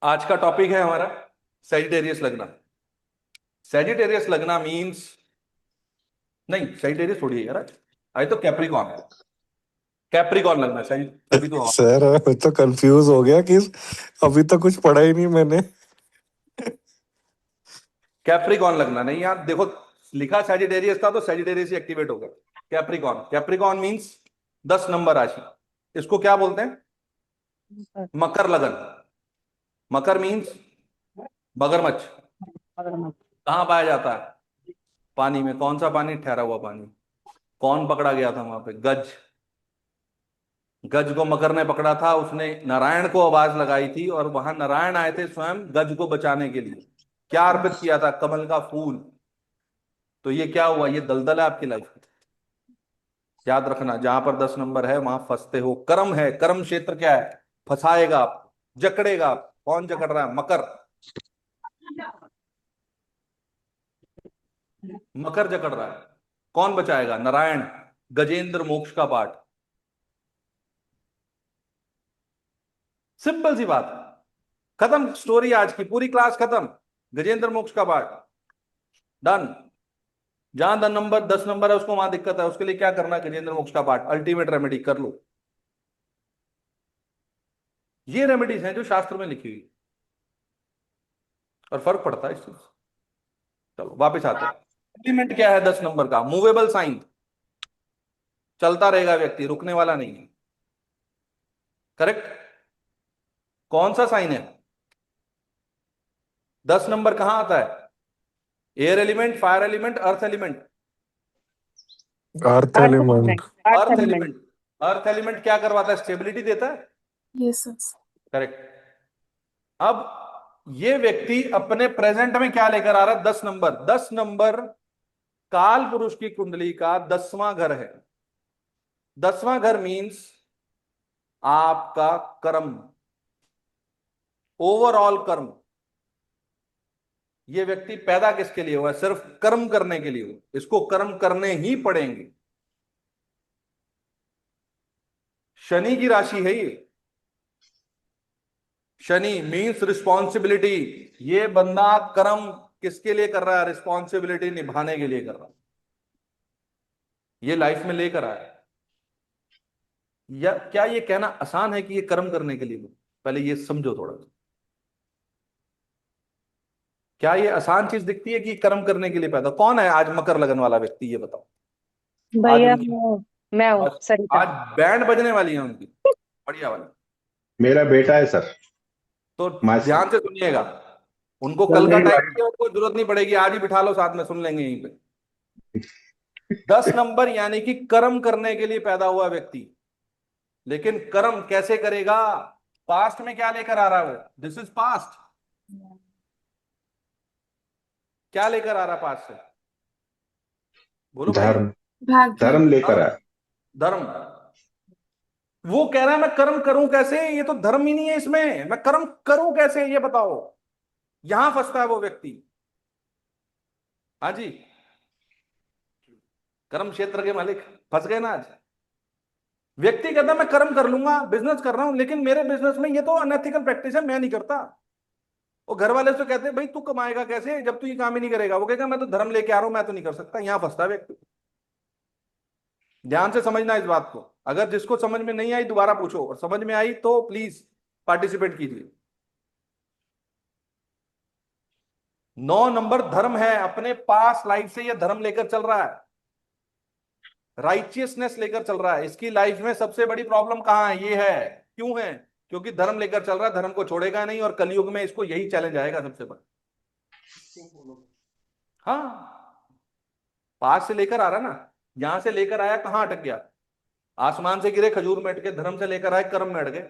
आज का टॉपिक है हमारा सेजिटेरियस लगना। सेजिटेरियस लगना मींस, नहीं सेजिटेरियस थोड़ी है यार, आज तो कैप्रिकॉन है। कैप्रिकॉन लगना चाहिए तभी तो। सर मैं तो कंफ्यूज हो गया कि अभी तक कुछ पढ़ा ही नहीं मैंने। कैप्रिकॉन लगना नहीं यार, देखो लिखा सेजिटेरियस था तो सेजिटेरियस ही एक्टिवेट हो गया। कैप्रिकॉन, कैप्रिकॉन मींस 10 नंबर राशि। इसको क्या बोलते हैं? मकर लगन। मकर मींस मगरमच्छ। कहाँ पाया जाता है? पानी में। कौन सा पानी? ठहरा हुआ पानी। कौन पकड़ा गया था वहां पे? गज। गज को मकर ने पकड़ा था, उसने नारायण को आवाज लगाई थी और वहां नारायण आए थे स्वयं गज को बचाने के लिए। क्या अर्पित किया था? कमल का फूल। तो ये क्या हुआ? ये दलदल है आपकी लाइफ में। याद रखना, जहां पर 10 नंबर है वहां फंसते हो। कर्म है, कर्म क्षेत्र क्या है? फंसाएगा आप, जकड़ेगा आप। कौन जकड़ रहा है? मकर। मकर जकड़ रहा है। कौन बचाएगा? नारायण। गजेंद्र मोक्ष का पाठ। सिंपल सी बात है। खत्म स्टोरी, आज की पूरी क्लास खत्म। गजेंद्र मोक्ष का पाठ डन। जहां 10 नंबर है उसको वहां दिक्कत है, उसके लिए क्या करना है? गजेंद्र मोक्ष का पाठ अल्टीमेट रेमेडी कर लो। ये रेमेडीज हैं जो शास्त्र में लिखी हुई, और फर्क पड़ता है इस चीज से। चलो वापस आते हैं। एलिमेंट क्या है 10 नंबर का? Movable sign. चलता रहेगा व्यक्ति, रुकने वाला नहीं है। करेक्ट। कौन सा साइन है? 10 नंबर कहां आता है? Air element, fire element, earth element. Earth earth element. Element. Earth earth element. Element. Earth element क्या करवाता है? स्टेबिलिटी देता है। Yes sir. करेक्ट। अब ये व्यक्ति अपने प्रेजेंट में क्या लेकर आ रहा है? 10 नंबर। 10 नंबर काल पुरुष की कुंडली का 10वां घर है। 10वां घर मींस आपका कर्म, ओवरऑल कर्म। ये व्यक्ति पैदा किसके लिए हुआ है? सिर्फ कर्म करने के लिए हुआ। इसको कर्म करने ही पड़ेंगे। शनि की राशि है ये। Shani means responsibility. ये बंदा कर्म किसके लिए कर रहा है? रिस्पॉन्सिबिलिटी निभाने के लिए कर रहा है। ये लाइफ में लेकर आया। या क्या ये कहना आसान है कि ये कर्म करने के लिए हुआ? पहले ये समझो थोड़ा सा। क्या ये आसान चीज दिखती है कि कर्म करने के लिए पैदा? कौन है आज मकर लगन वाला व्यक्ति, ये बताओ। आज भैया उनकी, मैं हूँ बस सरिता। आज बैंड बजने वाली है उनकी, बढ़िया वाली। मेरा बेटा है सर। तो मास ध्यान से सुनिएगा। उनको सर कल का मेरी टाइम वाइफ। की कोई जरूरत नहीं पड़ेगी, आज ही बिठा लो साथ में, सुन लेंगे यहीं पे। 10 नंबर यानी कि कर्म करने के लिए पैदा हुआ व्यक्ति। लेकिन कर्म कैसे करेगा? पास्ट में क्या लेकर आ रहा है वो? This is past. क्या लेकर आ रहा है पास्ट से? बोलो भाई। धर्म। भाग्य। धर्म लेकर धर्म। आया। धर्म। वो कह रहा है मैं कर्म करूं कैसे? ये तो धर्म ही नहीं है इसमें, मैं कर्म करूं कैसे ये बताओ। यहां फंसता है वो व्यक्ति। हाँ जी। कर्म क्षेत्र के मालिक फंस गए ना आज। व्यक्ति कहता है मैं कर्म कर लूंगा, बिजनेस कर रहा हूं, लेकिन मेरे बिजनेस में ये तो अनएथिकल प्रैक्टिस है, मैं नहीं करता। वो घर वाले से कहते हैं भाई तू कमाएगा कैसे जब तू ये काम ही नहीं करेगा? वो कहेगा मैं तो धर्म लेके आ रहा हूं, मैं तो नहीं कर सकता। यहां फंसता है व्यक्ति। ध्यान से समझना इस बात को। अगर जिसको समझ में नहीं आई दोबारा पूछो, और समझ में आई तो प्लीज पार्टिसिपेट कीजिए। 9 नंबर धर्म है। अपने पास लाइफ से ये धर्म लेकर चल रहा है, राइचियसनेस लेकर चल रहा है। इसकी लाइफ में सबसे बड़ी प्रॉब्लम कहां है? ये है। क्यों है? क्योंकि धर्म लेकर चल रहा है, धर्म को छोड़ेगा नहीं, और कलयुग में इसको यही चैलेंज आएगा सबसे बड़ा। हाँ, पास से लेकर आ रहा ना। यहां से लेकर आया, कहां अटक गया? आसमान से गिरे खजूर में अटके। धर्म से लेकर आए, कर्म में अट गए।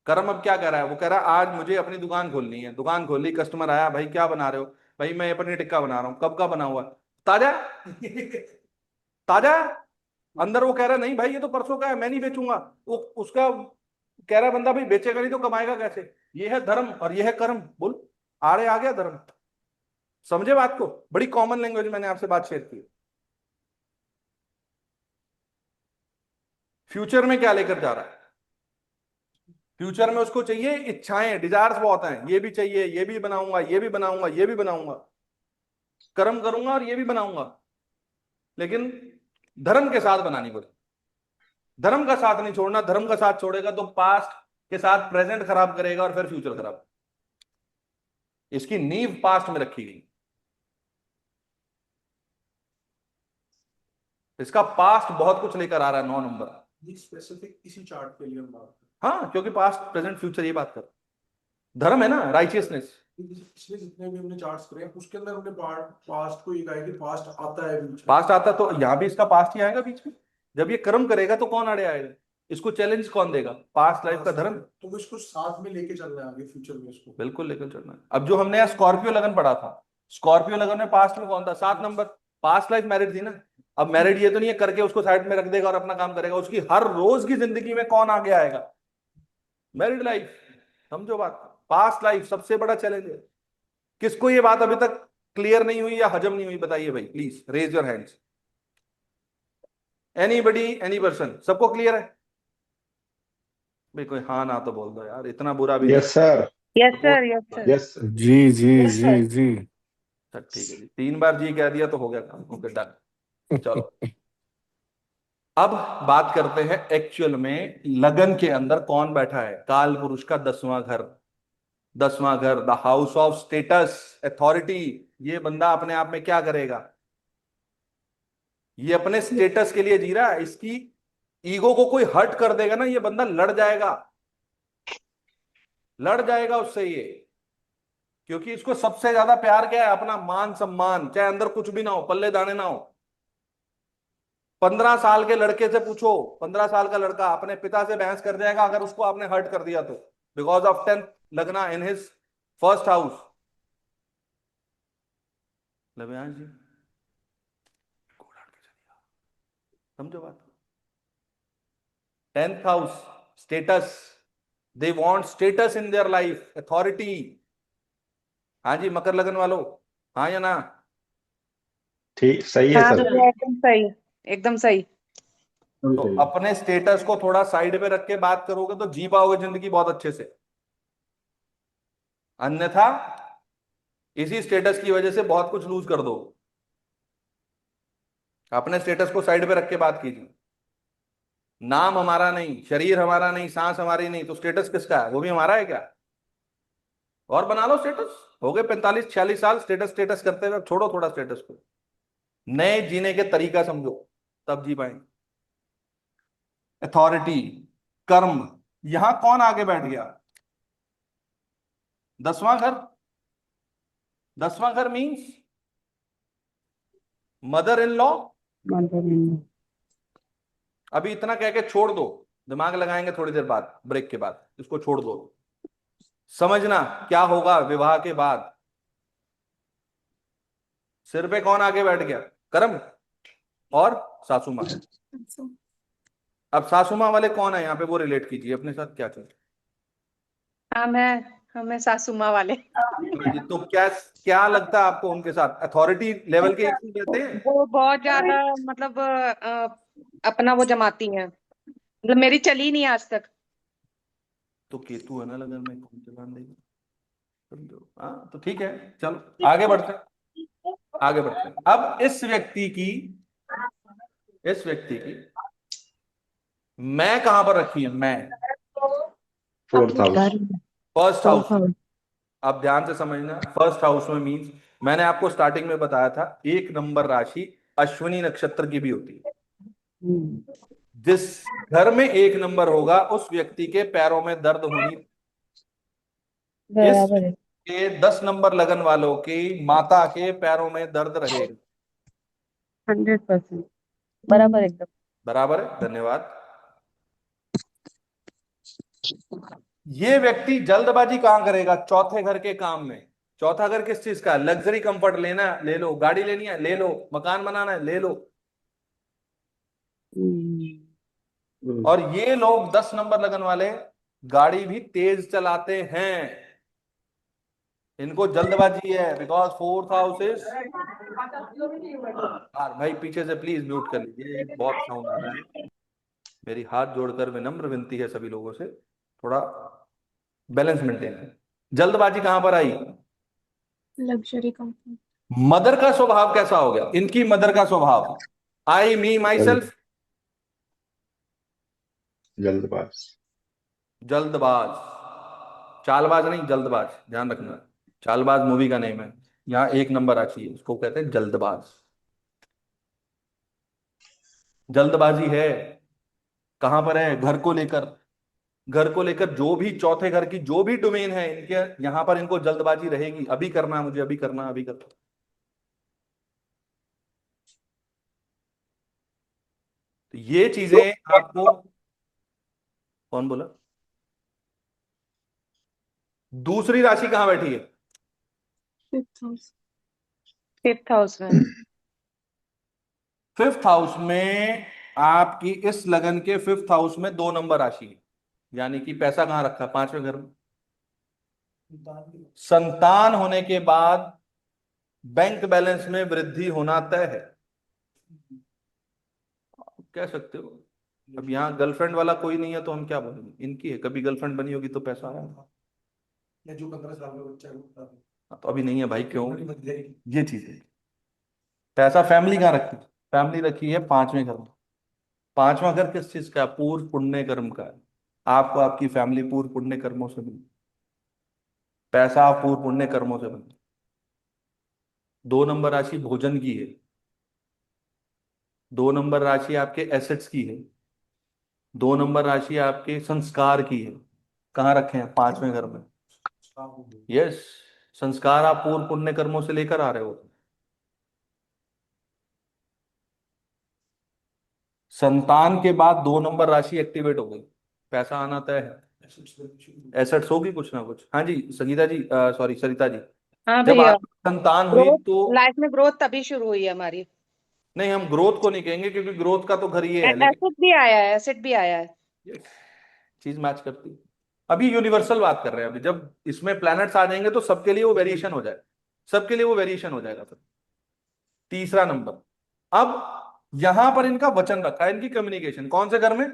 कर्म अब क्या कह रहा है? वो कह रहा है आज मुझे अपनी दुकान खोलनी है। दुकान खोल ली, कस्टमर आया, भाई क्या बना रहे हो? भाई मैं पनीर टिक्का बना रहा हूँ। कब का बना हुआ? ताजा। ताजा। अंदर वो कह रहा है नहीं भाई ये तो परसों का है, मैं नहीं बेचूंगा। वो उसका कह रहा है बंदा भाई बेचेगा नहीं तो कमाएगा कैसे? ये है धर्म और ये है कर्म। बोल, आड़े आ गया धर्म। समझे बात को? बड़ी कॉमन लैंग्वेज मैंने आपसे बात शेयर की। फ्यूचर में क्या लेकर जा रहा है? फ्यूचर में उसको चाहिए इच्छाएं, डिजायर्स बहुत हैं, ये भी चाहिए, ये भी बनाऊंगा, ये भी बनाऊंगा, ये भी बनाऊंगा, कर्म करूंगा और ये भी बनाऊंगा, लेकिन धर्म के साथ बनानी पड़ेगी। धर्म का साथ नहीं छोड़ना, धर्म का साथ छोड़ेगा तो पास्ट के साथ प्रेजेंट खराब करेगा और फिर फ्यूचर खराब। इसकी नींव पास्ट में रखी गई। इसका पास्ट बहुत कुछ लेकर आ रहा है, 9 नंबर। स्पेसिफिक इसी चार्ट के लिए हम बात हाँ, क्योंकि पास्ट प्रेजेंट फ्यूचर ये बात कर, धर्म है ना, राइचियसनेस। पिछले जितने भी हमने चार्ट्स करे हैं उसके अंदर हमने पास्ट को ये कहा है कि पास्ट आता है बीच में। पास्ट आता तो यहां भी इसका पास्ट ही आएगा बीच में। जब ये कर्म करेगा तो कौन आड़े आएगा, इसको चैलेंज कौन देगा? पास्ट लाइफ का धर्म। तो इसको साथ में लेके चलना है आगे फ्यूचर में इसको। बिल्कुल लेकर चलना है। अब जो हमने यहाँ स्कॉर्पियो लगन पढ़ा था, स्कॉर्पियो लगन में पास्ट में कौन था? 7 नंबर। पास्ट लाइफ मैरिड थी ना। अब मैरिड ये तो नहीं है करके उसको साइड में रख देगा और अपना काम करेगा, उसकी हर रोज की जिंदगी में कौन आगे आएगा? Married life. समझो बात, पास्ट लाइफ सबसे बड़ा चैलेंज है। किसको ये बात अभी तक क्लियर नहीं हुई या हजम नहीं हुई, बताइए भाई, please raise your hands. Anybody, any person, सबको क्लियर है भाई? कोई हाँ ना तो बोल दो यार, इतना बुरा भी yes sir, yes sir, yes sir. Yes. जी जी जी जी। नहीं। ठीक है जी, 3 बार जी कह दिया तो हो गया काम। Okay done. चलो अब बात करते हैं एक्चुअल में लगन के अंदर कौन बैठा है। काल पुरुष का 10वां घर। 10वां घर, the house of status, authority. ये बंदा अपने आप में क्या करेगा? ये अपने स्टेटस के लिए जी रहा है। इसकी ईगो को कोई हर्ट कर देगा ना, ये बंदा लड़ जाएगा, लड़ जाएगा उससे ये। क्योंकि इसको सबसे ज्यादा प्यार क्या है? अपना मान सम्मान, चाहे अंदर कुछ भी ना हो, पल्ले दाने ना हो। 15 साल के लड़के से पूछो, 15 साल का लड़का अपने पिता से बहस कर जाएगा अगर उसको आपने हर्ट कर दिया तो, बिकॉज ऑफ 10th लगना in his first house. Lavyansh ji, समझो बात। 10th house, status. They want status in their life, authority. हाँ जी, मकर लगन वालों, हाँ या ना? ठीक, सही है हाँ सर। भैया, एकदम सही, एकदम सही। तो अपने स्टेटस को थोड़ा साइड पे रख के बात करोगे तो जी पाओगे जिंदगी बहुत अच्छे से। अन्यथा इसी स्टेटस की वजह से बहुत कुछ लूज कर दो। अपने स्टेटस को साइड पे रख के बात कीजिए। नाम हमारा नहीं, शरीर हमारा नहीं, सांस हमारी नहीं, तो स्टेटस किसका है? वो भी हमारा है क्या? और बना लो स्टेटस। हो गए 45-46 साल स्टेटस स्टेटस करते हुए, छोड़ो थोड़ा स्टेटस को, नए जीने के तरीका समझो, तब जी पाएंगे। अथॉरिटी, कर्म, यहां कौन आगे बैठ गया? 10वां घर। 10वां घर मीन्स मदर इन लॉ। अभी इतना कह के छोड़ दो, दिमाग लगाएंगे थोड़ी देर बाद, ब्रेक के बाद इसको छोड़ दो। समझना क्या होगा विवाह के बाद। सिर पे कौन आगे बैठ गया? कर्म और सासू माँ। अब सासू माँ वाले कौन है यहाँ पे, वो रिलेट कीजिए अपने साथ क्या चल रहा हमें सासू माँ वाले। है जी। तो क्या क्या लगता है आपको उनके साथ अथॉरिटी लेवल के इश्यू रहते हैं? वो बहुत ज्यादा, मतलब अपना वो जमाती हैं, मतलब मेरी चली नहीं आज तक। तो केतु है ना लगन में, कौन चलान देगा? समझो। हाँ तो ठीक है, चलो आगे बढ़ते हैं, आगे बढ़ते हैं। अब इस व्यक्ति की मैं कहां पर रखी है? मैं 4th हाउस। First house. अब ध्यान से समझना, फर्स्ट हाउस में मीन्स मैंने आपको स्टार्टिंग में बताया था 1 नंबर राशि अश्विनी नक्षत्र की भी होती है। जिस घर में 1 नंबर होगा उस व्यक्ति के पैरों में दर्द होनी। इस के 10 नंबर लगन वालों की माता के पैरों में दर्द रहेगा। 100% बराबर, एकदम बराबर है, धन्यवाद। ये व्यक्ति जल्दबाजी कहां करेगा? चौथे घर के काम में। चौथा घर किस चीज का? लग्जरी कंफर्ट लेना है ले लो, गाड़ी लेनी है ले लो, मकान बनाना है ले लो। और ये लोग 10 नंबर लगन वाले गाड़ी भी तेज चलाते हैं। इनको जल्दबाजी है, बिकॉज 4th हाउस इज। भाई पीछे से प्लीज म्यूट कर लीजिए, बहुत साउंड आ रहा है। मेरी हाथ जोड़कर विनम्र विनती है सभी लोगों से, थोड़ा बैलेंस मेंटेन है। जल्दबाजी कहां पर आई? Luxury company. मदर का स्वभाव कैसा हो गया? इनकी मदर का स्वभाव, आई मी माई जल्द सेल्फ, जल्दबाज। जल्दबाज। चालबाज नहीं, जल्दबाज, ध्यान रखना। चालबाज मूवी का नेम है, यहाँ एक नंबर आती है, उसको कहते हैं जल्दबाज। जल्दबाजी है कहां पर है? घर को लेकर। घर को लेकर जो भी चौथे घर की जो भी डोमेन है इनके, यहां पर इनको जल्दबाजी रहेगी, अभी करना है मुझे, अभी करना है, अभी करना है। तो ये चीजें आपको, कौन बोला? दूसरी राशि कहां बैठी है? Fifth house. फिफ्थ हाउस में। फिफ्थ हाउस में आपकी इस लगन के फिफ्थ हाउस में 2 नंबर राशि है, यानी कि पैसा कहां रखा है? 5वें घर में। संतान होने के बाद बैंक बैलेंस में वृद्धि होना तय है, कह सकते हो। अब यहाँ गर्लफ्रेंड वाला कोई नहीं है तो हम क्या बोलेंगे, इनकी है, कभी गर्लफ्रेंड बनी होगी तो पैसा आया। या जो 15 साल का बच्चा है वो बता दो। हाँ, तो अभी नहीं है भाई, क्यों? मत जाएगी। ये चीज है। पैसा फैमिली कहाँ रखती है? फैमिली रखी है 5वें घर में। 5वां घर किस चीज का है? पूर्व पुण्य कर्म का है। आपको आपकी फैमिली पूर्व पुण्य कर्मों से मिली, पैसा आप पूर्व पुण्य कर्मों से बने। 2 नंबर राशि भोजन की है। 2 नंबर राशि आपके एसेट्स की है। 2 नंबर राशि आपके संस्कार की है। कहाँ रखे हैं? 5वें घर में। यस, संस्कार आप पूर्व पुण्य कर्मों से लेकर आ रहे हो। संतान के बाद 2 नंबर राशि एक्टिवेट हो गई, पैसा आना तय है। एसेट्स होगी कुछ ना कुछ। हाँ जी संगीता जी, सॉरी सरिता जी, हाँ जब भैया, आपकी संतान हुई ग्रोथ, तो, लाइफ में ग्रोथ तभी शुरू हुई है हमारी। नहीं हम ग्रोथ को नहीं कहेंगे क्योंकि ग्रोथ का तो घर ये है, लेकिन एसेट भी आया है, एसेट भी आया है। ये चीज मैच करती है। अभी यूनिवर्सल बात कर रहे हैं, अभी जब इसमें प्लैनेट्स आ जाएंगे तो सबके लिए वो वेरिएशन हो जाएगा, सबके लिए वो वेरिएशन हो जाएगा। फिर तीसरा नंबर, अब यहां पर इनका वचन रखा है, इनकी कम्युनिकेशन कौन से घर में?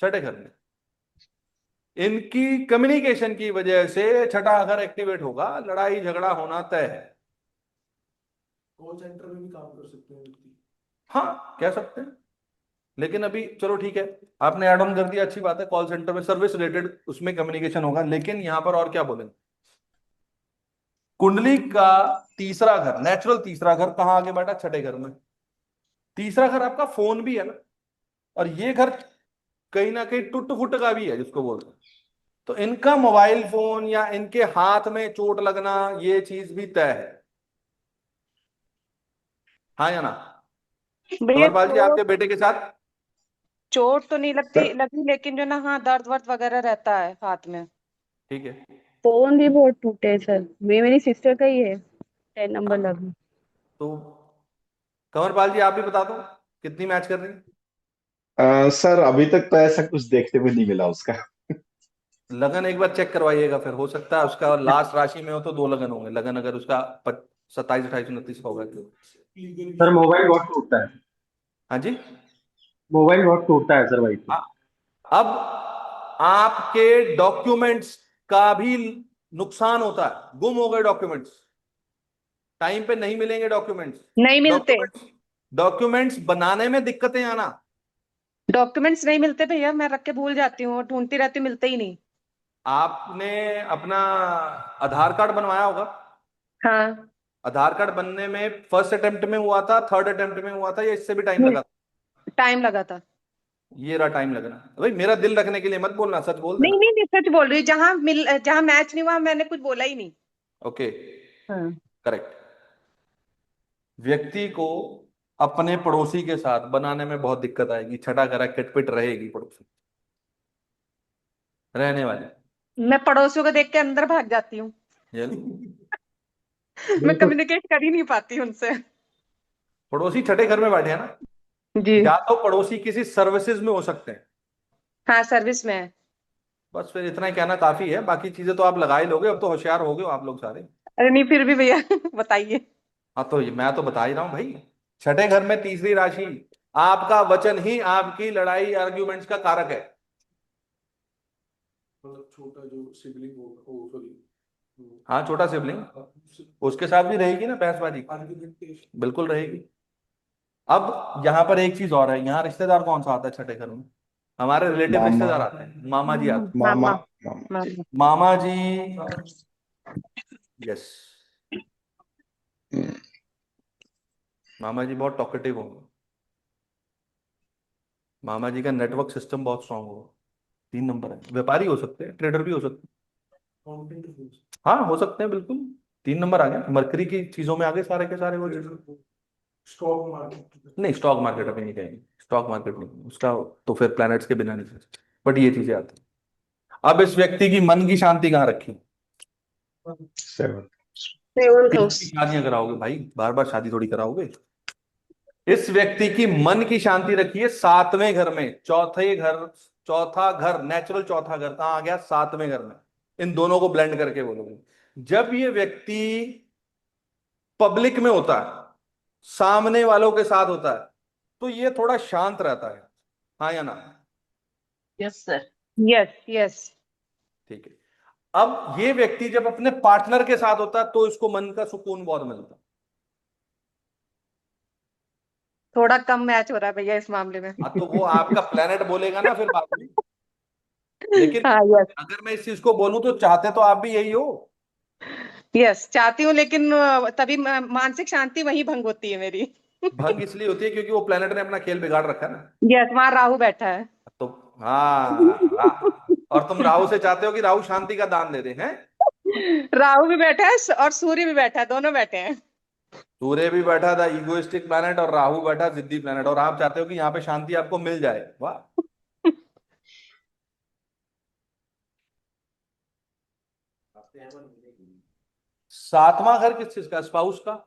6ठे घर में। इनकी कम्युनिकेशन की वजह से 6ठा घर एक्टिवेट होगा, लड़ाई झगड़ा होना तय है। कॉल सेंटर में भी काम कर सकते हैं व्यक्ति। हाँ कह सकते हैं, लेकिन अभी चलो ठीक है, आपने ऐड ऑन कर दिया, अच्छी बात है। कॉल सेंटर में सर्विस रिलेटेड उसमें कम्युनिकेशन होगा, लेकिन यहां पर और क्या बोलेंगे? कुंडली का तीसरा घर, नेचुरल तीसरा घर कहां आगे बैठा? 6ठे घर में। तीसरा घर आपका फोन भी है ना, और ये घर कहीं ना कहीं टुट फुट का भी है जिसको बोलते हैं। तो इनका मोबाइल फोन या इनके हाथ में चोट लगना, ये चीज भी तय है। हाँ या ना? भैया कंवरपाल जी चोट, आपके बेटे के साथ? चोट तो नहीं लगती सर लगी, लेकिन जो ना, हाँ, दर्द वर्द वगैरह रहता है हाथ में। ठीक है। फोन भी बहुत टूटे हैं सर, मेरी सिस्टर का ही है, 10 नंबर हाँ, लगा। तो कंवरपाल जी आप भी बता दो, कितनी मैच कर रही है? सर अभी तक तो ऐसा कुछ देखने में नहीं मिला उसका। लगन एक बार चेक करवाइएगा, फिर हो सकता है उसका लास्ट राशि में हो तो 2 लगन होंगे। लगन अगर उसका 27, 28, 29 होगा तो। सर मोबाइल बहुत टूटता है। हाँ जी। मोबाइल बहुत टूटता है सर भाई से। हाँ, अब आपके डॉक्यूमेंट्स का भी नुकसान होता है, गुम हो गए डॉक्यूमेंट्स, टाइम पे नहीं मिलेंगे डॉक्यूमेंट्स। नहीं मिलते, डॉक्यूमेंट्स डॉक्यूमेंट्स बनाने में दिक्कतें आना। डॉक्यूमेंट्स नहीं मिलते भैया, मैं रख के भूल जाती हूँ, ढूंढती रहती हूँ, मिलते ही नहीं। आपने अपना आधार कार्ड बनवाया होगा। हाँ। आधार कार्ड बनने में फर्स्ट अटेम्प्ट में हुआ था, थर्ड अटेम्प्ट में हुआ था, या इससे भी टाइम लगा? टाइम लगा था। ये रहा टाइम लगना। भाई मेरा दिल रखने के लिए मत बोलना, सच बोल नहीं देना। नहीं नहीं, सच बोल रही हूँ, जहाँ मैच नहीं हुआ मैंने कुछ बोला ही नहीं। ओके, हाँ। करेक्ट। व्यक्ति को अपने पड़ोसी के साथ बनाने में बहुत दिक्कत आएगी, छठा करा किटपिट रहेगी पड़ोसी रहने वाले। मैं पड़ोसियों को देख के अंदर भाग जाती हूँ। ये लो, मैं बिल्कुल। कम्युनिकेट कर ही नहीं पाती उनसे। पड़ोसी 6ठे घर में बैठे हैं ना, जी। या तो पड़ोसी किसी सर्विसेज में हो सकते हैं। हाँ, सर्विस में है। बस फिर इतना ही कहना काफी है, बाकी चीजें तो आप लगा ही लोगे, अब तो होशियार हो गए हो आप लोग सारे। अरे नहीं, फिर भी भैया बताइए। हाँ तो मैं तो बता ही रहा हूँ भाई, 6ठे घर में तीसरी राशि, आपका वचन ही आपकी लड़ाई आर्ग्यूमेंट्स का कारक है। मतलब छोटा जो सिबलिंग होगा, ओ सॉरी, हाँ, छोटा सिबलिंग, उसके साथ भी रहेगी ना बहसबाजी, आर्ग्यूमेंटेशन। बिल्कुल रहेगी। अब यहाँ पर एक चीज और है, यहाँ रिश्तेदार कौन सा आता है छठे घर में? हमारे रिलेटिव मामा। रिश्तेदार आते हैं, मामा जी आते हैं। मामा। मामा मामा। मामा मामा जी, यस, हम्म, मामा जी बहुत टॉकेटिव होंगे, मामा जी का नेटवर्क सिस्टम बहुत स्ट्रांग होगा। 3 नंबर है, व्यापारी हो सकते हैं, ट्रेडर भी हो सकते हैं, हाँ हो सकते हैं बिल्कुल। 3 नंबर आ गया, मरकरी की चीजों में आ गए सारे के सारे वो चीज़। Stock market. नहीं, स्टॉक मार्केट अभी नहीं कहेंगे, स्टॉक मार्केट नहीं उसका, तो फिर प्लैनेट्स के बिना नहीं, बट ये चीजें आती हैं। अब इस व्यक्ति की मन की शांति कहाँ रखी? 7। सेवन कितनी हाउस शादियां कराओगे भाई, बार बार शादी थोड़ी कराओगे। इस व्यक्ति की मन की शांति रखिए 7वें घर में, चौथा घर, नेचुरल चौथा घर कहाँ आ गया? 7वें घर में। इन दोनों को ब्लेंड करके बोलोगे, जब ये व्यक्ति पब्लिक में होता है, सामने वालों के साथ होता है, तो ये थोड़ा शांत रहता है, हाँ या ना? यस सर यस यस ठीक है। अब ये व्यक्ति जब अपने पार्टनर के साथ होता है तो इसको मन का सुकून बहुत मिलता है। थोड़ा कम मैच हो रहा है भैया इस मामले में। हाँ, तो वो आपका प्लेनेट बोलेगा ना फिर बाद में, लेकिन हाँ यस अगर मैं इस चीज को बोलूं तो चाहते तो आप भी यही हो। यस चाहती हूँ, लेकिन तभी मानसिक शांति वहीं भंग होती है मेरी। भंग इसलिए होती है क्योंकि वो प्लेनेट ने अपना खेल बिगाड़ रखा है ना। यस, वहां राहु बैठा है। तो और तुम राहु से चाहते हो कि राहु शांति का दान दे दे हैं? राहु भी बैठा है और सूर्य भी बैठा है, दोनों बैठे हैं। सूर्य भी बैठा था इगोइस्टिक प्लेनेट, और राहु बैठा जिद्दी प्लेनेट, और आप चाहते हो कि यहाँ पे शांति आपको मिल जाए। वाह। 7वां घर किस चीज का? स्पाउस का।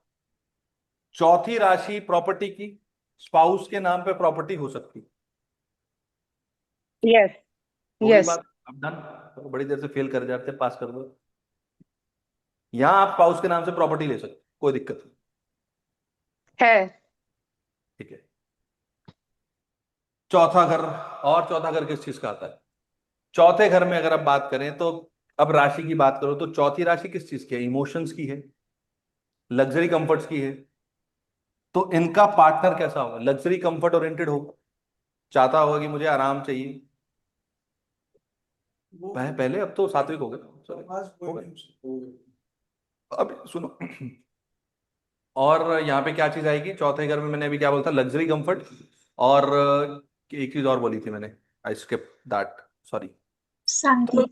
चौथी राशि प्रॉपर्टी की, स्पाउस के नाम पे प्रॉपर्टी हो सकती है। यस हो गई यस बात, अब डन। तो बड़ी देर से फेल कर जाते, पास कर दो। यहां आप स्पाउस के नाम से प्रॉपर्टी ले सकते, कोई दिक्कत नहीं। है। ठीक है। चौथा घर, और चौथा घर किस चीज का आता है? चौथे घर में अगर आप बात करें तो, अब राशि की बात करो तो चौथी राशि किस चीज की है? इमोशंस की है, लग्जरी कंफर्ट्स की है। तो इनका पार्टनर कैसा होगा? लग्जरी कंफर्ट ओरिएंटेड होगा, चाहता होगा कि मुझे आराम चाहिए। वो पहले, अब तो सात्विक हो गए, सॉरी, आज हो कोई गए। नहीं हो गया। अब सुनो, और यहाँ पे क्या चीज आएगी चौथे घर में? मैंने अभी क्या बोला था? लग्जरी कंफर्ट, और एक चीज और बोली थी मैंने, आई स्किप दैट, सॉरी। तो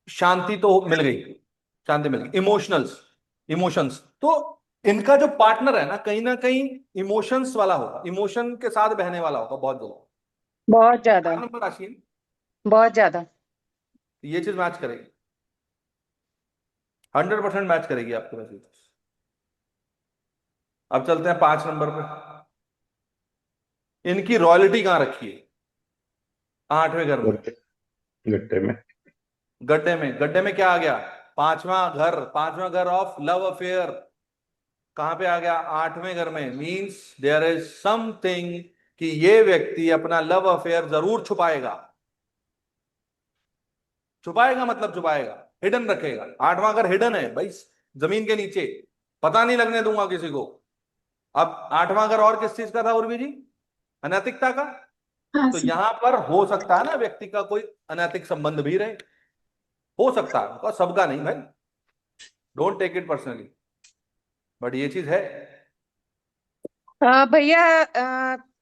शांति तो मिल गई, शांति मिल गई। इमोशनल्स, इमोशंस, तो इनका जो पार्टनर है ना कहीं इमोशंस वाला होगा, इमोशन के साथ बहने वाला होगा बहुत ज्यादा। बहुत ज्यादा, 4 नंबर राशि है, बहुत ज्यादा। ये चीज मैच करेगी, 100% मैच करेगी आपके पास ये चीज। अब चलते हैं 5 नंबर पे। इनकी रॉयल्टी कहां रखी है? 8वें घर में, गड्ढे। गड्ढे में। गड्ढे में क्या आ गया? 5वां घर ऑफ लव अफेयर कहां पे आ गया? 8वें घर में। मींस देयर इज समथिंग कि ये व्यक्ति अपना लव अफेयर जरूर छुपाएगा। छुपाएगा मतलब छुपाएगा, हिडन रखेगा। 8वां घर हिडन है भाई, जमीन के नीचे, पता नहीं लगने दूंगा किसी को। अब 8वां घर और किस चीज का था उर्वी जी? अनैतिकता का। तो यहां पर हो सकता है ना व्यक्ति का कोई अनैतिक संबंध भी रहे, हो सकता है, और सबका नहीं भाई, don't take it personally, but ये चीज है। भैया,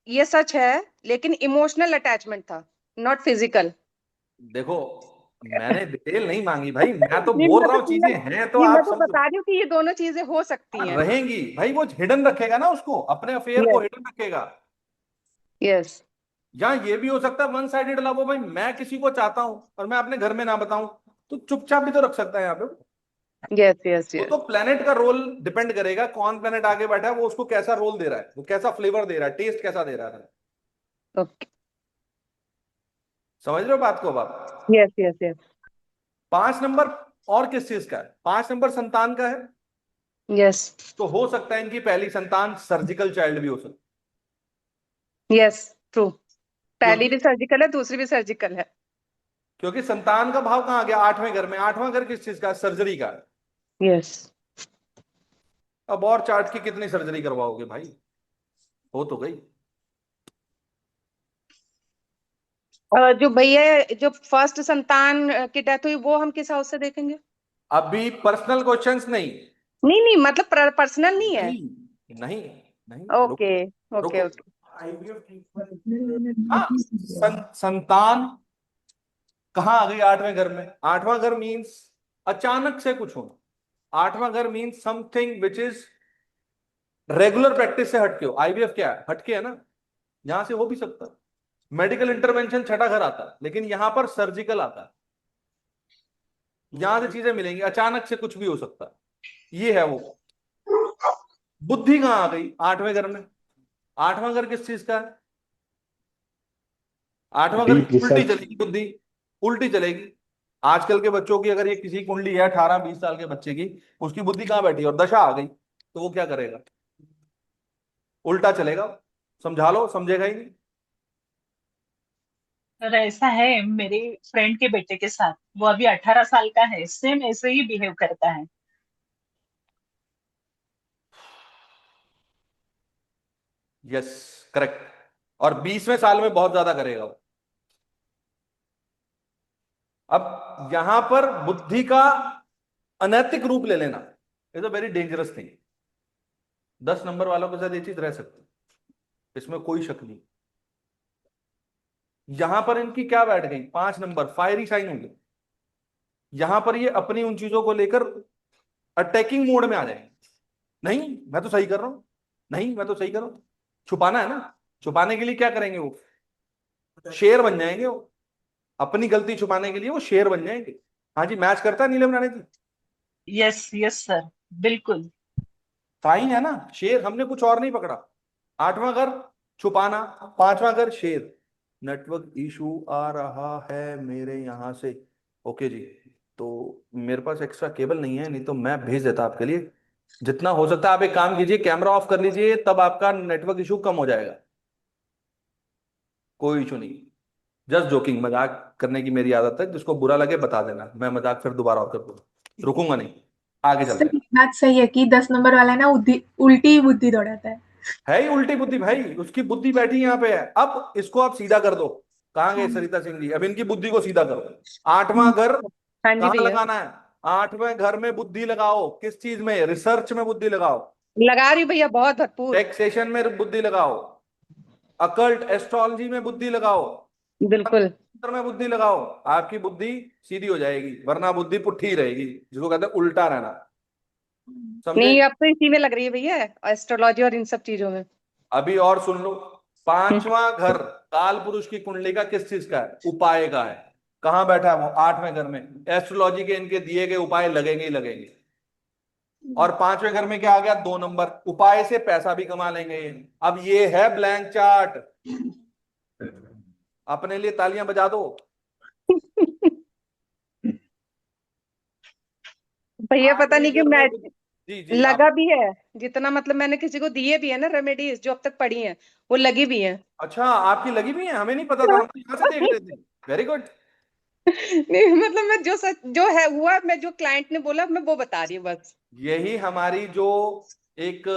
ये सच है, लेकिन इमोशनल अटैचमेंट था, नॉट फिजिकल। देखो, मैंने डिटेल नहीं मांगी भाई, मैं तो नहीं बोल मैं रहा तो हूँ चीजें हैं तो नहीं, मैं आप तो समझो। बता रही हूँ कि ये दोनों चीजें हो सकती हैं। रहेंगी भाई, वो हिडन रखेगा ना उसको, अपने अफेयर को यस हिडन रखेगा। यस या ये भी हो सकता है वन साइडेड लव हो भाई, मैं किसी को चाहता हूं और मैं अपने घर में ना बताऊं, तो चुपचाप भी तो रख सकता है यहाँ पे। यस यस वो यस तो प्लेनेट का रोल डिपेंड करेगा, कौन प्लेनेट आगे बैठा है, वो उसको कैसा रोल दे रहा है, वो कैसा फ्लेवर दे रहा है, टेस्ट कैसा दे रहा है। ओके। समझ रहे हो बात को अब आप? यस यस यस 5 नंबर और किस चीज का है? 5 नंबर संतान का है। यस तो हो सकता है इनकी पहली संतान सर्जिकल चाइल्ड भी हो सकती यस ट्रू। पहली क्योंकि भी सर्जिकल है, दूसरी भी सर्जिकल है। क्योंकि संतान का भाव कहाँ आ गया, आठवें घर में। आठवां घर किस चीज का है? सर्जरी का है। यस। अब और चार्ट की कितनी सर्जरी करवाओगे भाई, हो तो गई। जो भैया जो फर्स्ट संतान की डेथ हुई वो हम किस हाउस से देखेंगे? अभी पर्सनल क्वेश्चंस नहीं। नहीं नहीं, मतलब पर्सनल नहीं है। नहीं नहीं नहीं, रुको ओके ओके रुको। ओके। आईवीएफ ट्रीटमेंट हाँ, संतान कहाँ आ गई? आठवें घर में। आठवां घर मींस अचानक से कुछ होना। आठवां घर means something which is regular practice से हटके हो। आईवीएफ क्या है? हटके है ना, यहां से हो भी सकता है। मेडिकल इंटरवेंशन छठा घर आता है, लेकिन यहां पर सर्जिकल आता है। यहां से चीजें मिलेंगी, अचानक से कुछ भी हो सकता है। ये है वो। बुद्धि कहां आ गई? आठवें घर में। आठवां घर किस चीज का है? आठवां घर डीप उल्टी रिसर्च। चलेगी बुद्धि, उल्टी चलेगी। आजकल के बच्चों की अगर ये किसी की कुंडली है 18-20 साल के बच्चे की, उसकी बुद्धि कहां बैठी है और दशा आ गई, तो वो क्या करेगा? उल्टा चलेगा। समझा लो, समझेगा ही नहीं। सर ऐसा है मेरे फ्रेंड के बेटे के साथ, वो अभी 18 साल का है, सेम ऐसे ही बिहेव करता है। Yes, correct. और 20वें साल में बहुत ज्यादा करेगा वो। अब यहां पर बुद्धि का अनैतिक रूप ले लेना is a very dangerous thing. 10 number वालों के साथ ये चीज रह सकती है, इसमें कोई शक नहीं। यहां पर इनकी क्या बैठ गई? 5 नंबर फायरी साइन होंगे। यहां पर ये अपनी उन चीजों को लेकर अटैकिंग मोड में आ जाएंगे। नहीं मैं तो सही कर रहा हूं, नहीं मैं तो सही कर रहा हूं। छुपाना है ना, छुपाने के लिए क्या करेंगे वो? शेर बन जाएंगे वो। अपनी गलती छुपाने के लिए वो शेर बन जाएंगे। हाँ जी, मैच करता है नीलम राणे जी। यस यस सर, बिल्कुल। साइन है ना, शेर। हमने कुछ और नहीं पकड़ा। आठवां घर छुपाना, पांचवां घर शेर। नेटवर्क इशू आ रहा है मेरे यहां से। ओके जी, तो मेरे पास एक्स्ट्रा केबल नहीं है, नहीं तो मैं भेज देता आपके लिए। जितना हो सकता है आप एक काम कीजिए, कैमरा ऑफ कर लीजिए, तब आपका नेटवर्क इशू कम हो जाएगा। कोई इशू नहीं। जस्ट जोकिंग, मजाक करने की मेरी आदत है, जिसको बुरा लगे बता देना, मैं मजाक फिर दोबारा और कर दूंगा। रुकूंगा नहीं, आगे चलते सर हैं। ये बात सही है कि 10 नंबर वाला ना उल्टी बुद्धि दौड़ाता है। है ही उल्टी बुद्धि भाई, उसकी बुद्धि बैठी यहाँ पे है। अब इसको आप सीधा कर दो। कहाँ गए हाँ। सरिता सिंह जी? अब इनकी बुद्धि को सीधा करो। आठवां घर हाँ जी कहाँ भैया, लगाना है? आठवें घर में बुद्धि लगाओ। किस चीज में? रिसर्च में बुद्धि लगाओ। लगा रही हूँ भैया, बहुत भरपूर। टैक्सेशन में बुद्धि लगाओ। अकल्ट एस्ट्रोलॉजी में बुद्धि लगाओ। बिल्कुल। तंत्र में बुद्धि लगाओ। आपकी बुद्धि सीधी हो जाएगी, वरना बुद्धि पुट्ठी रहेगी, जिसको कहते हैं उल्टा रहना। समझे? नहीं, अब तो इसी में लग रही है भैया, एस्ट्रोलॉजी और इन सब चीजों में। अभी और सुन लो। पांचवां घर काल पुरुष की कुंडली का किस चीज का है? उपाय का है। कहां बैठा है वो? आठवें घर में। एस्ट्रोलॉजी के इनके दिए गए उपाय लगेंगे ही लगेंगे। और पांचवें घर में क्या आ गया? 2 नंबर। उपाय से पैसा भी कमा लेंगे ये। अब ये है ब्लैंक चार्ट। अपने लिए तालियां बजा दो। भैया पता आठवें नहीं कि घर मैं में जी जी आप। लगा भी है। जितना मतलब मैंने किसी को दिए भी है ना रेमेडीज जो अब तक पड़ी हैं, वो लगी भी हैं। अच्छा, आपकी लगी भी है? हमें नहीं पता था, हम तो यहाँ से देख रहे थे। Very good. नहीं मतलब मैं जो सच जो है हुआ, मैं जो क्लाइंट ने बोला मैं वो बता रही हूँ बस। यही हमारी जो एक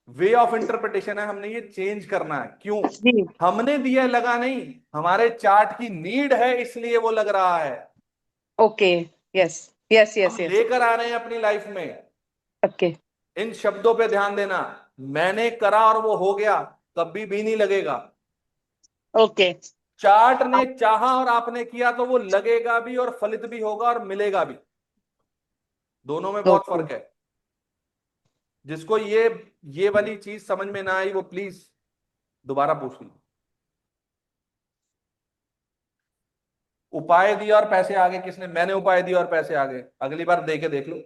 वे ऑफ इंटरप्रिटेशन है, हमने ये चेंज करना है। क्यों? जी। हमने दिया लगा नहीं, हमारे चार्ट की नीड है, इसलिए वो लग रहा है। ओके। यस यस हम यस यस। लेकर आ रहे हैं अपनी लाइफ में। ओके इन शब्दों पे ध्यान देना। मैंने करा और वो हो गया, कभी भी नहीं लगेगा। ओके। चार्ट ने चाहा और आपने किया, तो वो लगेगा भी और फलित भी होगा और मिलेगा भी। दोनों में बहुत ओके। फर्क है। जिसको ये वाली चीज समझ में ना आई, वो प्लीज दोबारा पूछ ली। उपाय दिया और पैसे आ गए किसने? मैंने उपाय दिया और पैसे आ गए। अगली बार दे के देख लो।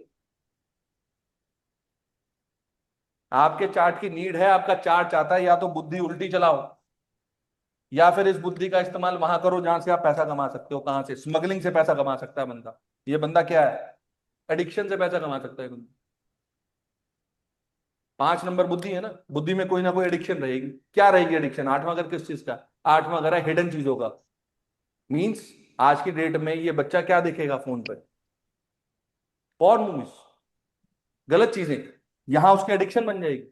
आपके चार्ट की नीड है, आपका चार्ट चाहता है या तो बुद्धि उल्टी चलाओ, या फिर इस बुद्धि का इस्तेमाल वहां करो जहां से आप पैसा कमा सकते हो। कहां से? स्मगलिंग से पैसा कमा सकता है बंदा। ये बंदा क्या है? एडिक्शन से पैसा कमा सकता है बंदा। 5 नंबर बुद्धि है ना, बुद्धि में कोई ना कोई एडिक्शन रहेगी। क्या रहेगी एडिक्शन? आठवां घर किस चीज का? आठवां घर है हिडन चीजों का। मींस आज की डेट में ये बच्चा क्या देखेगा फोन पर? पॉर्न मूवीज, गलत चीजें, यहां उसकी एडिक्शन बन जाएगी।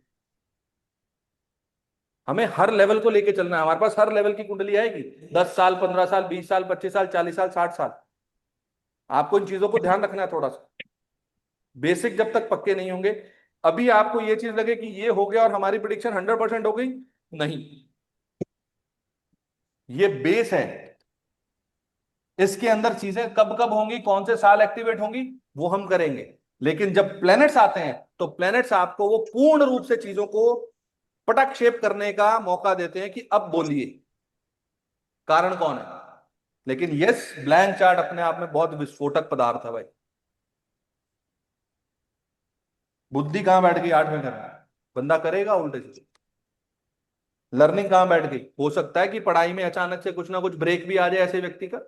हमें हर लेवल को लेके चलना है, हमारे पास हर लेवल की कुंडली आएगी, 10 साल, 15 साल, 20 साल, 25 साल, 40 साल, 60 साल। आपको इन चीजों को ध्यान रखना है थोड़ा सा। बेसिक जब तक पक्के नहीं होंगे, अभी आपको ये चीज लगे कि ये हो गया और हमारी प्रिडिक्शन 100% हो गई, नहीं, ये बेस है। इसके अंदर चीजें कब कब होंगी, कौन से साल एक्टिवेट होंगी, वो हम करेंगे। लेकिन जब प्लैनेट्स आते हैं तो प्लैनेट्स आपको वो पूर्ण रूप से चीजों को पटक शेप करने का मौका देते हैं कि अब बोलिए कारण कौन है। लेकिन यस, ब्लैंक चार्ट अपने आप में बहुत विस्फोटक पदार्थ है भाई। बुद्धि कहां बैठ गई? 8वें घर में। बंदा करेगा उल्टे सीधे। लर्निंग कहां बैठ गई? हो सकता है कि पढ़ाई में अचानक से कुछ ना कुछ ब्रेक भी आ जाए ऐसे व्यक्ति का।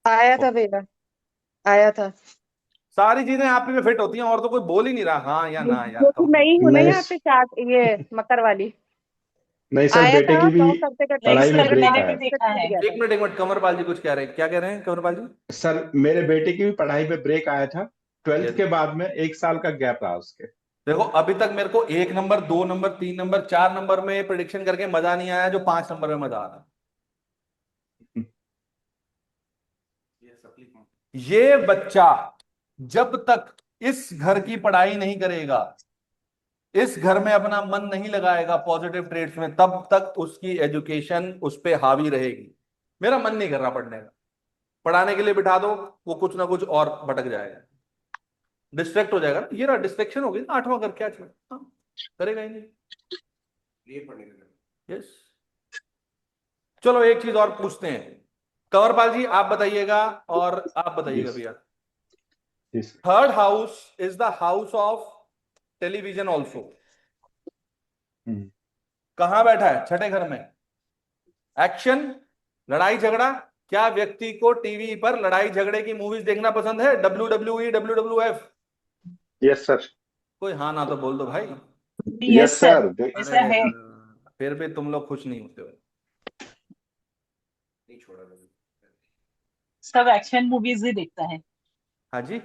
आया था भैया, आया था। सारी चीजें आप में फिट होती हैं और तो कोई बोल ही नहीं रहा हाँ या ना यार। क्योंकि मैं ही हूं ना नहीं यहाँ पे चार्ट, ये मकर वाली। नहीं सर, आया बेटे था की भी तो करते करते नहीं पढ़ाई में सर, ब्रेक मैंने आया भी था। देखा है। एक मिनट एक मिनट, कंवरपाल जी कुछ कह रहे हैं, क्या कह रहे हैं कंवरपाल जी? सर मेरे बेटे की भी पढ़ाई में ब्रेक आया था, 12th Yes. के बाद में 1 साल का गैप रहा उसके। देखो अभी तक मेरे को 1 नंबर, 2 नंबर, 3 नंबर, 4 नंबर में प्रिडिक्शन करके मजा नहीं आया, जो 5 नंबर में मजा आ रहा। ये बच्चा जब तक इस घर की पढ़ाई नहीं करेगा, इस घर में अपना मन नहीं लगाएगा पॉजिटिव ट्रेड्स में, तब तक उसकी एजुकेशन उस पर हावी रहेगी। मेरा मन नहीं कर रहा पढ़ने का, पढ़ाने के लिए बिठा दो, वो कुछ ना कुछ और भटक जाएगा, डिस्ट्रैक्ट हो जाएगा। ये रहा डिस्ट्रैक्शन हो गई ना, 8वां घर क्या चल, हाँ, करेगा ही नहीं ये पढ़ेगा। यस, चलो एक चीज और पूछते हैं, कंवरपाल जी आप बताइएगा और आप बताइएगा Yes. भैया। जी sir. Third house is the house of television also. कहां बैठा है? 6ठे घर में। एक्शन, लड़ाई झगड़ा। क्या व्यक्ति को टीवी पर लड़ाई झगड़े की मूवीज देखना पसंद है? WWE, WWF? Yes sir. कोई हाँ ना तो बोल दो भाई। यस सर, ऐसा अरे है। फिर भी तुम लोग खुश नहीं होते हो। नहीं छोड़ा सब एक्शन मूवीज ही देखता है। हाँ जी,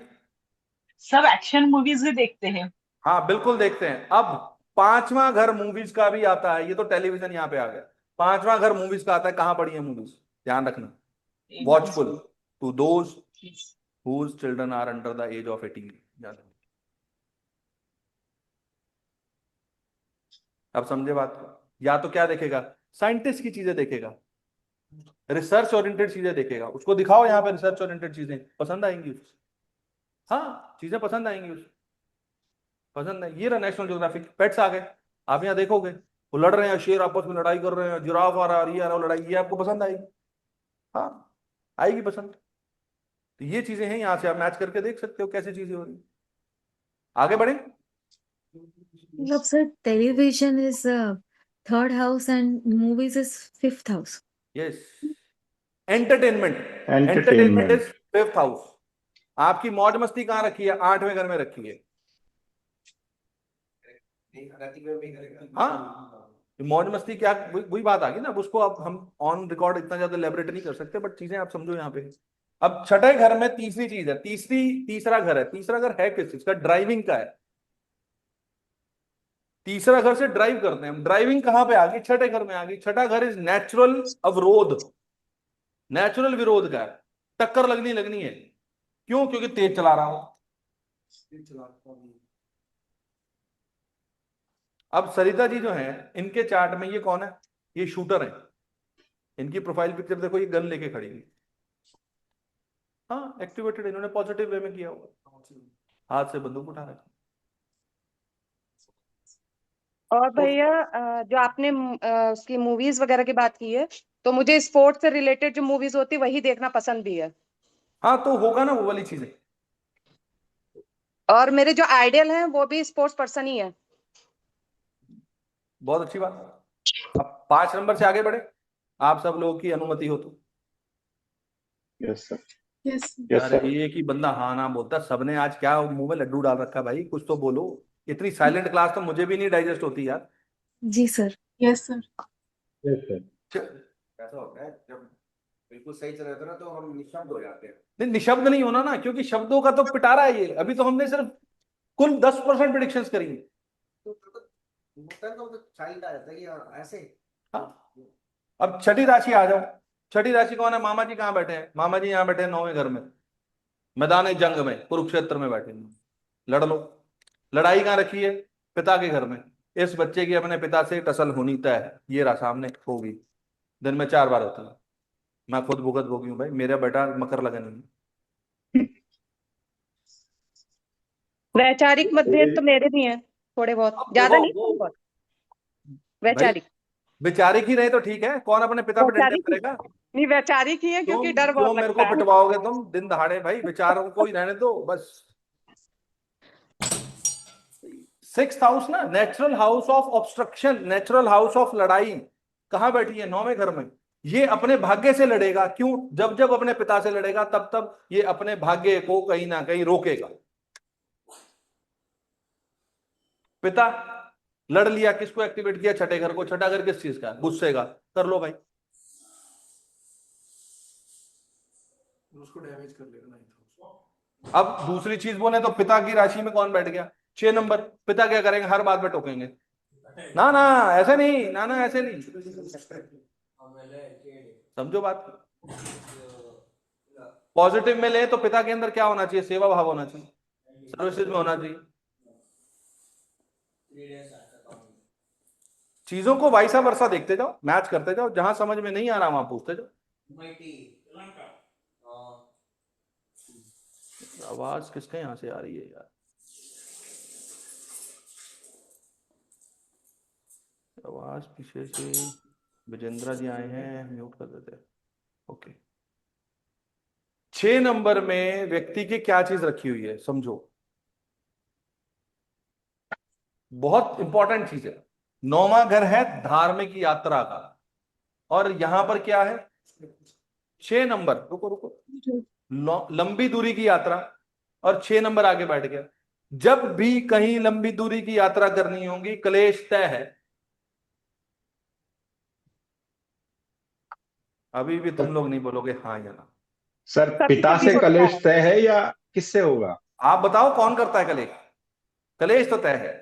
सब एक्शन मूवीज ही देखते हैं। हाँ बिल्कुल देखते हैं। अब 5वां घर मूवीज का भी आता है, ये तो टेलीविजन यहाँ पे आ गया। 5वां घर मूवीज का आता है, कहाँ पड़ी है मूवीज? ध्यान रखना, watchful to those whose children are under the age of 18। याद रखना। अब समझे बात को? या तो क्या देखेगा? साइंटिस्ट की चीजें देखेगा, रिसर्च ओरिएंटेड चीजें देखेगा। उसको दिखाओ यहाँ पे रिसर्च ओरिएंटेड चीजें, पसंद आएंगी उसे। हाँ, चीजें पसंद आएंगी उसे, पसंद है। ये रहा नेशनल ज्योग्राफिक, पेट्स आ गए। आप यहाँ देखोगे वो लड़ रहे हैं, शेर आपस में लड़ाई कर रहे हैं, जिराफ आ रहा है, ये आ रहा है, वो लड़ाई, ये आपको पसंद आएगी? हाँ, आएगी पसंद। तो ये चीजें हैं, यहाँ से आप मैच करके देख सकते हो कैसे चीजें हो रही। आगे बढ़े। मतलब sir television is third house and movies is fifth house. Yes, entertainment, entertainment entertainment. Is 5th house. आपकी मौज मस्ती कहाँ रखी है? 8वें घर में रखी है। हाँ, मौज मस्ती क्या, वही बात आ गई ना। अब उसको अब हम ऑन रिकॉर्ड इतना ज्यादा एलेबोरेट नहीं कर सकते, बट चीजें आप समझो यहाँ पे। अब 6ठे घर में तीसरी चीज है, तीसरा घर है। तीसरा घर है किस चीज का? ड्राइविंग का है। तीसरा घर से ड्राइव करते हैं हम। ड्राइविंग कहां पे आ गई? 6ठे घर में आ गई। 6ठा घर इज नेचुरल अवरोध, नेचुरल विरोध का है। टक्कर लगनी है। क्यों? क्योंकि तेज चला रहा हूं। अब सरिता जी जो है, इनके चार्ट में ये कौन है? ये शूटर है। इनकी प्रोफाइल पिक्चर देखो, ये गन लेके खड़ी हुई। हाँ, एक्टिवेटेड, इन्होंने पॉजिटिव वे में किया हुआ, हाथ से बंदूक उठा रखी। और भैया जो आपने उसकी मूवीज वगैरह की बात की है, तो मुझे स्पोर्ट्स से रिलेटेड जो मूवीज होती है वही देखना पसंद भी है। हाँ, तो होगा ना वो वाली चीजें। और मेरे जो आइडियल हैं वो भी स्पोर्ट्स पर्सन ही है। बहुत अच्छी बात। अब 5 नंबर से आगे बढ़े, आप सब लोगों की अनुमति हो तो। Yes sir. यस यस अरे सर। एक ही बंदा हाँ ना बोलता, सबने आज क्या मुंह में लड्डू डाल रखा है भाई? कुछ तो बोलो। इतनी साइलेंट क्लास तो मुझे भी नहीं डाइजेस्ट होती यार। जी sir. Yes sir. Yes sir. ऐसा होता है जब बिल्कुल सही चल रहे थे ना तो हम निशब्द हो जाते हैं। नहीं, निशब्द नहीं होना ना, क्योंकि शब्दों का तो पिटारा है ये। अभी तो हमने सिर्फ कुल 10% प्रिडिक्शंस करी हैं। तो चाइल्ड आ जाता है कि ऐसे। हाँ, अब छठी राशि आ जाओ। छठी राशि कौन है? मामा जी कहाँ बैठे हैं? मामा जी यहाँ बैठे हैं 9वें घर में, मैदान जंग में, कुरुक्षेत्र में बैठे हैं। लड़ लो। लड़ाई कहाँ रखी है? पिता के घर में। इस बच्चे की अपने पिता से टसल होनी तय है। ये रहा सामने, होगी। दिन में 4 बार होती है। मैं खुद भुगत भोगी हूँ भाई, मेरा बेटा मकर लगन में। वैचारिक मतभेद तो मेरे भी हैं, थोड़े बहुत, अब ज्यादा देखो नहीं, वो थोड़े बहुत भाई वैचारिक। वैचारिक ही रहे तो ठीक है, कौन अपने पिता पे डंडे वैचारिक ही, करेगा? नहीं वैचारिक ही है क्योंकि तुम डर क्यों बहुत मेरे लगता को है। पिटवाओगे तुम दिन दहाड़े? भाई विचारों को ही रहने दो बस। 6th हाउस ना, natural house of obstruction, natural house of लड़ाई, कहाँ बैठी है? 9वें घर में। ये अपने भाग्य से लड़ेगा। क्यों? जब जब अपने पिता से लड़ेगा तब तब ये अपने भाग्य को कहीं ना कहीं रोकेगा। पिता लड़ लिया, किसको एक्टिवेट किया? छठे घर को। छठा घर किस चीज का? गुस्से का। कर लो भाई। उसको डैमेज कर लेगा ना। अब दूसरी चीज बोले तो पिता की राशि में कौन बैठ गया? 6 नंबर। पिता क्या करेंगे? हर बात में टोकेंगे। ना ना ऐसे नहीं, ना ना ऐसे नहीं, समझो बात। पॉजिटिव में ले तो पिता के अंदर क्या होना चाहिए? सेवा भाव होना चाहिए, सर्विसेज में होना चाहिए। चीजों को वाइसा वर्षा देखते जाओ, मैच करते जाओ, जहां समझ में नहीं आ रहा वहां पूछते जाओ। आवाज किसके यहां से आ रही है यार? आवाज पीछे से। विजेंद्रा जी आए हैं, म्यूट कर देते हैं। ओके। 6 नंबर में व्यक्ति की क्या चीज रखी हुई है, समझो। बहुत इंपॉर्टेंट चीज है। 9वां घर है धार्मिक यात्रा का, और यहां पर क्या है? 6 नंबर। रुको रुको, लंबी दूरी की यात्रा, और 6 नंबर आगे बैठ गया। जब भी कहीं लंबी दूरी की यात्रा करनी होगी, क्लेश तय है। अभी भी तुम लोग नहीं बोलोगे हाँ या ना। सर कभी पिता कभी से होता कलेश है। तय है या किससे होगा? आप बताओ कौन करता है कलेश? कलेश तो तय है।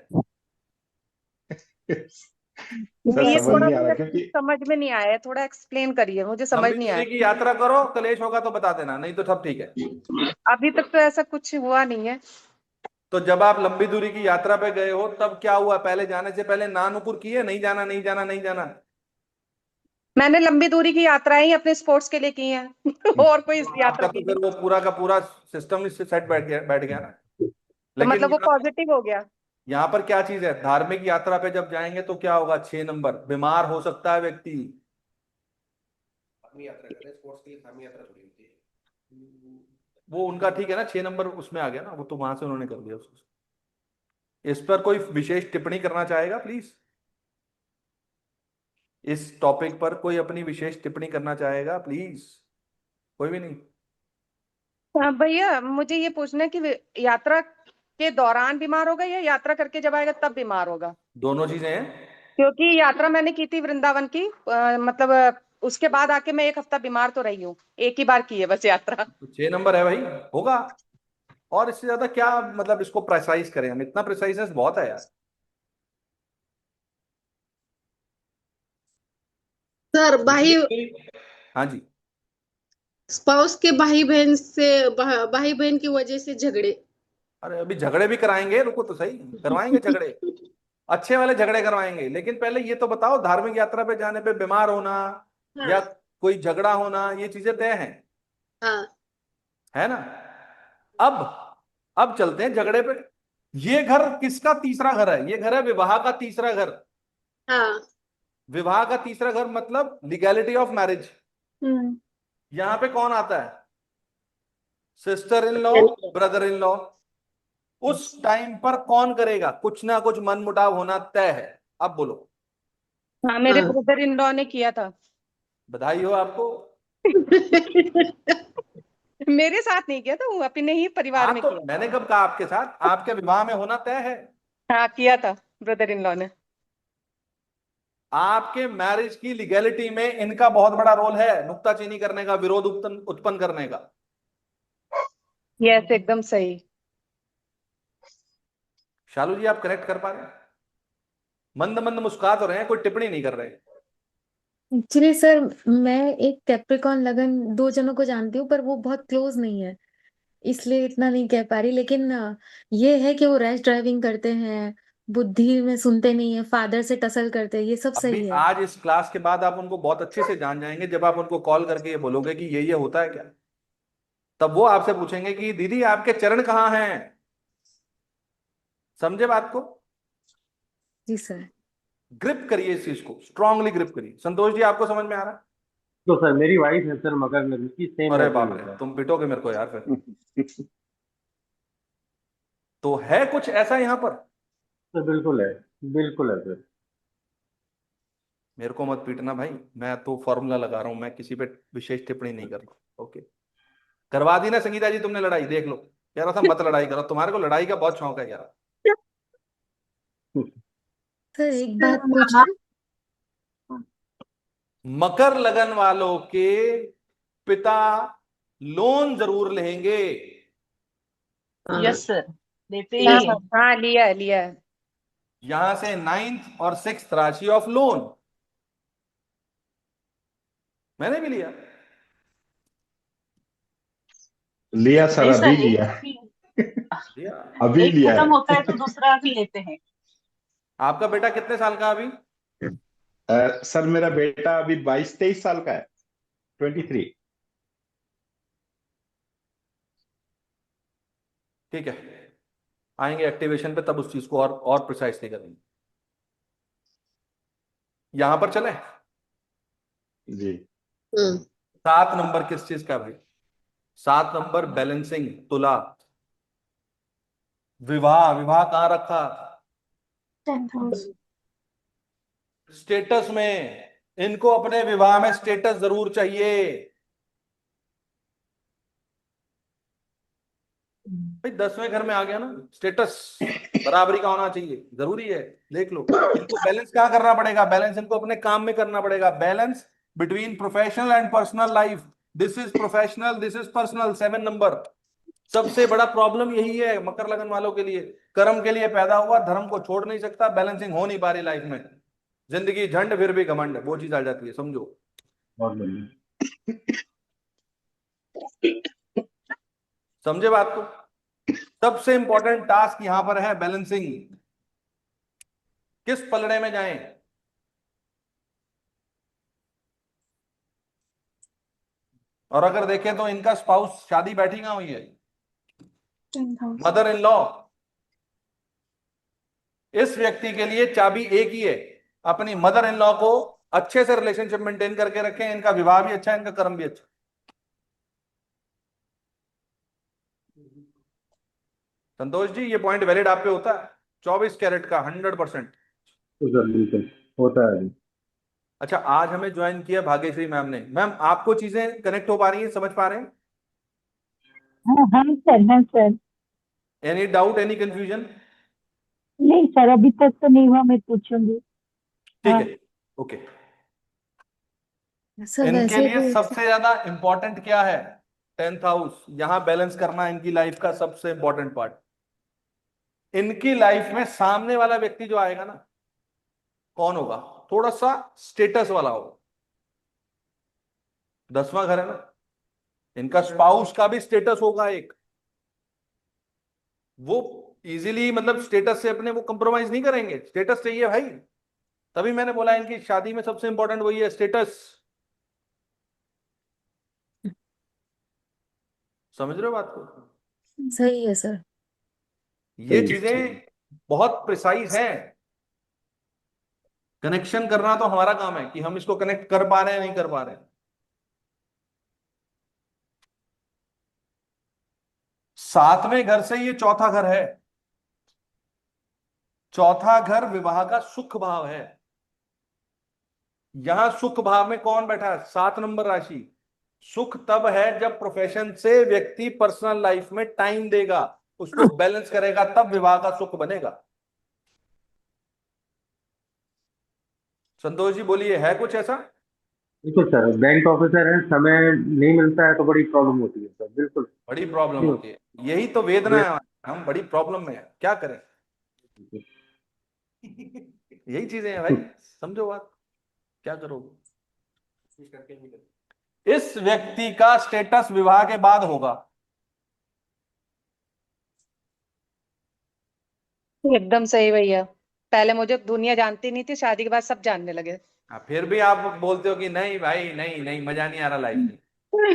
सर ये समझ थोड़ा नहीं आ रहा मुझे क्योंकि समझ में नहीं आया है, थोड़ा एक्सप्लेन करिए, मुझे समझ लंबी नहीं दूरी आया। की यात्रा करो, कलेश होगा तो बता देना, नहीं तो सब ठीक है। अभी तक तो ऐसा कुछ हुआ नहीं है। तो जब आप लंबी दूरी की यात्रा पे गए हो तब क्या हुआ? पहले जाने से पहले ना नुकुर किए, नहीं जाना नहीं जाना नहीं जाना। मैंने लंबी दूरी की यात्राएं ही अपने स्पोर्ट्स के लिए की हैं और कोई इस यात्रा आपका तो की फिर नहीं। वो पूरा का पूरा सिस्टम इससे सेट बैठ गया ना। तो लेकिन मतलब वो पॉजिटिव हो गया। यहाँ पर क्या चीज है? धार्मिक यात्रा पे जब जाएंगे तो क्या होगा? 6 नंबर, बीमार हो सकता है व्यक्ति। धार्मिक यात्रा कर रहे हैं, स्पोर्ट्स के लिए धार्मिक यात्रा थोड़ी होती है। वो उनका ठीक है ना, 6 नंबर उसमें आ गया ना, वो तो वहां से उन्होंने कर दिया उसको। इस पर कोई विशेष टिप्पणी करना चाहेगा प्लीज? इस टॉपिक पर कोई अपनी विशेष टिप्पणी करना चाहेगा प्लीज? कोई भी नहीं? हाँ भैया, मुझे ये पूछना है कि यात्रा के दौरान बीमार होगा या यात्रा करके जब आएगा तब बीमार होगा? दोनों चीजें हैं। क्योंकि यात्रा मैंने की थी वृंदावन की, मतलब उसके बाद आके मैं 1 हफ्ता बीमार तो रही हूँ, एक ही बार की है बस यात्रा। तो 6 नंबर है भाई, होगा। और इससे ज्यादा क्या मतलब इसको प्रेसाइज करें हम? इतना प्रेसाइजनेस बहुत है यार। सर भाई हाँ जी। स्पाउस के भाई बहन से भाई बहन की वजह से झगड़े। अरे अभी झगड़े भी कराएंगे, रुको तो सही, करवाएंगे झगड़े। अच्छे वाले झगड़े करवाएंगे, लेकिन पहले ये तो बताओ, धार्मिक यात्रा पे जाने पे बीमार होना या हाँ कोई झगड़ा होना, ये चीजें तय हैं, हाँ है ना? अब अब चलते हैं झगड़े पे। ये घर किसका तीसरा घर है? ये घर है विवाह का तीसरा घर। हाँ। विवाह का तीसरा घर मतलब लीगैलिटी ऑफ मैरिज। हम्म। यहां पे कौन आता है? Sister in law, brother in law. उस टाइम पर कौन करेगा? कुछ ना कुछ मन मुटाव होना तय है। अब बोलो। हाँ, मेरे हाँ। ब्रदर इन लॉ ने किया था। बधाई हो आपको। मेरे साथ नहीं किया था, वो अपने ही परिवार हाँ में तो किया। मैंने कब कहा आपके साथ? आपके विवाह में होना तय है। हाँ, किया था ब्रदर इन लॉ ने। आपके मैरिज की लीगैलिटी में इनका बहुत बड़ा रोल है, नुक्ताचीनी करने का, विरोध उत्पन्न करने का। यस, एकदम सही। शालू जी, आप कनेक्ट कर पा रहे हैं? मंद मंद मुस्कुरा तो रहे हैं, कोई टिप्पणी नहीं कर रहे। एक्चुअली सर, मैं एक कैप्रिकॉन लगन 2 जनों को जानती हूँ, पर वो बहुत क्लोज नहीं है, इसलिए इतना नहीं कह पा रही। लेकिन ये है कि वो रैश ड्राइविंग करते हैं, बुद्धि में सुनते नहीं है, फादर से टसल करते हैं, ये सब अभी सही है। आज इस क्लास के बाद आप उनको बहुत अच्छे से जान जाएंगे, जब आप उनको कॉल करके ये बोलोगे कि ये होता है क्या, तब वो आपसे पूछेंगे कि दीदी आपके चरण कहाँ हैं। समझे बात को? जी सर। ग्रिप करिए इस चीज को, स्ट्रांगली ग्रिप करिए। संतोष जी, आपको समझ में आ रहा है? तो सर मेरी वाइफ है सर मकर नदी की, सेम अरे ऐसे ही बाप होता रे, है। तुम पिटोगे मेरे को यार फिर। तो है कुछ ऐसा यहां पर? सर बिल्कुल है सर। मेरे को मत पीटना भाई, मैं तो फॉर्मूला लगा रहा हूं, मैं किसी पे विशेष टिप्पणी नहीं कर रहा। ओके, करवा दी ना संगीता जी तुमने लड़ाई, देख लो। कह रहा था मत लड़ाई करो, तुम्हारे को लड़ाई का बहुत शौक है यार। सर एक बात पूछूं? मकर लगन वालों के पिता लोन जरूर लेंगे। यस सर, देते हाँ ही है। हाँ, लिया है, लिया है। यहां से 9th और 6th राशि ऑफ लोन मैंने भी लिया। लिया सर, नहीं अभी सर, लिया। लिया। अभी एक लिया खत्म है। होता है तो दूसरा भी लेते हैं। आपका बेटा कितने साल का अभी? सर मेरा बेटा अभी 22-23 साल का है, 23। ठीक है, आएंगे एक्टिवेशन पे, तब उस चीज को और प्रिसाइसली करेंगे। यहां पर चले। जी। 7 नंबर किस चीज का भाई? 7 नंबर बैलेंसिंग, तुला। विवाह, विवाह कहां रखा? 10th house. स्टेटस में। इनको अपने विवाह में स्टेटस जरूर चाहिए भाई। 10वें घर में आ गया ना स्टेटस, बराबरी का होना चाहिए, जरूरी है। देख लो, इनको बैलेंस क्या करना पड़ेगा? बैलेंस इनको अपने काम में करना पड़ेगा। Balance between professional and personal life. This is professional, this is personal. 7 number सबसे बड़ा प्रॉब्लम यही है मकर लगन वालों के लिए। कर्म के लिए पैदा हुआ, धर्म को छोड़ नहीं सकता, बैलेंसिंग हो नहीं पा रही लाइफ में। जिंदगी झंड फिर भी घमंड, वो चीज आ जाती है, समझो। बहुत बढ़िया। समझे बात को? सबसे इंपॉर्टेंट टास्क यहां पर है बैलेंसिंग। किस पलड़े में जाएं? और अगर देखें तो इनका स्पाउस, शादी बैठी कहां हुई है? 10th house. Mother in law. इस व्यक्ति के लिए चाबी एक ही है, अपनी मदर इन लॉ को अच्छे से रिलेशनशिप मेंटेन करके रखें। इनका विवाह भी अच्छा है, इनका कर्म भी अच्छा। संतोष जी, ये पॉइंट वैलिड आप पे होता है? 24 कैरेट का 100%। तो सर बिल्कुल होता है। अच्छा, आज हमें ज्वाइन किया भाग्यश्री मैम ने। मैम, आपको चीजें कनेक्ट हो पा रही हैं, समझ पा रहे हैं? हाँ सर, हाँ sir. Any doubt, any confusion? नहीं सर, अभी तक तो नहीं हुआ, मैं पूछूंगी। ठीक हाँ। है, ओके। सर इनके वैसे लिए भी सबसे ज्यादा इंपॉर्टेंट क्या है? 10th house. यहां बैलेंस करना इनकी लाइफ का सबसे इंपॉर्टेंट पार्ट। इनकी लाइफ में सामने वाला व्यक्ति जो आएगा ना, कौन होगा? थोड़ा सा स्टेटस वाला होगा। 10वां घर है ना, इनका स्पाउस का भी स्टेटस होगा एक। वो इजीली, मतलब स्टेटस से अपने वो कंप्रोमाइज नहीं करेंगे। स्टेटस चाहिए भाई, तभी मैंने बोला इनकी शादी में सबसे इंपॉर्टेंट वही है, स्टेटस। समझ रहे हो बात को? सही है सर। ये चीजें बहुत प्रिसाइज हैं। कनेक्शन करना तो हमारा काम है कि हम इसको कनेक्ट कर पा रहे हैं नहीं कर पा रहे हैं। 7वें घर से ये चौथा घर है। चौथा घर विवाह का सुख भाव है। यहां सुख भाव में कौन बैठा है? 7 नंबर राशि। सुख तब है जब प्रोफेशन से व्यक्ति पर्सनल लाइफ में टाइम देगा, उसको बैलेंस करेगा, तब विवाह का सुख बनेगा। संतोष जी बोलिए, है कुछ ऐसा? बिल्कुल सर, बैंक ऑफिसर है, समय नहीं मिलता है तो बड़ी प्रॉब्लम होती है सर, बिल्कुल। बड़ी प्रॉब्लम नहीं होती है, यही तो वेदना है, हम बड़ी प्रॉब्लम में है, क्या करें? यही चीजें हैं भाई, समझो बात, क्या करोगे? इस व्यक्ति का स्टेटस विवाह के बाद होगा। एकदम सही भैया, पहले मुझे दुनिया जानती नहीं थी, शादी के बाद सब जानने लगे। फिर भी आप बोलते हो कि नहीं भाई, नहीं नहीं, मजा नहीं आ रहा लाइफ में।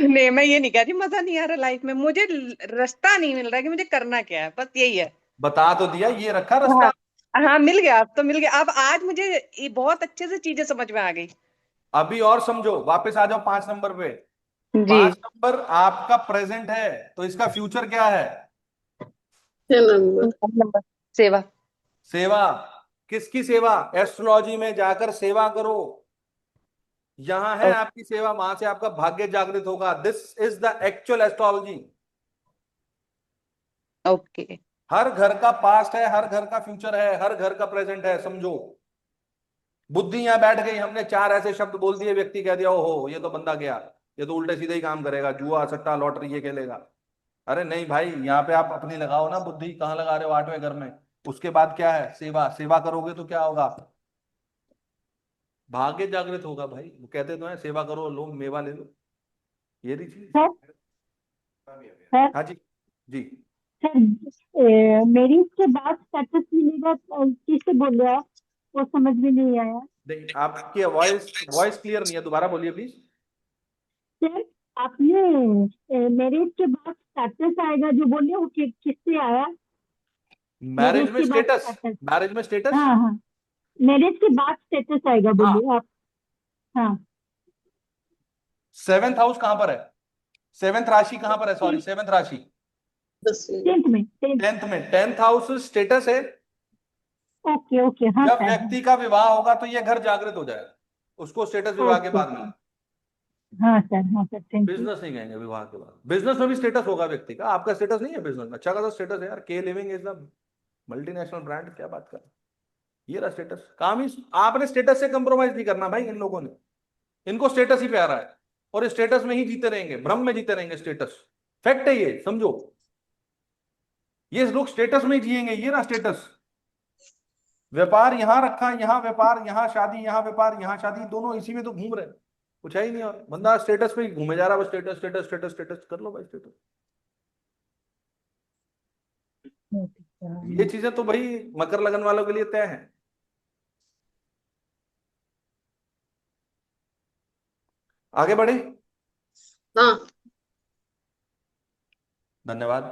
नहीं, मैं ये नहीं कह रही मजा नहीं आ रहा लाइफ में, मुझे रास्ता नहीं मिल रहा कि मुझे करना क्या है, बस यही है। बता तो दिया, ये रखा रास्ता। हाँ हाँ, मिल गया, अब तो मिल गया, अब आज मुझे ये बहुत अच्छे से चीजें समझ में आ गई। अभी और समझो, वापस आ जाओ 5 नंबर पे। जी। 5 नंबर आपका प्रेजेंट है, तो इसका फ्यूचर क्या है? 6 नंबर। सेवा। सेवा। किसकी सेवा? एस्ट्रोलॉजी में जाकर सेवा करो, यहां है आपकी सेवा, वहां से आपका भाग्य जागृत होगा। This is the actual astrology. Okay. हर घर का पास्ट है, हर घर का फ्यूचर है, हर घर का प्रेजेंट है, समझो। बुद्धि यहां बैठ गई, हमने 4 ऐसे शब्द बोल दिए, व्यक्ति कह दिया ओहो ये तो बंदा गया, ये तो उल्टे सीधे ही काम करेगा, जुआ सट्टा लॉटरी ये खेलेगा। अरे नहीं भाई, यहाँ पे आप अपनी लगाओ ना बुद्धि, कहाँ लगा रहे हो? 8वें घर में। उसके बाद क्या है? सेवा। सेवा करोगे तो क्या होगा? भाग्य जागृत होगा भाई। वो कहते तो है, सेवा करो लो मेवा ले लो, ये रही चीज। हाँ जी। जी। सर मेरी के बाद स्टेटस मिलेगा, किससे बोल रहे हो आप? वो समझ में नहीं आया नहीं, आपकी वॉइस वॉइस क्लियर नहीं है, दोबारा बोलिए प्लीज। सर। आपने मैरिज के बाद स्टेटस आएगा जो बोले, वो किससे आया? मैरिज में के बाद स्टेटस? status। मैरिज में स्टेटस? हाँ हाँ, मैरिज के बाद स्टेटस आएगा हाँ। बोले आप। हाँ। 7th हाउस कहां पर है? 7th राशि कहां पर है? सॉरी, 7th राशि 10th में 10th। 10th में। 10th हाउस स्टेटस है। ओके ओके, हाँ जब सर। व्यक्ति का विवाह होगा तो ये घर जागृत हो जाएगा, उसको स्टेटस विवाह के ओके, बाद मिला। हाँ सर, हाँ सर, थैंक यू। बिजनेस नहीं कहेंगे विवाह के बाद, बिजनेस में भी स्टेटस होगा व्यक्ति का। आपका स्टेटस नहीं है बिजनेस में? अच्छा खासा स्टेटस है यार, के living is the multinational brand, क्या बात कर, ये रहा स्टेटस। काम ही, आपने स्टेटस से कंप्रोमाइज नहीं करना भाई। इन लोगों ने, इनको स्टेटस ही प्यारा है, और स्टेटस में ही जीते रहेंगे, भ्रम में जीते रहेंगे। स्टेटस फैक्ट है ये, समझो। ये लोग स्टेटस में ही जिएंगे, ये रहा स्टेटस। व्यापार यहां रखा, यहाँ व्यापार, यहाँ शादी, यहाँ व्यापार, यहाँ शादी, दोनों इसी में तो घूम रहे हैं, कुछ है ही नहीं। और बंदा स्टेटस पे ही घूमे जा रहा है, बस स्टेटस स्टेटस स्टेटस स्टेटस। कर लो भाई स्टेटस। ये चीजें तो भाई मकर लगन वालों के लिए तय है। आगे बढ़े। हाँ। धन्यवाद।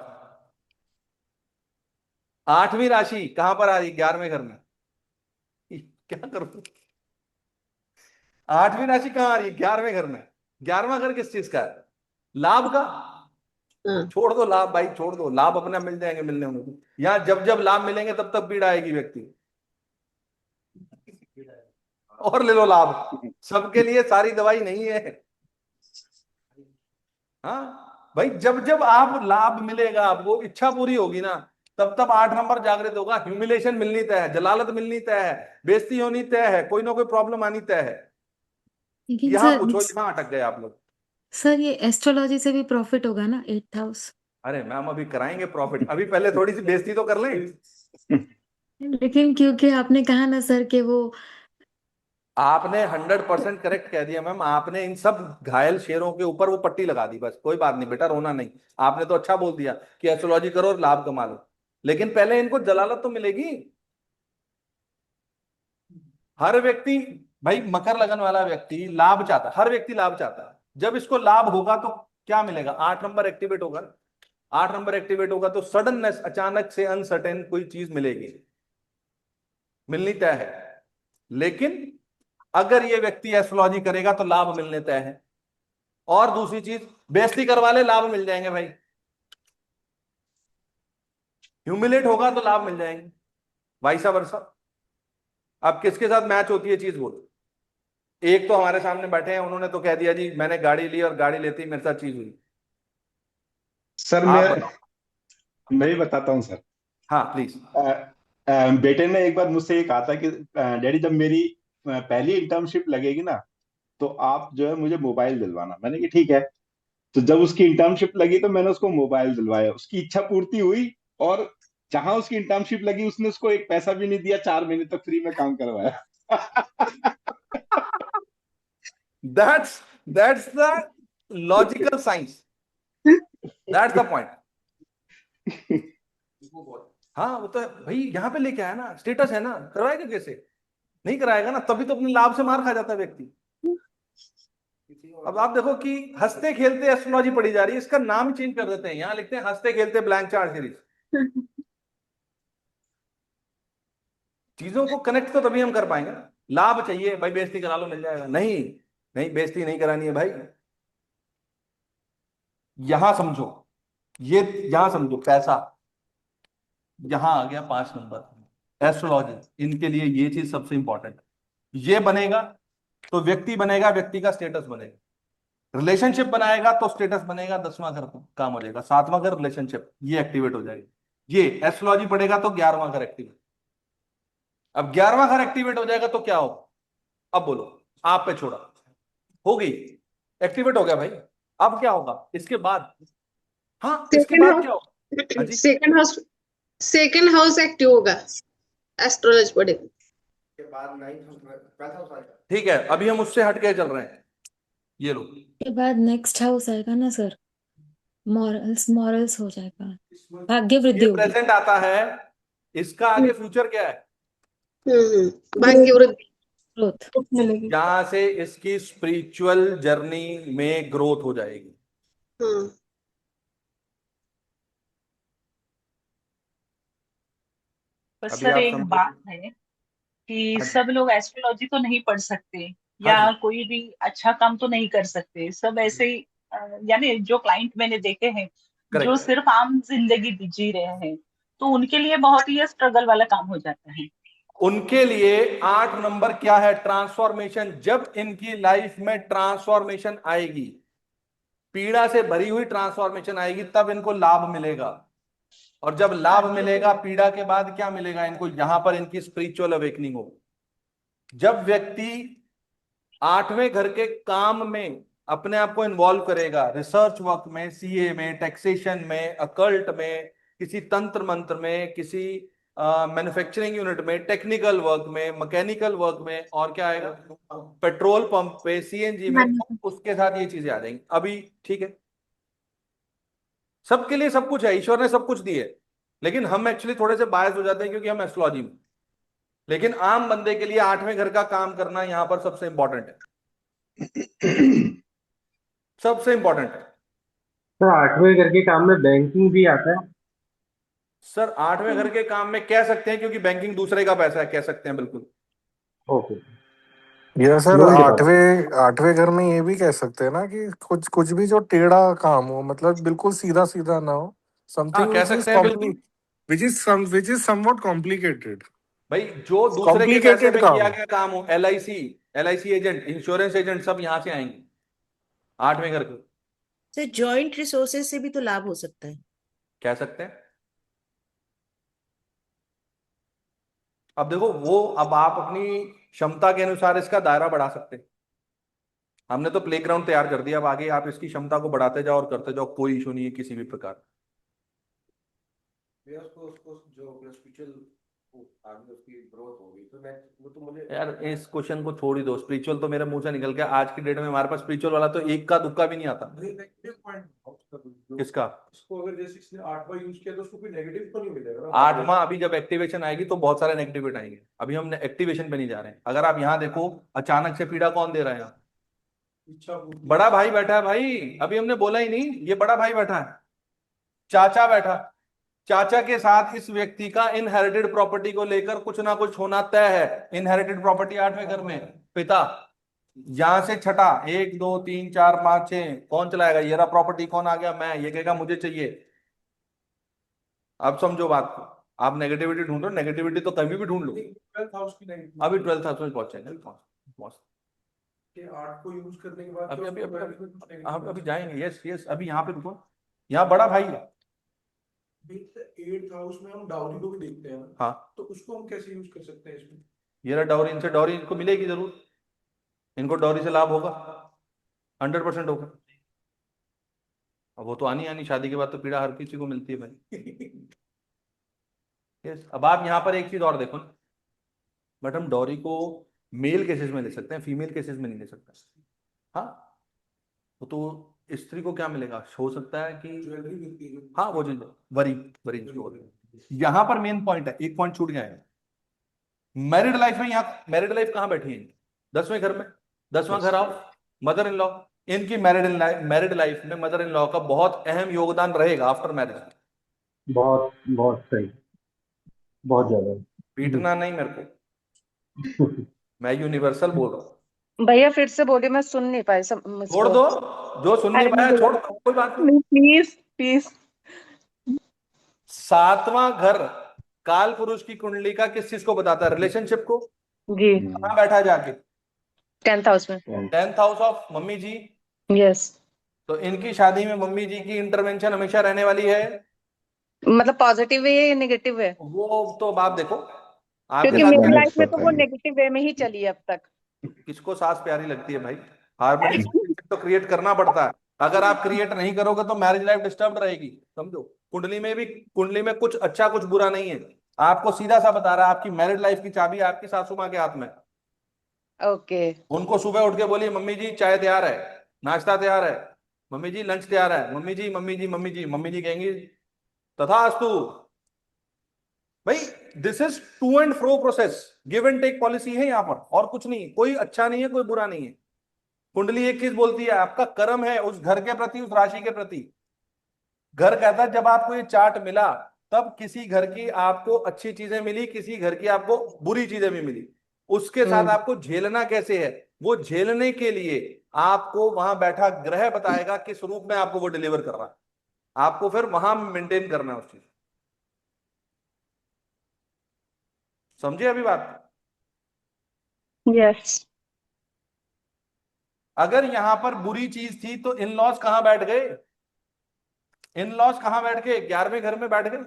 8वीं राशि कहां पर आ रही? 11वें घर में। क्या करूं? 8वीं राशि कहां आ रही है? 11वें घर में। 11वां घर किस चीज का है? लाभ का। हाँ। छोड़ दो लाभ भाई, छोड़ दो लाभ, अपने मिल जाएंगे मिलने उनको। यहाँ जब जब लाभ मिलेंगे तब तक पीड़ा आएगी व्यक्ति। और ले लो लाभ, सबके लिए सारी दवाई नहीं है। हाँ भाई, जब जब आप लाभ मिलेगा, आपको इच्छा पूरी होगी ना, तब तब 8 नंबर जागृत होगा। ह्यूमिलेशन मिलनी तय है, जलालत मिलनी तय है, बेइज्जती होनी तय है, कोई ना कोई प्रॉब्लम आनी तय है। लेकिन यहाँ सर, पूछो, यहाँ अटक गए आप लोग। सर ये एस्ट्रोलॉजी से भी प्रॉफिट होगा ना 8th हाउस? अरे मैम, अभी कराएंगे प्रॉफिट, अभी पहले थोड़ी सी बेइज्जती तो कर लें। लेकिन क्योंकि आपने कहा ना सर कि वो, आपने 100% करेक्ट कह दिया मैम। आपने इन सब घायल शेरों के ऊपर वो पट्टी लगा दी, बस। कोई बात नहीं बेटा, रोना नहीं। आपने तो अच्छा बोल दिया कि एस्ट्रोलॉजी करो और लाभ कमा लो, लेकिन पहले इनको जलालत तो मिलेगी। हर व्यक्ति भाई, मकर लगन वाला व्यक्ति लाभ चाहता है, हर व्यक्ति लाभ चाहता है। जब इसको लाभ होगा तो क्या मिलेगा? 8 नंबर एक्टिवेट होगा। 8 नंबर एक्टिवेट होगा तो सडननेस, अचानक से अनसर्टेन कोई चीज मिलेगी, मिलनी तय है। लेकिन अगर ये व्यक्ति एस्ट्रोलॉजी करेगा तो लाभ मिलने तय है। और दूसरी चीज, बेइज्जती करवा ले, लाभ मिल जाएंगे भाई। ह्यूमिलेट होगा तो लाभ मिल जाएंगे, वाइसा वर्सा। अब किसके साथ मैच होती है चीज बोलो? एक तो हमारे सामने बैठे हैं, उन्होंने तो कह दिया जी मैंने गाड़ी ली और गाड़ी लेते ही मेरे साथ चीज हुई। सर मैं भी बताता हूँ सर। हाँ प्लीज। बेटे ने एक बार मुझसे ये कहा था कि डैडी, जब मेरी पहली इंटर्नशिप लगेगी ना, तो आप जो है मुझे मोबाइल दिलवाना। मैंने कहा ठीक है। तो जब उसकी इंटर्नशिप लगी तो मैंने उसको मोबाइल दिलवाया, उसकी इच्छा पूर्ति हुई। और जहां उसकी इंटर्नशिप लगी उसने उसको एक पैसा भी नहीं दिया, 4 महीने तक फ्री में काम करवाया। That's the logical science. That's the point. हाँ वो तो है भाई, यहाँ पे लेके आया ना, स्टेटस है ना, करवाएगा कैसे? नहीं कराएगा ना, तभी तो अपने लाभ से मार खा जाता है व्यक्ति। अब आप देखो कि हंसते खेलते एस्ट्रोलॉजी पढ़ी जा रही है, इसका नाम चेंज कर देते हैं, यहाँ लिखते हैं हंसते खेलते ब्लैंक चार्ट सीरीज। चीजों को कनेक्ट तो तभी हम कर पाएंगे ना। लाभ चाहिए भाई, बेइज्जती करा लो मिल जाएगा, नहीं नहीं, बेइज्जती नहीं करानी है भाई। यहां समझो, ये यहां समझो, पैसा यहां आ गया 5 नंबर। एस्ट्रोलॉजी इनके लिए ये चीज सबसे इंपॉर्टेंट। ये बनेगा तो व्यक्ति बनेगा, व्यक्ति का स्टेटस बनेगा। रिलेशनशिप बनाएगा तो स्टेटस बनेगा, 10वां घर काम हो जाएगा, 7वां घर रिलेशनशिप ये एक्टिवेट हो जाएगी। ये एस्ट्रोलॉजी पढ़ेगा तो 11वां घर एक्टिवेट। अब 11वां घर एक्टिवेट हो जाएगा तो क्या होगा? अब बोलो, आप पे छोड़ा, हो गई, एक्टिवेट हो गया भाई। अब क्या होगा इसके बाद? हाँ इसके बाद क्या होगा? हाँ जी, सेकंड हाउस एक्टिव होगा एस्ट्रोलॉजी पढ़े के बाद 9th हाउस आएगा। ठीक है, अभी हम उससे हट के चल रहे हैं। ये लो, के बाद नेक्स्ट हाउस आएगा ना सर, मॉरल्स मॉरल्स हो जाएगा, भाग्य वृद्धि ये होगी। प्रेजेंट आता है, इसका आगे फ्यूचर क्या है? भाग्य वृद्धि ग्रोथ मिलेगी। यहां से इसकी स्पिरिचुअल जर्नी में ग्रोथ हो जाएगी। पर अभी सर आप एक समझो। बात है कि हाँ जी, सब लोग एस्ट्रोलॉजी तो नहीं पढ़ सकते, हाँ या जी, कोई भी अच्छा काम तो नहीं कर सकते, सब ऐसे ही यानी जो क्लाइंट मैंने देखे हैं जो करेक्ट। सिर्फ आम जिंदगी जी रहे हैं, तो उनके लिए बहुत ही स्ट्रगल वाला काम हो जाता है। उनके लिए 8 नंबर क्या है? ट्रांसफॉर्मेशन। जब इनकी लाइफ में ट्रांसफॉर्मेशन आएगी, पीड़ा से भरी हुई ट्रांसफॉर्मेशन आएगी, तब इनको लाभ मिलेगा। और जब लाभ मिलेगा, पीड़ा के बाद क्या मिलेगा इनको? यहां पर इनकी स्पिरिचुअल अवेकनिंग होगी। जब व्यक्ति 8वें घर के काम में अपने आप को इन्वॉल्व करेगा, रिसर्च वर्क में, सीए में, टैक्सेशन में, अकल्ट में, किसी तंत्र मंत्र में, किसी मैन्युफैक्चरिंग यूनिट में, टेक्निकल वर्क में, मैकेनिकल वर्क में, और क्या आएगा? पेट्रोल पंप पे, सीएनजी में, उसके साथ ये चीजें आ जाएंगी अभी। ठीक है, सबके लिए सब कुछ है, ईश्वर ने सब कुछ दिए, लेकिन हम एक्चुअली थोड़े से बायस हो जाते हैं क्योंकि हम एस्ट्रोलॉजी में। लेकिन आम बंदे के लिए 8वें घर का काम करना यहां पर सबसे इंपॉर्टेंट है, सबसे इंपॉर्टेंट है। तो 8वें घर के काम में बैंकिंग भी आता है। सर 8वें घर के काम में कह सकते हैं, क्योंकि बैंकिंग दूसरे का पैसा है, कह सकते हैं बिल्कुल। ओके, या सर लोन डिपार्टमेंट। आठवें आठवें घर में ये भी कह सकते हैं ना कि कुछ कुछ भी जो टेढ़ा काम हो, मतलब बिल्कुल सीधा सीधा ना हो, हाँ समथिंग कह सकते हैं बिल्कुल। विच इज समवॉट कॉम्प्लिकेटेड, भाई जो दूसरे के पैसे कॉम्प्लिकेटेड में किया काम। गया काम हो, एलआईसी एजेंट, इंश्योरेंस एजेंट, सब यहां से आएंगे 8वें घर के। सर जॉइंट रिसोर्सेज से भी तो लाभ हो सकता है। कह सकते हैं। अब देखो वो, अब आप अपनी क्षमता के अनुसार इसका दायरा बढ़ा सकते हैं। हमने तो प्लेग्राउंड तैयार कर दिया, अब आगे आप इसकी क्षमता को बढ़ाते जाओ और करते जाओ, कोई इशू नहीं है किसी भी प्रकार। भैया उसको उसको जो अपना स्पिरिचुअल आगे उसकी ग्रोथ होगी तो मैं वो तो मुझे यार इस क्वेश्चन को छोड़ ही दो, स्पिरिचुअल तो मेरे मुंह से निकल गया। आज की डेट में हमारे पास स्पिरिचुअल वाला तो एक का दुक्का भी नहीं आता। नेगेटिव पॉइंट किसका? इसको अगर जैसे इसने 8वां यूज किया तो उसको कोई नेगेटिव तो नहीं मिलेगा ना? 8वां अभी जब एक्टिवेशन आएगी तो बहुत सारे नेगेटिविटी आएंगे, अभी हम एक्टिवेशन पे नहीं जा रहे हैं। अगर आप यहाँ देखो, अचानक से पीड़ा कौन दे रहा है यहाँ? इच्छा पूर्ति। बड़ा भाई बैठा है भाई, अभी हमने बोला ही नहीं, ये बड़ा भाई बैठा है, चाचा बैठा। चाचा के साथ इस व्यक्ति का इनहेरिटेड प्रॉपर्टी को लेकर कुछ ना कुछ होना तय है। इनहेरिटेड प्रॉपर्टी 8वें घर में, पिता। यहां से छठा, 1 2 3 4 5 6, कौन चलाएगा? ये रहा प्रॉपर्टी, कौन आ गया? मैं। ये कहेगा मुझे चाहिए। अब समझो बात को, आप नेगेटिविटी ढूंढो, नेगेटिविटी तो कभी भी ढूंढ लो। 12th हाउस की नेगेटिव अभी 12th हाउस में पहुंचेंगे, के 8 को यूज करने के बाद अभी तो अभी उसको अभी 12th में कुछ अभी negative अभी जाएंगे। यस यस, अभी यहाँ पे रुको, यहाँ बड़ा भाई है। 8th हाउस में हम डाउरी को भी देखते हैं ना, हाँ, तो उसको हम कैसे यूज कर सकते हैं इसमें? ये रहा डाउरी, इनसे डाउरी इनको मिलेगी जरूर, इनको डाउरी से लाभ होगा, 100% होगा। अब वो तो आनी शादी के बाद तो पीड़ा हर किसी को मिलती है भाई। यस, अब आप यहाँ पर एक चीज और देखो ना, बट हम डॉरी को मेल केसेस में ले सकते हैं, फीमेल केसेस में नहीं ले सकते। हाँ, वो तो स्त्री को क्या मिलेगा, हो सकता है कि ज्वेलरी मिलती है। हाँ वो चीज वरी वरी यहाँ पर मेन पॉइंट है, एक पॉइंट छूट गया है। मैरिड लाइफ में, यहाँ मैरिड लाइफ कहाँ बैठी है, 10वें घर में, 10वां घर ऑफ मदर इन लॉ। इनकी मैरिड लाइफ में मदर इन लॉ का बहुत अहम योगदान रहेगा आफ्टर मैरिज। बहुत बहुत सही, बहुत ज्यादा। पीटना नहीं मेरे को, मैं यूनिवर्सल बोल रहा हूँ। भैया फिर से बोलिए, मैं सुन नहीं पाई छोड़ दो, जो सुन नहीं अरे पाया मुझे छोड़ दो, कोई बात नहीं। Please please. 7वां घर काल पुरुष की कुंडली का किस चीज को बताता है, रिलेशनशिप को। जी, कहाँ बैठा है जाके, 10th हाउस में। 10th house of mummy ji. Yes, तो इनकी शादी में मम्मी जी की इंटरवेंशन हमेशा रहने वाली है, मतलब पॉजिटिव वे या नेगेटिव वे? वो तो बात देखो आपके क्योंकि साथ मेरी क्या लाइफ में तो वो नेगेटिव वे में ही चली है अब तक। किसको सास प्यारी लगती है भाई, हार्मोनियस तो क्रिएट करना पड़ता है। अगर आप क्रिएट नहीं करोगे तो मैरिज लाइफ डिस्टर्ब रहेगी, समझो। कुंडली में कुछ अच्छा कुछ बुरा नहीं है, आपको सीधा सा बता रहा है, आपकी मैरिड लाइफ की चाबी आपकी सासू माँ के हाथ में। ओके। उनको सुबह उठ के बोलिए मम्मी जी चाय तैयार है, नाश्ता तैयार है, मम्मी जी लंच तैयार है, mummy ji mummy ji mummy ji, mummy ji कहेंगी तथास्तु। भाई this is to and fro process, give and take policy है यहाँ पर, और कुछ नहीं। कोई अच्छा नहीं है, कोई बुरा नहीं है। कुंडली एक चीज बोलती है, आपका कर्म है उस घर के प्रति, उस राशि के प्रति। घर कहता है जब आपको ये चार्ट मिला तब किसी घर की आपको अच्छी चीजें मिली, किसी घर की आपको बुरी चीजें भी मिली, उसके साथ आपको झेलना कैसे है, वो झेलने के लिए आपको वहां बैठा ग्रह बताएगा किस रूप में आपको वो डिलीवर कर रहा है, आपको फिर वहां मेंटेन करना है उस चीज। समझे अभी बात? यस। अगर यहां पर बुरी चीज थी तो इन लॉज कहां बैठ गए, इन लॉज कहां बैठ गए, 11वें घर में बैठ गए।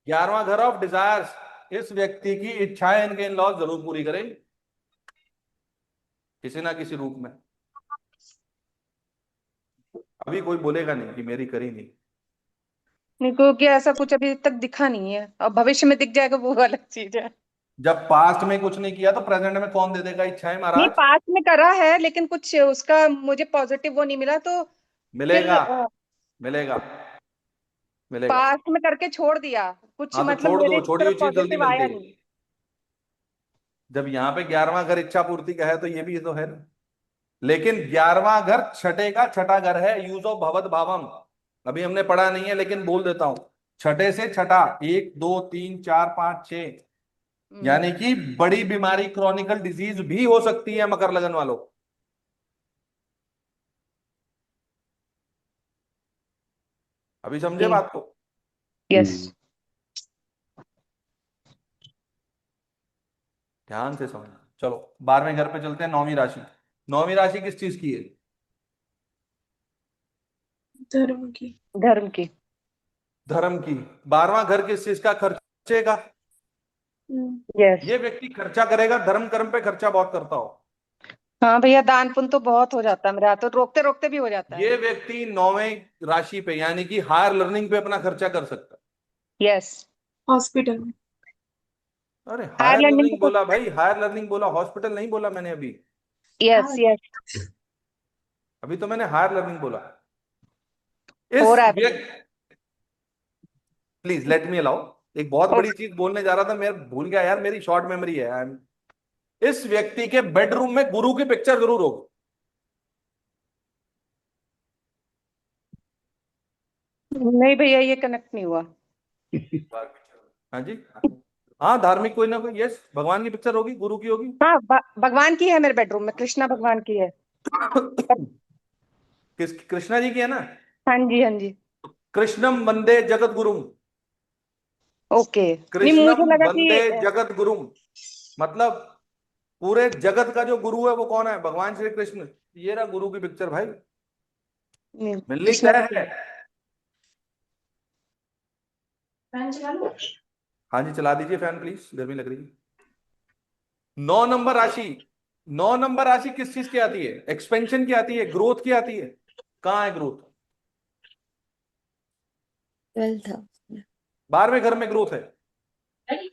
11वां घर ऑफ डिजायर्स, इस व्यक्ति की इच्छाएं इनके इन लॉज जरूर पूरी करेंगे किसी ना किसी रूप में। अभी कोई बोलेगा नहीं कि मेरी करी नहीं, नहीं, क्योंकि ऐसा कुछ अभी तक दिखा नहीं है, और भविष्य में दिख जाएगा वो अलग चीज है। जब पास्ट में कुछ नहीं किया तो प्रेजेंट में कौन दे देगा इच्छाएं नहीं, महाराज। पास्ट में करा है लेकिन कुछ उसका मुझे पॉजिटिव वो नहीं मिला, तो फिर मिलेगा मिलेगा मिलेगा। पास्ट में करके छोड़ दिया कुछ, हाँ तो मतलब छोड़ मेरे दो, छोड़ी हुई तरफ चीज जल्दी पॉजिटिव मिलती आया है। नहीं। जब यहाँ पे 11वां घर इच्छा पूर्ति का है तो ये भी तो है ना। लेकिन 11वां घर छठे का छठा घर है, यूज ऑफ भवत भावम। अभी हमने पढ़ा नहीं है लेकिन बोल देता हूं, छठे से छठा, 1 2 3 4 5 6, यानी कि बड़ी बीमारी क्रॉनिकल डिजीज भी हो सकती है मकर लगन वालों। अभी समझे बात को? यस। ध्यान से समझ। चलो 12वें घर पे चलते हैं, 9वीं राशि। 9वीं राशि किस चीज की है? धर्म की। धर्म की। धर्म की। 12वां घर किस चीज का? खर्चे का। यस। ये व्यक्ति खर्चा करेगा, धर्म कर्म पे खर्चा बहुत करता हो। हाँ भैया, दान पुण्य तो बहुत हो जाता है मेरा, तो रोकते रोकते भी हो जाता है। ये व्यक्ति 9वें राशि पे यानी कि हायर लर्निंग पे अपना खर्चा कर सकता है। यस। हॉस्पिटल में। अरे हायर हायर लर्निंग लर्निंग बोला भाई, हायर लर्निंग बोला, हॉस्पिटल नहीं बोला मैंने अभी। Yes yes. अभी तो मैंने हायर लर्निंग बोला। हो रहा है। प्लीज लेट मी अलाउ, एक बहुत बड़ी चीज बोलने जा रहा था, मैं भूल गया यार, मेरी शॉर्ट मेमोरी है। इस व्यक्ति के बेडरूम में गुरु की पिक्चर जरूर होगी। नहीं भैया, ये कनेक्ट नहीं हुआ। हाँ जी, हाँ धार्मिक कोई ना कोई, यस, भगवान की पिक्चर होगी, गुरु की होगी। हाँ, भगवान की है मेरे बेडरूम में, कृष्णा भगवान की है। किस, कृष्णा जी की है ना? हाँ जी हाँ जी। कृष्णम वंदे जगत गुरुम। ओके। नहीं, कृष्णम मुझे लगा वंदे कि जगत गुरुम, मतलब पूरे जगत का जो गुरु है वो कौन है? भगवान श्री कृष्ण। ये रहा गुरु की पिक्चर भाई, मिलनी कृष्णा तय जी है। हाँ जी चला दीजिए फैन प्लीज, गर्मी लग रही है। 9 नंबर राशि, 9 नंबर राशि किस चीज की आती है? एक्सपेंशन की आती है, ग्रोथ की आती है। कहाँ है ग्रोथ? 12th। 12वें घर में ग्रोथ है।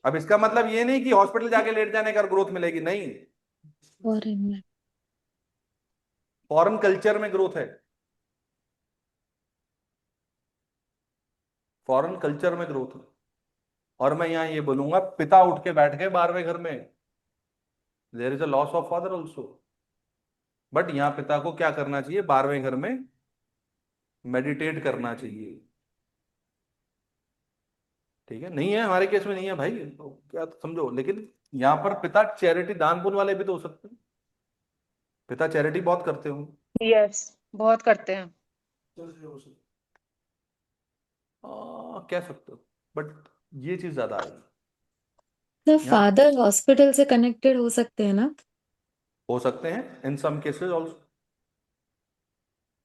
अब इसका मतलब ये नहीं कि हॉस्पिटल जाके लेट जाने का ग्रोथ मिलेगी, नहीं। फॉरेन में। फॉरेन कल्चर में ग्रोथ है, फॉरेन कल्चर में ग्रोथ है। और मैं यहां ये बोलूंगा, पिता उठ के बैठ गए 12वें घर में, there is a loss of father also. But यहाँ पिता को क्या करना चाहिए? 12वें घर में मेडिटेट करना चाहिए। ठीक है, नहीं है हमारे केस में, नहीं है भाई तो क्या, तो समझो। लेकिन यहाँ पर पिता चैरिटी दान पुण्य वाले भी तो हो सकते हैं, पिता चैरिटी बहुत करते हो। यस, बहुत करते हैं। कह सकते हो, बट ये चीज ज्यादा आएगी तो यहाँ। फादर हॉस्पिटल से कनेक्टेड हो सकते हैं ना? हो सकते हैं इन सम केसेस ऑल्सो।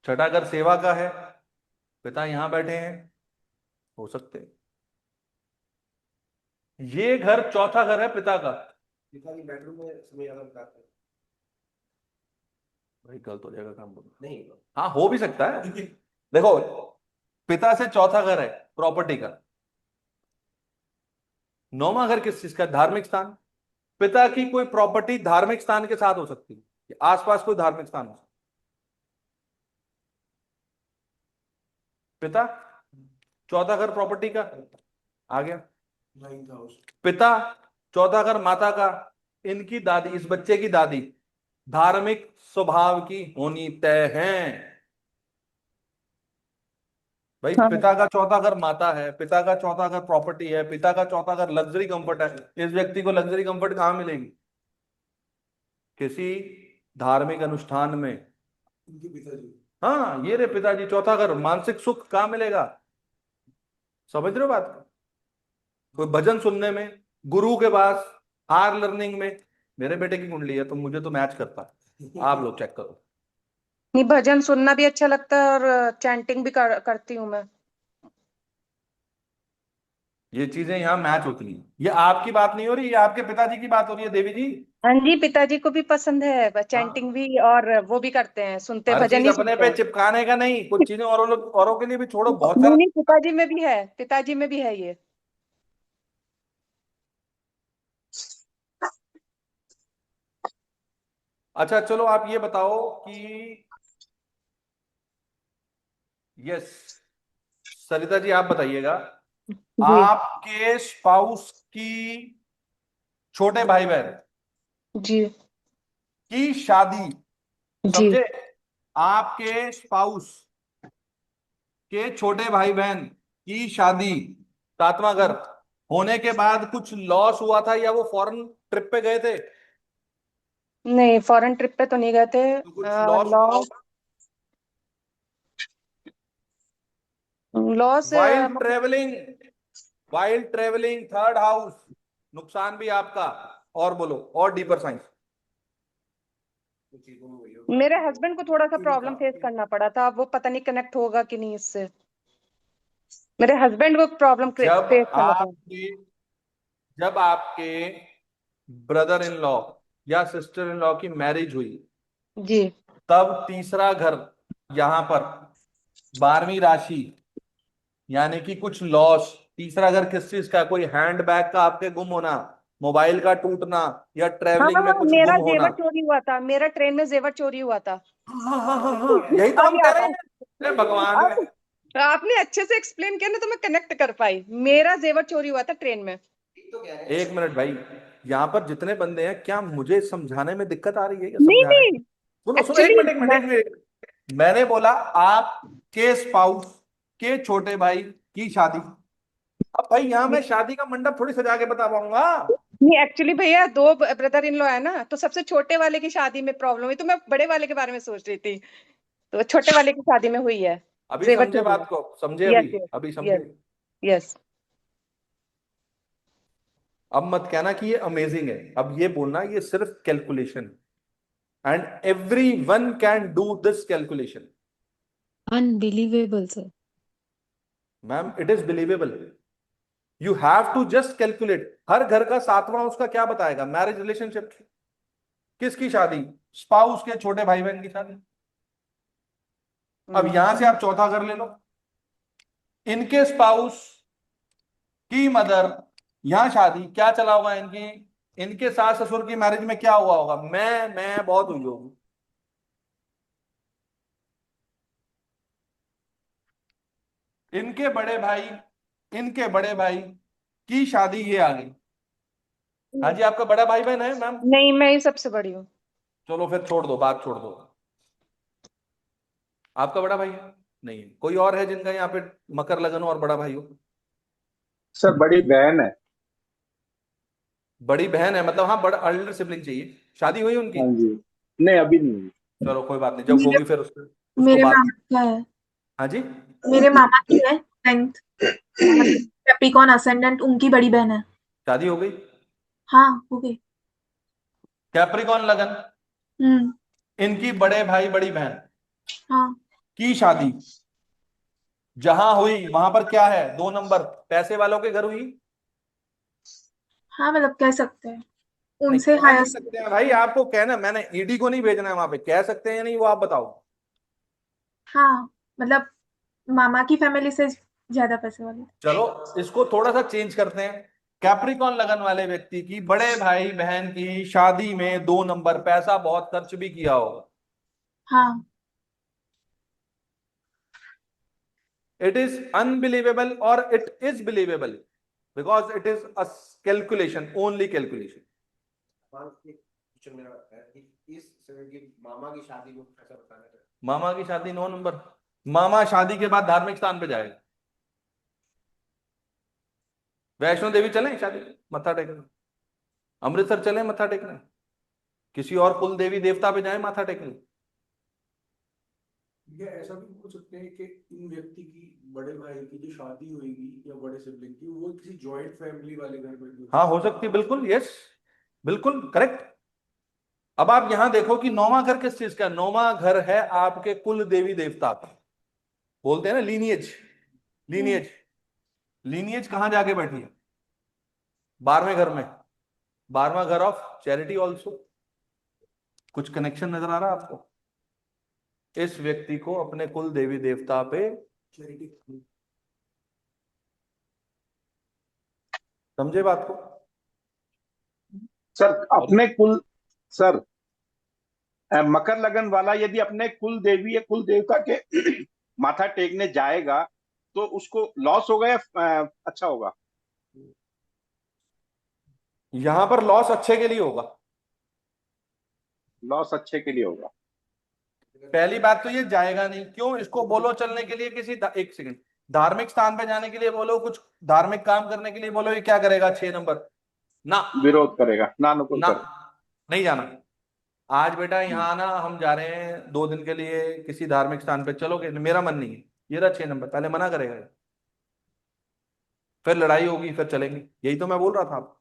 छठा घर सेवा का है, पिता यहां बैठे हैं, हो सकते हैं। ये घर चौथा घर है पिता का। पिताजी बेडरूम में समय ज्यादा बिताते हैं। भाई गलत हो जाएगा काम बोलो। नहीं, हाँ हो भी सकता है। देखो, पिता से चौथा घर है प्रॉपर्टी का। 9वां घर किस चीज का? धार्मिक स्थान। पिता की कोई प्रॉपर्टी धार्मिक स्थान के साथ हो सकती है, आसपास कोई धार्मिक स्थान हो सकता है। पिता चौथा घर प्रॉपर्टी का आ गया। 9th house. पिता चौथा घर माता का, इनकी दादी, इस बच्चे की दादी धार्मिक स्वभाव की होनी तय है। भाई हाँ। पिता का चौथा घर माता है, पिता का चौथा घर प्रॉपर्टी है, पिता का चौथा घर लग्जरी कंफर्ट है। इस व्यक्ति को लग्जरी कंफर्ट कहां मिलेगी? किसी धार्मिक अनुष्ठान में। इनके पिताजी। हाँ ये रे पिताजी चौथा घर, मानसिक सुख कहां मिलेगा? समझ रहे हो बात को? कोई भजन सुनने में, गुरु के पास, हार लर्निंग में। मेरे बेटे की कुंडली है तो मुझे तो मैच करता है, आप लोग चेक करो। नहीं, भजन सुनना भी अच्छा लगता है और चैंटिंग भी करती हूँ मैं। ये चीजें यहाँ मैच होती हैं। ये आपकी बात नहीं हो रही, ये आपके पिताजी की बात हो रही है देवी जी। हाँ जी, पिताजी को भी पसंद है चैंटिंग हाँ, भी, और वो भी करते हैं, सुनते हर भजन चीज ही अपने सुनते पे हैं। चिपकाने का नहीं, कुछ चीजें औरों के लिए भी छोड़ो, बहुत नहीं सारा। नहीं, पिताजी में भी है, पिताजी में भी है ये। अच्छा चलो आप ये बताओ कि, यस सरिता जी आप बताइएगा, जी आपके स्पाउस की छोटे भाई बहन जी की शादी, जी। समझे? आपके स्पाउस के छोटे भाई बहन की शादी, 7वां घर होने के बाद कुछ लॉस हुआ था, या वो फॉरेन ट्रिप पे गए थे नहीं, फॉरेन ट्रिप पे तो नहीं गए थे। तो कुछ लॉस हुआ लॉस, होगा? Loss while travelling, while travelling third house, नुकसान भी आपका। और बोलो, और डीपर साइंस। मेरे हस्बैंड को थोड़ा सा प्रॉब्लम फेस करना पड़ा था, वो पता नहीं कनेक्ट होगा कि नहीं इससे। मेरे हस्बैंड को प्रॉब्लम जब फेस करना था। आपके जब आपके ब्रदर इन लॉ या सिस्टर इन लॉ की मैरिज हुई, जी। तब तीसरा घर यहां पर 12वीं राशि, यानी कि कुछ लॉस। तीसरा घर किस चीज का? कोई हैंडबैग का आपके गुम होना, मोबाइल का टूटना, या हाँ ट्रेवलिंग में हाँ, कुछ मेरा गुम होना। जेवर चोरी हुआ था, मेरा ट्रेन में जेवर चोरी हुआ था। हाँ हाँ हाँ हाँ, यही तो आ हम गया कह रहे आता। हैं। अरे भगवान आप, आपने अच्छे से एक्सप्लेन किया ना, तो मैं कनेक्ट कर पाई। मेरा जेवर चोरी हुआ था ट्रेन में। एक मिनट भाई, यहाँ पर जितने बंदे हैं, क्या मुझे समझाने में दिक्कत आ रही है या नहीं समझाने में? नहीं, सुनो सुनो, एक एक्चुअली मिनट एक मिनट एक मिनट। मैंने बोला आपके स्पाउस के छोटे भाई की शादी। अब भाई यहाँ मैं शादी का मंडप थोड़ी सजा के बता पाऊंगा। नहीं, एक्चुअली भैया दो ब्रदर इन लॉ है ना, तो सबसे छोटे वाले की शादी में प्रॉब्लम हुई, तो मैं बड़े वाले के बारे में सोच रही थी। तो छोटे वाले की शादी में हुई है, अभी जेवर समझे चोरी बात है। को? समझे? यस अभी यस अभी यस समझे? यस। अब मत कहना कि ये अमेजिंग है, अब ये बोलना ये सिर्फ calculation, and every one can do this calculation. Unbelievable sir. Ma'am it is believable. You have to just calculate. हर घर का सातवां उसका क्या बताएगा? Marriage relationship. किसकी शादी? स्पाउस के छोटे भाई बहन की शादी। अब यहां से आप चौथा घर ले लो, इनके स्पाउस की मदर, यहां शादी क्या चला होगा इनकी, इनके सास ससुर की मैरिज में क्या हुआ होगा? मैं बहुत हुई होगी। इनके बड़े भाई की शादी ये आ गई। हाँ जी, आपका बड़ा भाई बहन है मैम? नहीं, मैं ही सबसे बड़ी हूँ। चलो फिर छोड़ दो, बात छोड़ दो। आपका बड़ा भाई है? नहीं है। कोई और है जिनका यहाँ पे मकर लगन हो और बड़ा भाई हो? सर बड़ी बहन है। बड़ी बहन है, मतलब हाँ, बड़ा एल्डर सिबलिंग चाहिए। शादी हुई उनकी? हाँ जी। नहीं अभी नहीं हुई। चलो कोई बात नहीं, जब मेरे होगी फिर उसको मेरे बात। मामा का है। हाँ जी, मेरे मामा की है 10th, कैप्रिकॉर्न असेंडेंट, उनकी बड़ी बहन है। शादी हो गई। हाँ हो गई। कैप्रिकॉर्न लगन, हम्म। इनकी बड़े भाई बड़ी बहन हाँ की शादी जहां हुई वहां पर क्या है? 2 नंबर पैसे वालों के घर हुई। हाँ, मतलब कह सकते हैं नहीं, उनसे कह हायर। नहीं सकते हैं भाई, आपको कहना, मैंने ईडी को नहीं भेजना है वहां पे। कह सकते हैं या नहीं वो आप बताओ। हाँ मतलब मामा की फैमिली से ज्यादा पैसे वाले। चलो इसको थोड़ा सा चेंज करते हैं। कैप्रिकॉन लगन वाले व्यक्ति की बड़े भाई बहन की शादी में 2 नंबर पैसा बहुत खर्च भी किया होगा। हाँ। इट इज अनबिलीवेबल और it is believable because it is a calculation, only calculation. Question मेरा है कि इस समय की मामा की शादी को कैसा बताना है? मामा की शादी 9 नंबर। मामा शादी के बाद धार्मिक स्थान पे जाएगा। वैष्णो देवी चलें शादी मत्था टेकने, अमृतसर चलें मत्था टेकने, किसी और कुल देवी देवता पे जाए माथा टेकने। ये ऐसा भी हो सकते हैं कि इन व्यक्ति की बड़े भाई की जो शादी होगी या बड़े सिबलिंग की, वो किसी जॉइंट फैमिली वाले घर में भी हाँ हो सकती है, बिल्कुल, यस, बिल्कुल करेक्ट। अब आप यहां देखो कि 9वां घर किस चीज का? 9वां घर है आपके कुल देवी देवता का। बोलते हैं ना लीनिएज, लीनिएज। लीनिएज कहां जाके बैठी है? 12वें घर में। 12वां घर ऑफ चैरिटी ऑल्सो। कुछ कनेक्शन नजर आ रहा है आपको? इस व्यक्ति को अपने कुल देवी देवता पे चैरिटी। समझे बात को? सर अपने कुल, सर मकर लगन वाला यदि अपने कुल देवी या कुल देवता के माथा टेकने जाएगा तो उसको लॉस होगा या अच्छा होगा? यहां पर लॉस अच्छे के लिए होगा। लॉस अच्छे के लिए होगा। पहली बात तो ये जाएगा नहीं, क्यों? इसको बोलो चलने के लिए किसी एक सेकंड, धार्मिक स्थान पे जाने के लिए बोलो, कुछ धार्मिक काम करने के लिए बोलो, ये क्या करेगा? 6 नंबर ना, विरोध करेगा, नानुकुल ना, कर। नहीं जाना। आज बेटा यहाँ आना, हम जा रहे हैं 2 दिन के लिए किसी धार्मिक स्थान पे, चलोगे? मेरा मन नहीं है। ये रहा 6 नंबर, पहले मना करेगा ये। फिर लड़ाई होगी, फिर चलेंगे। यही तो मैं बोल रहा था आपको।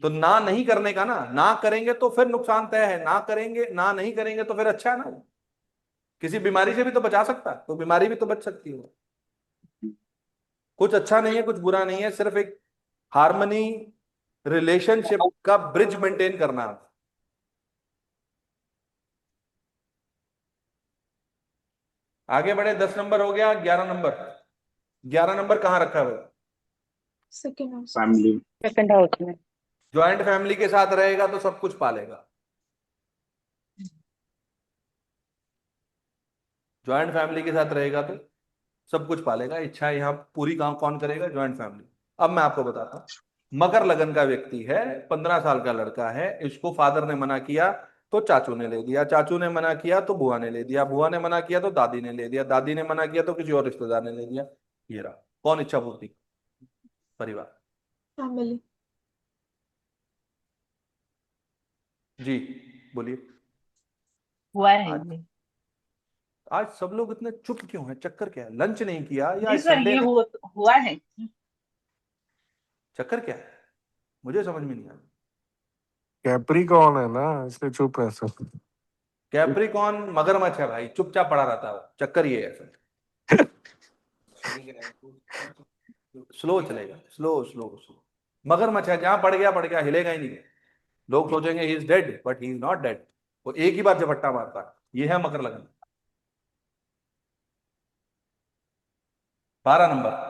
तो ना नहीं करने का ना, ना करेंगे तो फिर नुकसान तय है, ना करेंगे, ना नहीं करेंगे तो फिर अच्छा है ना। किसी बीमारी से भी तो बचा सकता है, तो बीमारी भी तो बच सकती है। कुछ अच्छा नहीं है, कुछ बुरा नहीं है, सिर्फ एक हार्मनी, रिलेशनशिप का ब्रिज मेंटेन करना है। आगे बढ़े। 10 नंबर हो गया। 11 नंबर, 11 नंबर कहां रखा है? Second house. Family. Second house में। ज्वाइंट फैमिली के साथ रहेगा तो सब कुछ पालेगा। ज्वाइंट फैमिली के साथ रहेगा तो सब कुछ पालेगा। इच्छा यहाँ पूरी काम कौन करेगा? Joint family. अब मैं आपको बताता हूं। मकर लगन का व्यक्ति है, 15 साल का लड़का है, इसको फादर ने मना किया तो चाचू ने ले दिया, चाचू ने मना किया तो बुआ ने ले दिया, बुआ ने मना किया तो दादी ने ले दिया, दादी ने मना किया तो किसी और रिश्तेदार ने ले दिया। ये रहा। कौन इच्छा पूर्ति? परिवार। फैमिली। जी बोलिए। हुआ है आज ये। आज सब लोग इतने चुप क्यों हैं? चक्कर क्या है? लंच नहीं किया या जी सर, संडे ये है? हुआ है। चक्कर क्या है? मुझे समझ में नहीं आया। कैप्रिकॉर्न है ना, इसलिए चुप है सब। कैप्रिकॉन मगरमच्छ है भाई, चुपचाप पड़ा रहता है वो। चक्कर ये है सर। स्लो चलेगा, स्लो स्लो स्लो। मगरमच्छ है, जहां पड़ गया हिलेगा ही नहीं। लोग सोचेंगे he is dead, but he is not dead. वो एक ही बार झपट्टा मारता है। ये है मकर लगन। 12 नंबर।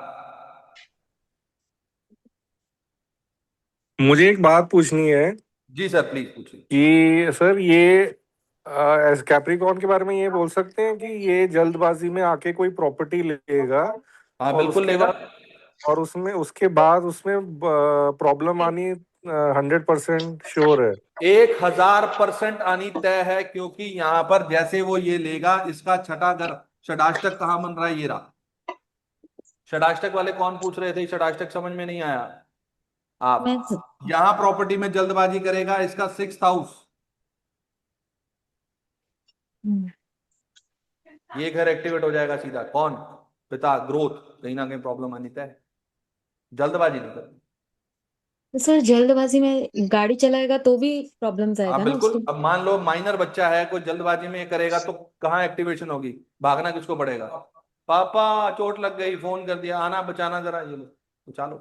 मुझे एक बात पूछनी है जी सर, प्लीज पूछिए। कि सर ये कैप्रिकॉर्न के बारे में ये बोल सकते हैं कि ये जल्दबाजी में आके कोई प्रॉपर्टी लेगा हाँ और बिल्कुल उसके लेगा। बाद और उसमें उसके बाद उसमें प्रॉब्लम आनी 100% श्योर है। 1000% आनी तय है, क्योंकि यहां पर जैसे वो ये लेगा, इसका छठा घर षडाष्टक कहां बन रहा है, ये रहा। षडाष्टक वाले कौन पूछ रहे थे? षडाष्टक समझ में नहीं आया आप? मैं यहां प्रॉपर्टी में जल्दबाजी करेगा, इसका 6th हाउस, ये घर एक्टिवेट हो जाएगा सीधा। कौन? पिता, ग्रोथ, कहीं ना कहीं प्रॉब्लम आनी तय है। जल्दबाजी नहीं करनी। तो सर जल्दबाजी में गाड़ी चलाएगा तो भी प्रॉब्लम्स हाँ आएगा ना बिल्कुल। उसको। अब मान लो माइनर बच्चा है, कोई जल्दबाजी में ये करेगा तो कहाँ एक्टिवेशन होगी? भागना किसको पड़ेगा? पापा चोट लग गई, फोन कर दिया, आना बचाना जरा, ये लो तो चलो।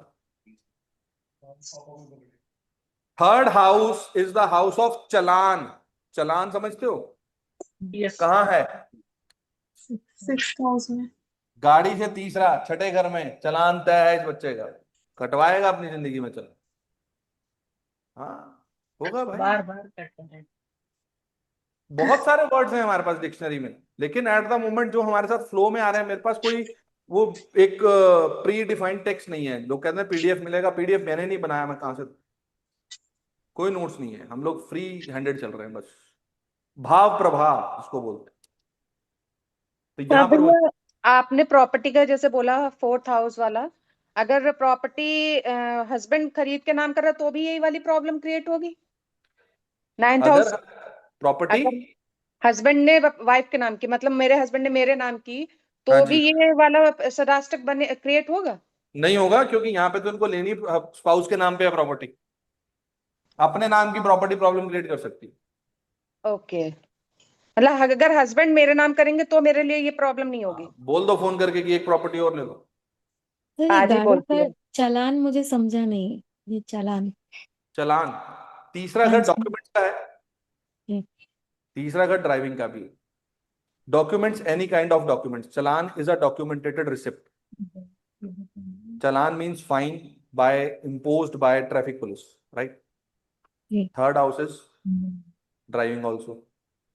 Third house is the house of challan. Challan समझते हो? यस। कहाँ है? 6th हाउस में। गाड़ी से तीसरा, छठे घर में चलान तय है इस बच्चे का। कटवाएगा अपनी जिंदगी में चल। हाँ होगा भाई। बार बार करते हैं। बहुत सारे वर्ड्स हैं हमारे पास डिक्शनरी में, लेकिन एट द मोमेंट जो हमारे साथ फ्लो में आ रहे हैं, मेरे पास कोई वो एक प्री डिफाइंड टेक्स्ट नहीं है। लोग कहते हैं पीडीएफ मिलेगा, पीडीएफ मैंने नहीं बनाया, मैं कहां से? कोई नोट्स नहीं है, हम लोग फ्री हैंडेड चल रहे हैं बस। भाव प्रभाव इसको बोलते हैं। तो यहाँ पर भैया आपने प्रॉपर्टी का जैसे बोला 4th हाउस वाला, अगर प्रॉपर्टी हस्बैंड खरीद के नाम कर रहा तो भी यही वाली प्रॉब्लम क्रिएट होगी। 9th अगर हाउस, प्रॉपर्टी, अगर हस्बैंड ने वाइफ के नाम की, मतलब मेरे हस्बैंड ने मेरे नाम की, हाँ तो जी, भी ये वाला सदाष्टक बने क्रिएट होगा। नहीं होगा, क्योंकि यहाँ पे तो उनको लेनी स्पाउस के नाम पे है प्रॉपर्टी। अपने नाम की प्रॉपर्टी प्रॉब्लम क्रिएट कर सकती है। ओके, मतलब अगर हस्बैंड मेरे नाम करेंगे तो मेरे लिए ये प्रॉब्लम नहीं होगी। बोल दो फोन करके कि एक प्रॉपर्टी और ले लो। सर ये आज ही गाड़ी बोलती का हूँ। चालान मुझे समझा नहीं। ये चालान। चलान, तीसरा हाँ घर जी। डॉक्यूमेंट्स का है, हम्म, तीसरा घर ड्राइविंग का भी है। Documents, any kind of documents. Challan is a documented receipt. Challan means fine by imposed by traffic police, right? जी। Third house is driving also.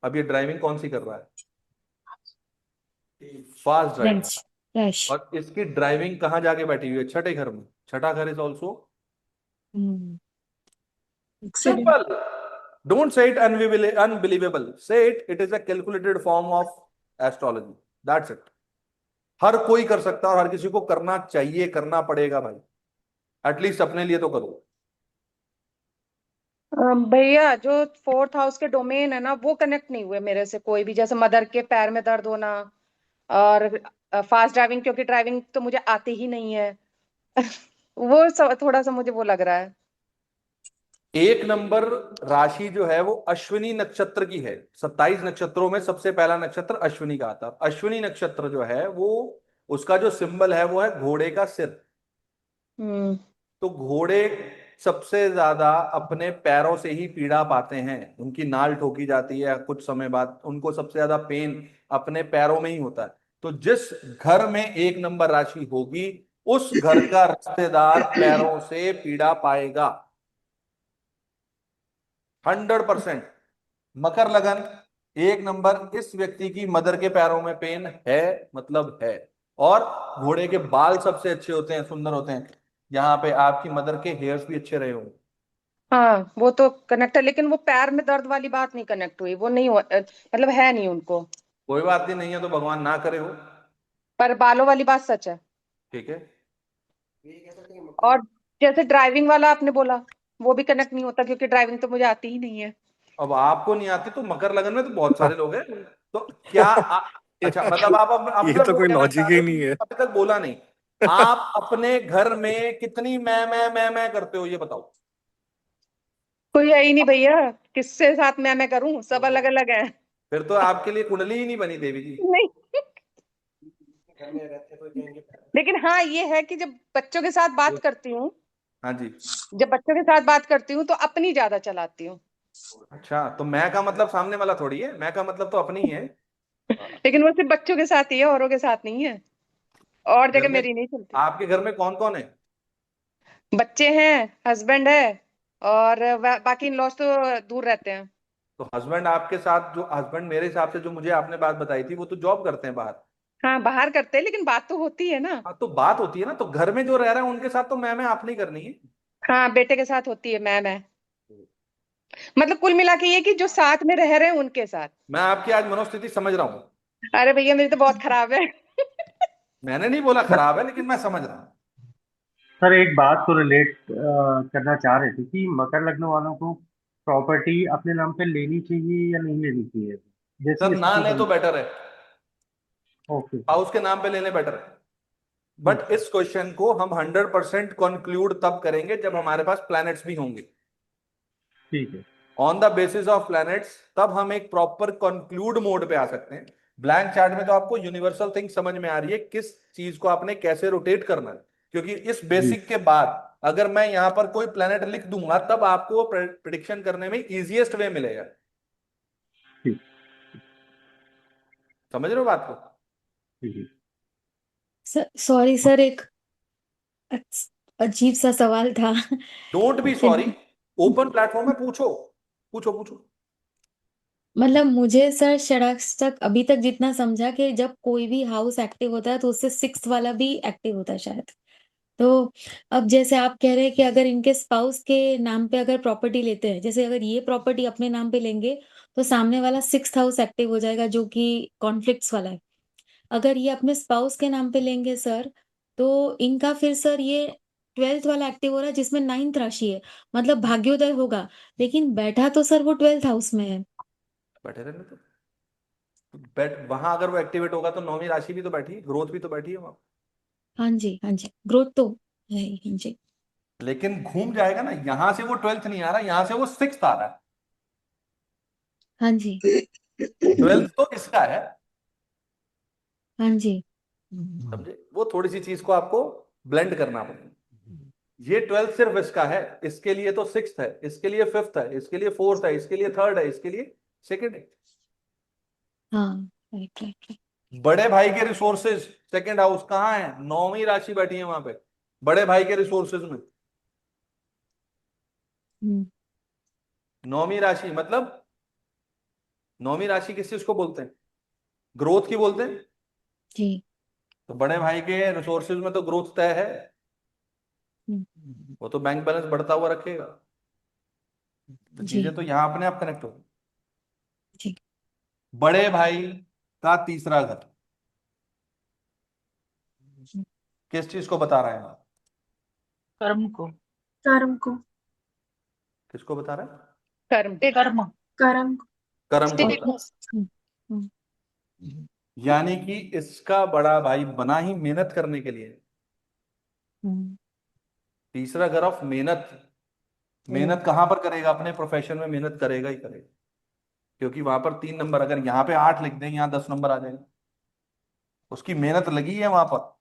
अब ये ड्राइविंग कौन सी कर रहा है? Fast driving. French fresh. और इसकी ड्राइविंग कहाँ जाके बैठी हुई है? छठे घर में। छठा घर is also accident. simple. Don't say it unbelievable. Say it is a calculated form of astrology. That's it. हर कोई कर सकता है और हर किसी को करना चाहिए, करना पड़ेगा भाई। एटलीस्ट अपने लिए तो करो। भैया जो 4th हाउस के डोमेन है ना, वो कनेक्ट नहीं हुए मेरे से कोई भी। जैसे मदर के पैर में दर्द होना, और फास्ट ड्राइविंग, क्योंकि ड्राइविंग तो मुझे आती ही नहीं है। वो थोड़ा सा मुझे वो लग रहा है। 1 नंबर राशि जो है वो अश्विनी नक्षत्र की है। 27 नक्षत्रों में सबसे पहला नक्षत्र अश्विनी का आता है। अश्विनी नक्षत्र जो है वो, उसका जो सिंबल है वो है घोड़े का सिर। तो घोड़े सबसे ज्यादा अपने पैरों से ही पीड़ा पाते हैं। उनकी नाल ठोकी जाती है, कुछ समय बाद उनको सबसे ज्यादा पेन अपने पैरों में ही होता है। तो जिस घर में 1 नंबर राशि होगी, उस घर का रिश्तेदार पैरों से पीड़ा पाएगा 100%। मकर लगन 1 नंबर, इस व्यक्ति की मदर के पैरों में पेन है, मतलब है। और घोड़े के बाल सबसे अच्छे होते हैं, सुंदर होते हैं। यहाँ पे आपकी मदर के हेयर्स भी अच्छे रहे होंगे। हाँ वो तो कनेक्ट है, लेकिन वो पैर में दर्द वाली बात नहीं कनेक्ट हुई। वो नहीं मतलब है नहीं उनको। कोई बात नहीं है तो भगवान ना करे हो। पर बालों वाली बात सच है। ठीक है। और जैसे ड्राइविंग वाला आपने बोला, वो भी कनेक्ट नहीं होता, क्योंकि ड्राइविंग तो मुझे आती ही नहीं है। अब आपको नहीं आती तो मकर लगन में तो बहुत सारे लोग हैं। तो क्या अच्छा, मतलब आप ये मतलब तो वो कोई कहना चाह लॉजिक रहे ही हो नहीं कि है। अभी तक बोला नहीं। आप अपने घर में कितनी मैं करते हो, ये बताओ। कोई है ही नहीं भैया, किससे साथ मैं करूं, सब अलग अलग है। फिर तो आपके लिए कुंडली ही नहीं बनी देवी जी। नहीं। लेकिन हाँ ये है कि जब बच्चों के साथ बात करती हूँ, हाँ जी। जब बच्चों के साथ बात करती हूँ तो अपनी ज्यादा चलाती हूँ। अच्छा, तो मैं का मतलब सामने वाला थोड़ी है, मैं का मतलब तो अपनी ही है। लेकिन वो सिर्फ बच्चों के साथ ही है, औरों के साथ नहीं है, और घर जगह में, मेरी नहीं चलती। आपके घर में कौन कौन है? बच्चे हैं, हस्बैंड है, और बाकी इन लॉज तो दूर रहते हैं। तो हस्बैंड आपके साथ, जो हस्बैंड मेरे हिसाब से जो मुझे आपने बात बताई थी, वो तो जॉब करते हैं बाहर। हाँ बाहर करते हैं, लेकिन बात तो होती है ना। हाँ, तो बात होती है ना, तो घर में जो रह रहा है उनके साथ तो मैं आप नहीं करनी है। हाँ बेटे के साथ होती है मैं, मतलब कुल मिला के ये कि जो साथ में रह रहे हैं उनके साथ। मैं आपकी आज मनोस्थिति समझ रहा हूँ। अरे भैया मेरी तो बहुत खराब है। मैंने नहीं बोला खराब है, लेकिन मैं समझ रहा हूँ। सर एक बात को रिलेट करना चाह रहे थे कि मकर लग्न वालों को प्रॉपर्टी अपने नाम पे लेनी चाहिए या नहीं लेनी चाहिए, सर जैसी ना स्थिति ले तो बनी। बेटर है, ओके हाउस के नाम पे लेने बेटर है। बट इस क्वेश्चन को हम 100% कंक्लूड तब करेंगे जब हमारे पास प्लैनेट्स भी होंगे। ठीक है। On the basis of planets तब हम एक प्रॉपर कंक्लूड मोड पे आ सकते हैं। ब्लैंक चार्ट में तो आपको यूनिवर्सल थिंग समझ में आ रही है, किस चीज को आपने कैसे रोटेट करना है, क्योंकि इस जी बेसिक के बाद अगर मैं यहां पर कोई प्लैनेट लिख दूंगा तब आपको प्रिडिक्शन करने में इजीएस्ट वे मिलेगा। ठीक समझ रहे हो बात को? ठीक। सर सॉरी सर, एक अजीब सा सवाल था। Don't be sorry, open platform में पूछो, पूछो पूछो। मतलब मुझे सर शराक्स तक अभी तक जितना समझा कि जब कोई भी हाउस एक्टिव होता है तो उससे सिक्स वाला भी एक्टिव होता है शायद। तो अब जैसे आप कह रहे हैं कि अगर इनके स्पाउस के नाम पे अगर प्रॉपर्टी लेते हैं, जैसे अगर ये प्रॉपर्टी अपने नाम पे लेंगे तो सामने वाला सिक्स हाउस एक्टिव हो जाएगा जो कि कॉन्फ्लिक्ट्स वाला है। अगर ये अपने स्पाउस के नाम पे लेंगे सर, तो इनका फिर सर ये 12th वाला एक्टिव हो रहा है जिसमें 9th राशि है, मतलब भाग्योदय होगा, लेकिन बैठा तो सर वो 12th हाउस में है। बैठे रहने तो बैठ वहां, अगर वो एक्टिवेट होगा तो नौवीं राशि भी तो बैठी है, ग्रोथ भी तो बैठी है वहां। हाँ जी ग्रोथ तो है ही, हाँ जी। लेकिन घूम जाएगा ना, यहां से वो 12th नहीं आ रहा, यहां से वो 6th आ रहा है। हाँ जी। 12th तो इसका है। हाँ जी। समझे? वो थोड़ी सी चीज को आपको ब्लेंड करना पड़ेगा। ये 12th सिर्फ इसका है, इसके लिए तो 6th है, इसके लिए 5th है, इसके लिए 4th है, इसके लिए 3rd है, इसके लिए 2nd है। हाँ राइट राइट राइट। बड़े भाई के रिसोर्सेज 2nd हाउस कहाँ है? नौवीं राशि बैठी है वहां पे, बड़े भाई के रिसोर्सेज में। नौवीं राशि मतलब, नौवीं राशि किस चीज को बोलते हैं? ग्रोथ की बोलते हैं। जी। तो बड़े भाई के रिसोर्सेज में तो ग्रोथ तय है, हम्म, वो तो बैंक बैलेंस बढ़ता हुआ रखेगा। तो जी चीजें तो यहां अपने आप कनेक्ट होगी। जी। बड़े भाई का तीसरा घर किस चीज को बता रहा है? कर्म को। कर्म को। किसको बता रहा है? कर्म। कर्म। कर्म को। कर्म को और बता रहा हम्म, है। यानी कि इसका बड़ा भाई बना ही मेहनत करने के लिए। हम्म, तीसरा घर ऑफ मेहनत। मेहनत कहां पर करेगा? अपने प्रोफेशन में मेहनत करेगा ही करेगा, क्योंकि वहां पर 3 नंबर, अगर यहाँ पे 8 लिख दें यहाँ 10 नंबर आ जाएंगे। उसकी मेहनत लगी है वहां पर,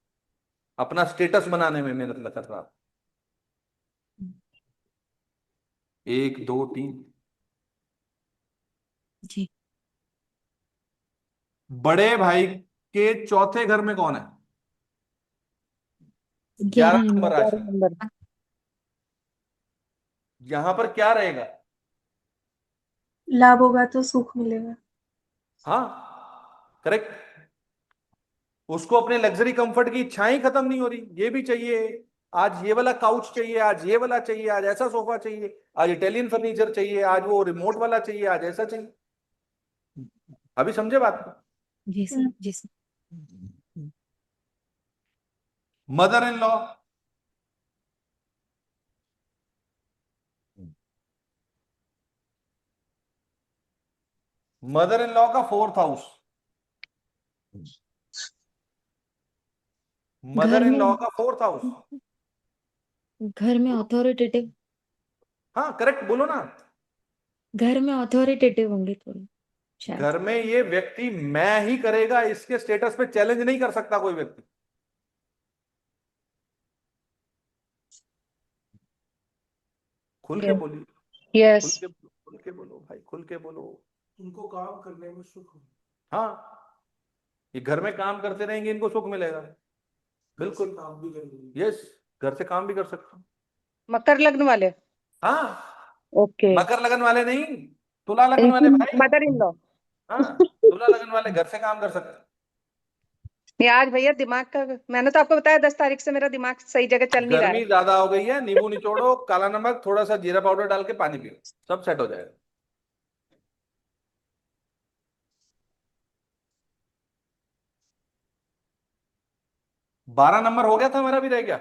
अपना स्टेटस बनाने में मेहनत कर रहा है। 1 2 3। जी। बड़े भाई के चौथे घर में कौन है? 11 11 नंबर नंबर। राशि। यहां पर क्या रहेगा? लाभ होगा तो सुख मिलेगा। हाँ, करेक्ट। उसको अपने लग्जरी कंफर्ट की इच्छाएं खत्म नहीं हो रही, ये भी चाहिए, आज ये वाला काउच चाहिए, आज ये वाला चाहिए, आज ऐसा सोफा चाहिए, आज इटालियन फर्नीचर चाहिए, आज वो रिमोट वाला चाहिए, आज ऐसा चाहिए। अभी समझे बात को? जी सर जी sir. Mother in law, mother in law का 4th हाउस, मदर घर इन में लॉ का 4th हाउस। घर में अथॉरिटेटिव, हाँ करेक्ट, बोलो ना। घर में अथॉरिटेटिव होंगे थोड़ी शायद। घर में ये व्यक्ति मैं ही करेगा, इसके स्टेटस पे चैलेंज नहीं कर सकता कोई व्यक्ति। खुल के बोलिए, खुल यस के बोलो, खुल के बोलो भाई, खुल के बोलो। उनको काम करने में सुख हाँ, ये घर में काम करते रहेंगे, इनको सुख मिलेगा। बिल्कुल, काम भी करेंगे। यस, घर से काम भी कर सकते हैं। मकर लग्न वाले, हाँ, ओके, मकर लगन वाले नहीं, तुला लगन वाले भाई। Mother in law. हाँ, तुला लगन वाले घर से काम कर सकते हैं। ये आज भैया दिमाग का, मैंने तो आपको बताया 10 तारीख से मेरा दिमाग सही जगह चल नहीं रहा गर्मी है। ज्यादा हो गई है, नींबू निचोड़ो, काला नमक, थोड़ा सा जीरा पाउडर डाल के पानी पियो, सब सेट हो जाएगा। बारह नंबर हो गया था, मेरा भी रह गया।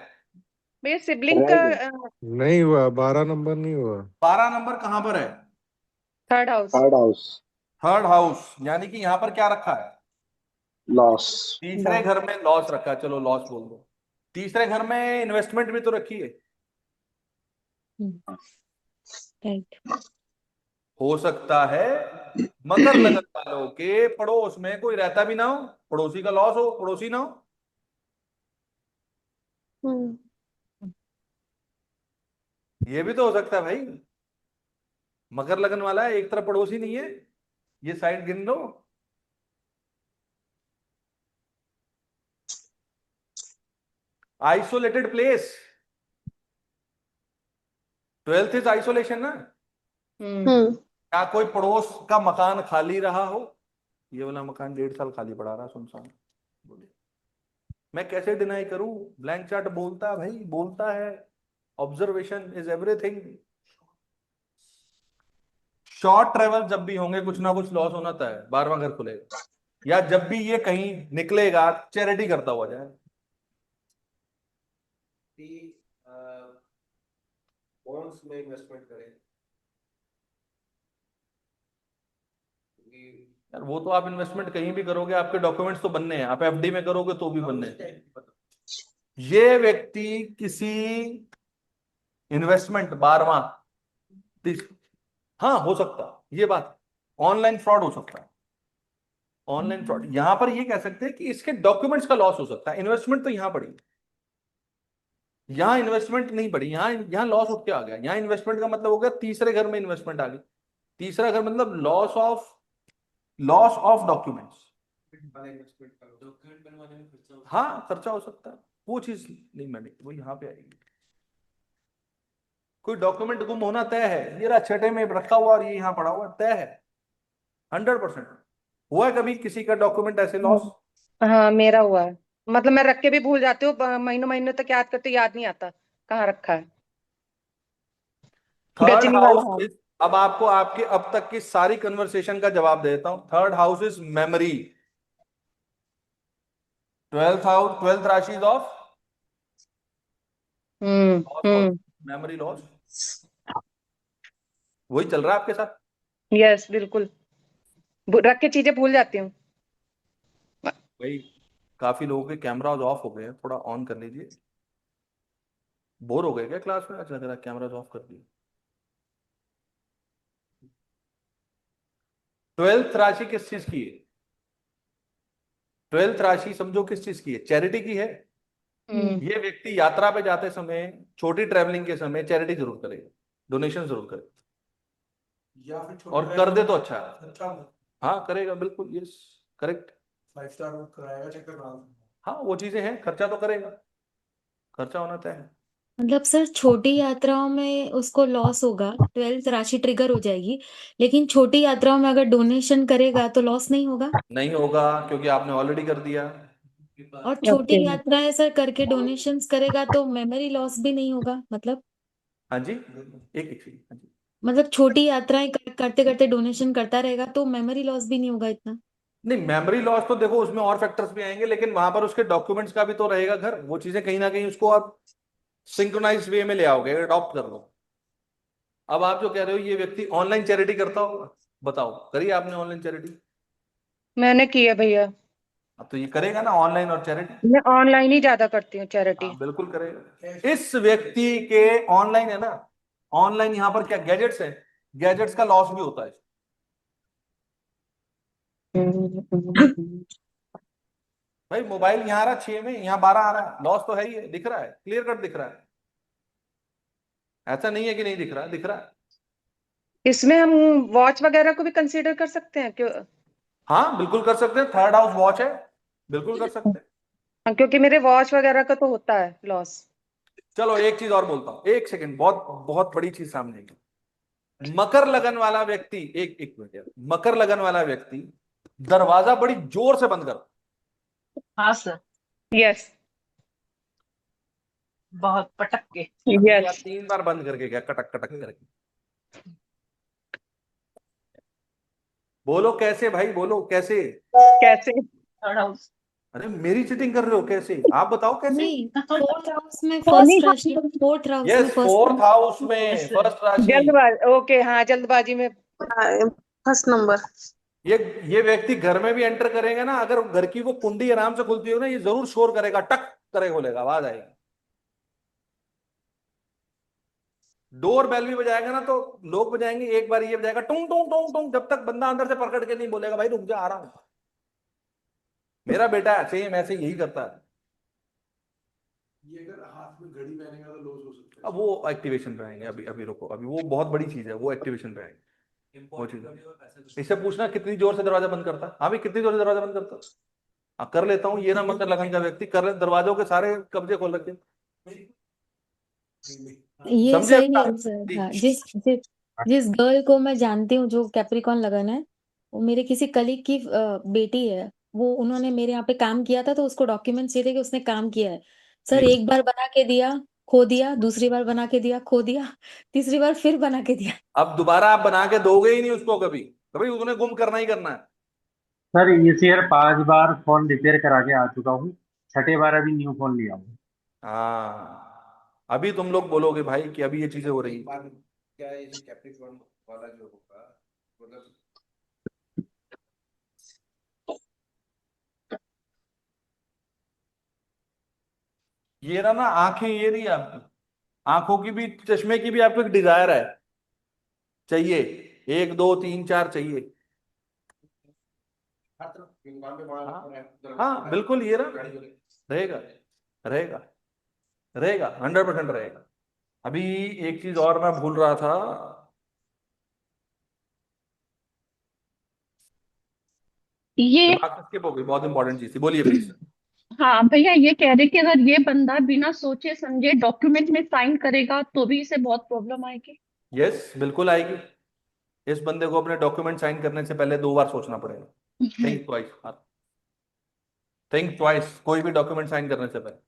मेरे सिबलिंग रह का गया। नहीं हुआ, 12 नंबर नहीं हुआ। 12 नंबर कहां पर है? Third house. Third house, third house, यानी कि यहां पर क्या रखा है? लॉस। तीसरे घर में लॉस रखा है, चलो लॉस बोल दो। तीसरे घर में इन्वेस्टमेंट भी तो रखी है। राइट। हो सकता है मकर लगन वालों के पड़ोस में कोई रहता भी ना हो, पड़ोसी का लॉस हो, पड़ोसी ना हो। ये भी तो हो सकता है भाई। मकर लगन वाला है, एक तरफ पड़ोसी नहीं है, ये साइड गिन लो। Isolated place, 12th is isolation ना। क्या कोई पड़ोस का मकान खाली रहा हो? ये वाला मकान 1.5 साल खाली पड़ा रहा, सुनसान। बोलिए, मैं कैसे डिनाई करूं? ब्लैंक चार्ट बोलता है भाई, बोलता है। Observation is everything. Short travel जब भी होंगे, कुछ ना कुछ लॉस होना तय है, 12वां घर खुलेगा, या जब भी ये कहीं निकलेगा चैरिटी करता हुआ जाए। बॉन्ड्स में इन्वेस्टमेंट करें, यार वो तो आप इन्वेस्टमेंट कहीं भी करोगे, आपके डॉक्यूमेंट्स तो बनने हैं, आप एफडी में करोगे तो भी बनने हैं। ये व्यक्ति किसी इन्वेस्टमेंट 12वां, हाँ हो सकता है, ये बात ऑनलाइन फ्रॉड हो सकता है। ऑनलाइन फ्रॉड, यहां पर ये कह सकते हैं कि इसके डॉक्यूमेंट्स का लॉस हो सकता है। इन्वेस्टमेंट तो यहां पड़ी, यहां इन्वेस्टमेंट नहीं पड़ी, यहां लॉस उठ के आ गया। यहां इन्वेस्टमेंट का मतलब हो गया तीसरे घर में इन्वेस्टमेंट आ गई। तीसरा घर मतलब लॉस ऑफ डॉक्यूमेंट्स। डॉक्यूमेंट बनवाने में खर्चा होता हाँ, खर्चा हो सकता है, वो चीज नहीं मैंने, वो यहाँ पे आएगी। कोई डॉक्यूमेंट गुम होना तय है, ये रहा छठे में रखा हुआ और ये यहाँ पड़ा हुआ, तय है 100%। हुआ है कभी किसी का डॉक्यूमेंट ऐसे लॉस? हाँ मेरा हुआ है, मतलब मैं रख के भी भूल जाती हूँ, महीनों महीनों तक याद करते याद नहीं आता कहाँ रखा है। थर्ड गजनी वाला हाउस हाल। इज, अब आपको आपकी अब तक की सारी कन्वर्सेशन का जवाब देता हूं। Third house is memory. 12th house, 12th राशि is of hmm. Memory loss. वही चल रहा है आपके साथ। यस बिल्कुल, रख के चीजें भूल जाती हूँ। भाई, काफी लोगों के कैमराज ऑफ हो गए हैं, थोड़ा ऑन कर लीजिए। बोर हो गए क्या क्लास में? अच्छा लग रहा है, कैमराज ऑफ कर दिए। 12th राशि किस चीज की है? 12th राशि समझो किस चीज की है? चैरिटी की है। ये व्यक्ति यात्रा पे जाते समय, छोटी ट्रैवलिंग के समय चैरिटी जरूर करेगा, डोनेशन जरूर करेगा, या फिर और कर दे तो अच्छा है। अच्छा हाँ करेगा, बिल्कुल, यस, करेक्ट। 5 स्टार बुक कराएगा, चेक करवा। हाँ वो चीजें हैं, खर्चा तो करेगा, खर्चा होना तय है। मतलब सर छोटी यात्राओं में उसको लॉस होगा, 12th राशि ट्रिगर हो जाएगी, लेकिन छोटी यात्राओं में अगर डोनेशन करेगा तो लॉस नहीं होगा। नहीं होगा, क्योंकि आपने ऑलरेडी कर दिया। और छोटी यात्राएं सर करके डोनेशंस करेगा तो मेमोरी लॉस भी नहीं होगा, मतलब हाँ जी, एक एक सेकंड, हाँ जी। मतलब छोटी यात्राएं करते करते डोनेशन करता रहेगा तो मेमोरी लॉस भी नहीं होगा इतना। नहीं, मेमोरी लॉस तो देखो उसमें और फैक्टर्स भी आएंगे, लेकिन वहां पर उसके डॉक्यूमेंट्स का भी तो रहेगा घर, वो चीजें कहीं ना कहीं उसको आप सिंक्रोनाइज वे में ले आओगे, अडॉप्ट कर लो। अब आप जो कह रहे हो ये व्यक्ति ऑनलाइन चैरिटी करता होगा, बताओ करिए आपने ऑनलाइन चैरिटी? मैंने की है भैया, अब तो ये करेगा ना ऑनलाइन और चैरिटी। मैं ऑनलाइन ही ज्यादा करती हूँ चैरिटी। हाँ बिल्कुल करेगा। इस व्यक्ति के ऑनलाइन है ना, ऑनलाइन यहाँ पर क्या गैजेट्स है, गैजेट्स का लॉस भी होता है। भाई मोबाइल यहाँ आ रहा 6 में, यहाँ 12 आ रहा है, लॉस तो है ही है, दिख रहा है, क्लियर कट दिख रहा है। ऐसा नहीं है कि नहीं दिख रहा, दिख रहा है। इसमें हम वॉच वगैरह को भी कंसीडर कर सकते हैं क्यों? हाँ बिल्कुल कर सकते हैं, थर्ड हाउस वॉच है, बिल्कुल कर सकते हैं। हाँ, क्योंकि मेरे वॉच वगैरह का तो होता है लॉस। चलो एक चीज और बोलता हूँ, एक सेकंड, बहुत बहुत बड़ी चीज सामने आई। मकर लगन वाला व्यक्ति, एक मिनट यार, मकर लगन वाला व्यक्ति दरवाजा बड़ी जोर से बंद करो। हाँ सर, यस बहुत पटक के। अभी क्या यस 3 बार बंद करके गया, कटक कटक करके। बोलो कैसे भाई, बोलो कैसे। कैसे? Third house. अरे मेरी चीटिंग कर रहे हो कैसे, आप बताओ कैसे। नहीं, फोर्थ हाउस में नहीं, फर्स्ट राशि, फोर्थ हाउस में यस, फर्स्ट। फोर्थ हाउस में Yes, sir. फर्स्ट राशि। जल्दबाजी, ओके हाँ, जल्दबाजी में। First number. ये व्यक्ति घर में भी एंटर करेगा ना, अगर घर की वो कुंडी आराम से खुलती हो ना, ये जरूर शोर करेगा, टक करेगा, खोलेगा, आवाज आएगी। डोर बेल भी बजाएगा ना तो लोग बजाएंगे, एक बार ये बजाएगा टुंग टुंग टुंग टुंग, जब तक बंदा अंदर से पकड़ के नहीं बोलेगा भाई रुक जा आ रहा हूं। मेरा बेटा सेम ऐसे यही करता है। ये अगर हाथ में घड़ी पहनेगा तो लॉस हो सकता है। अब वो एक्टिवेशन पे आएंगे, अभी अभी रुको, अभी वो बहुत बड़ी चीज है, वो एक्टिवेशन पे आएंगे, वो चीज है। इससे पूछना कितनी जोर से दरवाजा बंद करता है। हाँ भाई कितनी जोर से दरवाजा बंद करता है। हाँ कर लेता हूँ, ये ना मकर लगन का व्यक्ति कर ले, दरवाजों के सारे कब्जे खोल रखे। ये समझे सही अपना? है सर। हाँ, जिस गर्ल को मैं जानती हूँ जो कैप्रिकॉन लगन है, वो मेरे किसी कलीग की बेटी है। वो उन्होंने मेरे यहाँ पे काम किया था, तो उसको डॉक्यूमेंट चाहिए थे कि उसने काम किया है। सर एक बार बना के दिया, खो दिया, दूसरी बार बना के दिया, खो दिया, तीसरी बार फिर बना के दिया। अब दोबारा आप बना के दोगे ही नहीं उसको, कभी कभी उसने गुम करना ही करना है। सर इस ईयर 5 बार फोन रिपेयर करा के आ चुका हूँ, छठे बार अभी न्यू फोन लिया हूँ। हाँ अभी तुम लोग बोलोगे भाई कि अभी ये चीजें हो रही हैं। क्या है ये कैप्रिकॉर्न वाला जो होगा, मतलब ये रहा ना, आंखें ये रही आपकी, आंखों की भी, चश्मे की भी आपको एक डिजायर है, चाहिए, 1 2 3 4 चाहिए। हर तरफ दुकान पे माल हाँ, है, हाँ बिल्कुल ये रहा, रहेगा रहेगा रहेगा, 100% रहेगा। अभी एक चीज और मैं भूल रहा था। ये दिमाग से स्किप हो गई, बहुत इंपॉर्टेंट चीज थी, बोलिए प्लीज। हाँ भैया, ये कह रहे कि अगर ये बंदा बिना सोचे समझे डॉक्यूमेंट में साइन करेगा तो भी इसे बहुत प्रॉब्लम आएगी। यस बिल्कुल आएगी। इस बंदे को अपने डॉक्यूमेंट साइन करने से पहले 2 बार सोचना पड़ेगा। थिंक ट्वाइस, थिंक ट्वाइस, कोई भी डॉक्यूमेंट साइन करने से पहले।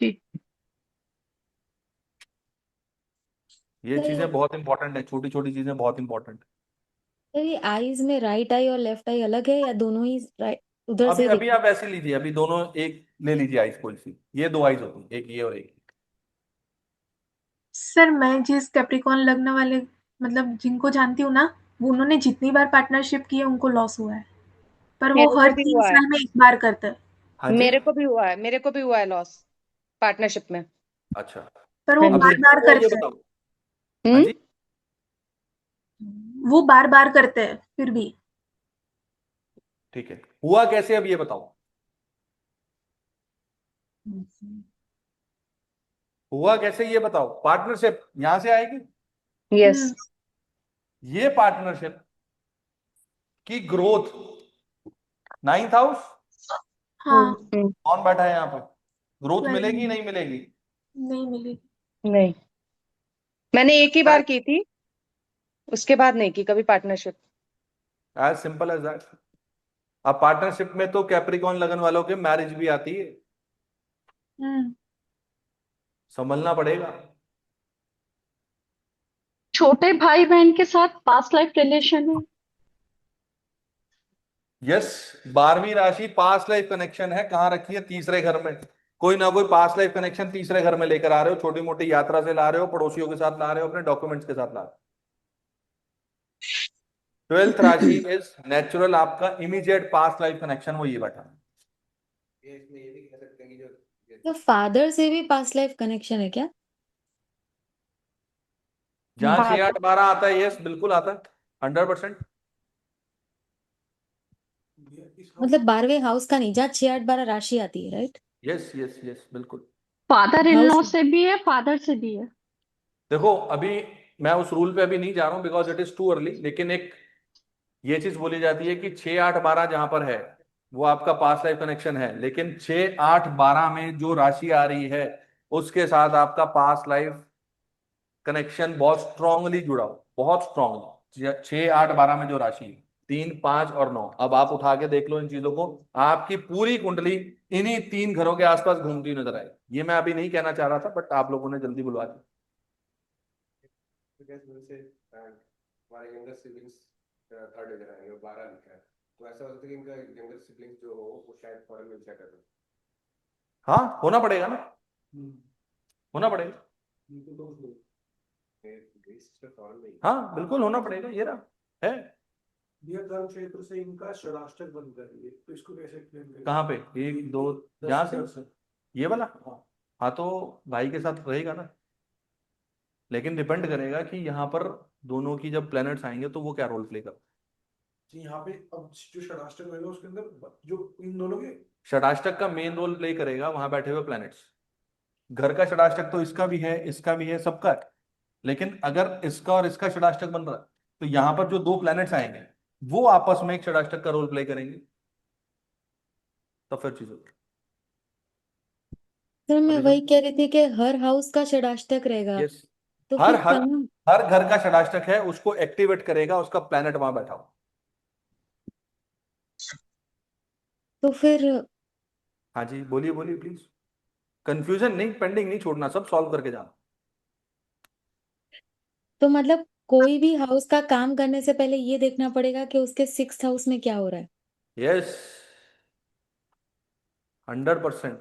जी। ये चीजें बहुत इंपॉर्टेंट है, छोटी छोटी चीजें बहुत इंपॉर्टेंट। सर ये आईज में राइट आई और लेफ्ट आई अलग है, या दोनों ही राइट उधर अभी से अभी आप ऐसे लीजिए, अभी दोनों एक ले लीजिए आइज, कोई सी, ये 2 आइज होती है, एक ये और एक ये। सर मैं जिस कैप्रिकॉर्न लगने वाले मतलब जिनको जानती हूँ ना, वो उन्होंने जितनी बार पार्टनरशिप की है उनको लॉस हुआ है, पर वो मेरे हर को भी 3 हुआ है, साल में एक बार करते हैं। हाँ जी। मेरे को भी हुआ है, मेरे को भी हुआ है लॉस पार्टनरशिप में। अच्छा, पर वो हाँ अब जी। बार कितना बार हुआ ये करते हैं, बताओ। हाँ जी, वो बार बार करते हैं फिर भी। ठीक है, हुआ कैसे अब ये बताओ। हुआ कैसे ये बताओ, पार्टनरशिप यहां से आएगी। यस ये पार्टनरशिप की ग्रोथ 9th हाउस, हाँ कौन बैठा है यहाँ पर, ग्रोथ 12 मिलेगी नहीं मिलेगी। नहीं मिली। नहीं, मैंने एक ही बार की थी, उसके बाद नहीं की कभी partnership. As simple as that. अब पार्टनरशिप में तो कैप्रिकॉन लगन वालों के मैरिज भी आती है, संभलना पड़ेगा। छोटे भाई बहन के साथ पास्ट लाइफ रिलेशन है। यस, 12वीं राशि पास्ट लाइफ कनेक्शन है, कहाँ रखी है, तीसरे घर में। कोई ना कोई पास्ट लाइफ कनेक्शन तीसरे घर में लेकर आ रहे हो, छोटी मोटी यात्रा से ला रहे हो, पड़ोसियों के साथ ला रहे हो, अपने डॉक्यूमेंट्स के साथ ला रहे हो। 12th राशि इज नेचुरल, आपका इमीडिएट पास्ट लाइफ कनेक्शन वो ये बैठा। ये इसमें ये भी कह सकते हैं कि जो तो फादर से भी पास्ट लाइफ कनेक्शन है क्या? जहां 6 8 12 आता है, यस बिल्कुल आता है, 100%। मतलब 12वें हाउस का नहीं, जहाँ 6 8 12 राशि आती है, राइट? यस यस यस बिल्कुल। फादर इन हाउस लॉ से भी है, फादर से भी है। देखो अभी मैं उस रूल पे अभी नहीं जा रहा हूँ because it is too early, लेकिन एक ये चीज बोली जाती है कि 6 8 12 जहां पर है वो आपका पास्ट लाइफ कनेक्शन है, लेकिन 6 8 12 में जो राशि आ रही है उसके साथ आपका पास्ट लाइफ कनेक्शन बहुत स्ट्रांगली जुड़ा हो, बहुत स्ट्रांगली। 6 8 12 में जो राशि है 3 5 और 9, अब आप उठा के देख लो इन चीजों को, आपकी पूरी कुंडली इन्हीं 3 घरों के आसपास घूमती नजर आएगी। ये मैं अभी नहीं कहना चाह रहा था बट आप लोगों ने जल्दी बुलवा दिया। जैसे हमारे यंगर सिबलिंग्स थर्ड इधर आएंगे और 12 लिखा है, तो ऐसा हो सकता है कि इनका यंगर सिबलिंग्स जो हो वो शायद फॉरेन में सेटल हो। हाँ होना पड़ेगा ना, होना पड़ेगा। फॉरेन में हाँ बिल्कुल होना पड़ेगा, ये रहा है। दिया कर्म क्षेत्र से इनका षडाष्टक बन रही है, तो इसको कैसे एक्सप्लेन करें? कहाँ पे? 1 2 जहां से ये वाला? हाँ तो भाई के साथ रहेगा ना, लेकिन डिपेंड करेगा कि यहाँ पर दोनों की जब प्लैनेट्स आएंगे तो वो क्या रोल प्ले कर। जी यहाँ पे अब जो षडाष्टक रहेगा उसके अंदर जो इन दोनों के षडाष्टक का मेन रोल प्ले करेगा वहां बैठे हुए प्लैनेट्स। घर का षडाष्टक तो इसका भी है, इसका भी है, सबका है, लेकिन अगर इसका और इसका षडाष्टक बन रहा है तो यहाँ पर जो 2 प्लैनेट्स आएंगे वो आपस में एक षडाष्टक का रोल प्ले करेंगे, तो फिर चीज होगी। सर मैं अभी वही कह रही थी कि हर हाउस का षडाष्टक रहेगा, यस, तो हर फिर हर कहाँ? हर घर का षडाष्टक है, उसको एक्टिवेट करेगा उसका प्लैनेट वहां बैठा हो। तो फिर हाँ जी बोलिए बोलिए प्लीज, कंफ्यूजन नहीं, पेंडिंग नहीं छोड़ना, सब सॉल्व करके जाना। तो मतलब कोई भी हाउस का काम करने से पहले ये देखना पड़ेगा कि उसके 6th हाउस में क्या हो रहा है। यस 100%,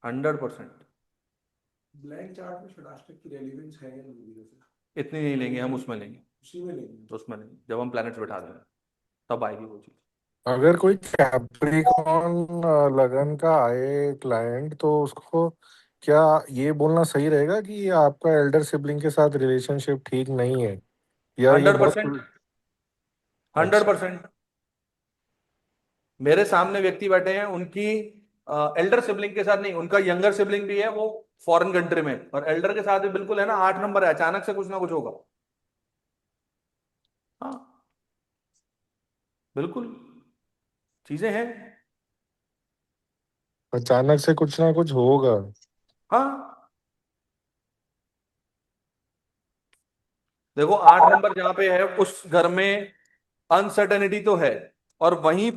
100%। ब्लैंक चार्ट में षडाष्टक की रेलेवेंस है या नहीं है? इतनी नहीं लेंगे हम, उसमें लेंगे, उसी में लेंगे। उसमें लेंगे जब हम प्लैनेट्स बैठा देंगे तब आएगी वो चीज। अगर कोई कैप्रिकॉन लगन का आए क्लाइंट तो उसको क्या ये बोलना सही रहेगा कि ये आपका एल्डर सिबलिंग के साथ रिलेशनशिप ठीक नहीं है, या ये 100%, बहुत? 100%। मेरे सामने व्यक्ति बैठे हैं, उनकी एल्डर सिबलिंग के साथ नहीं, उनका यंगर सिबलिंग भी है वो फॉरेन कंट्री में, और एल्डर के साथ भी बिल्कुल है ना 8 नंबर है, अचानक से कुछ ना कुछ होगा। हाँ बिल्कुल चीजें हैं। अचानक से कुछ ना कुछ होगा। हाँ देखो 8 नंबर जहां पे है उस घर में अनसर्टेनिटी तो है, और वहीं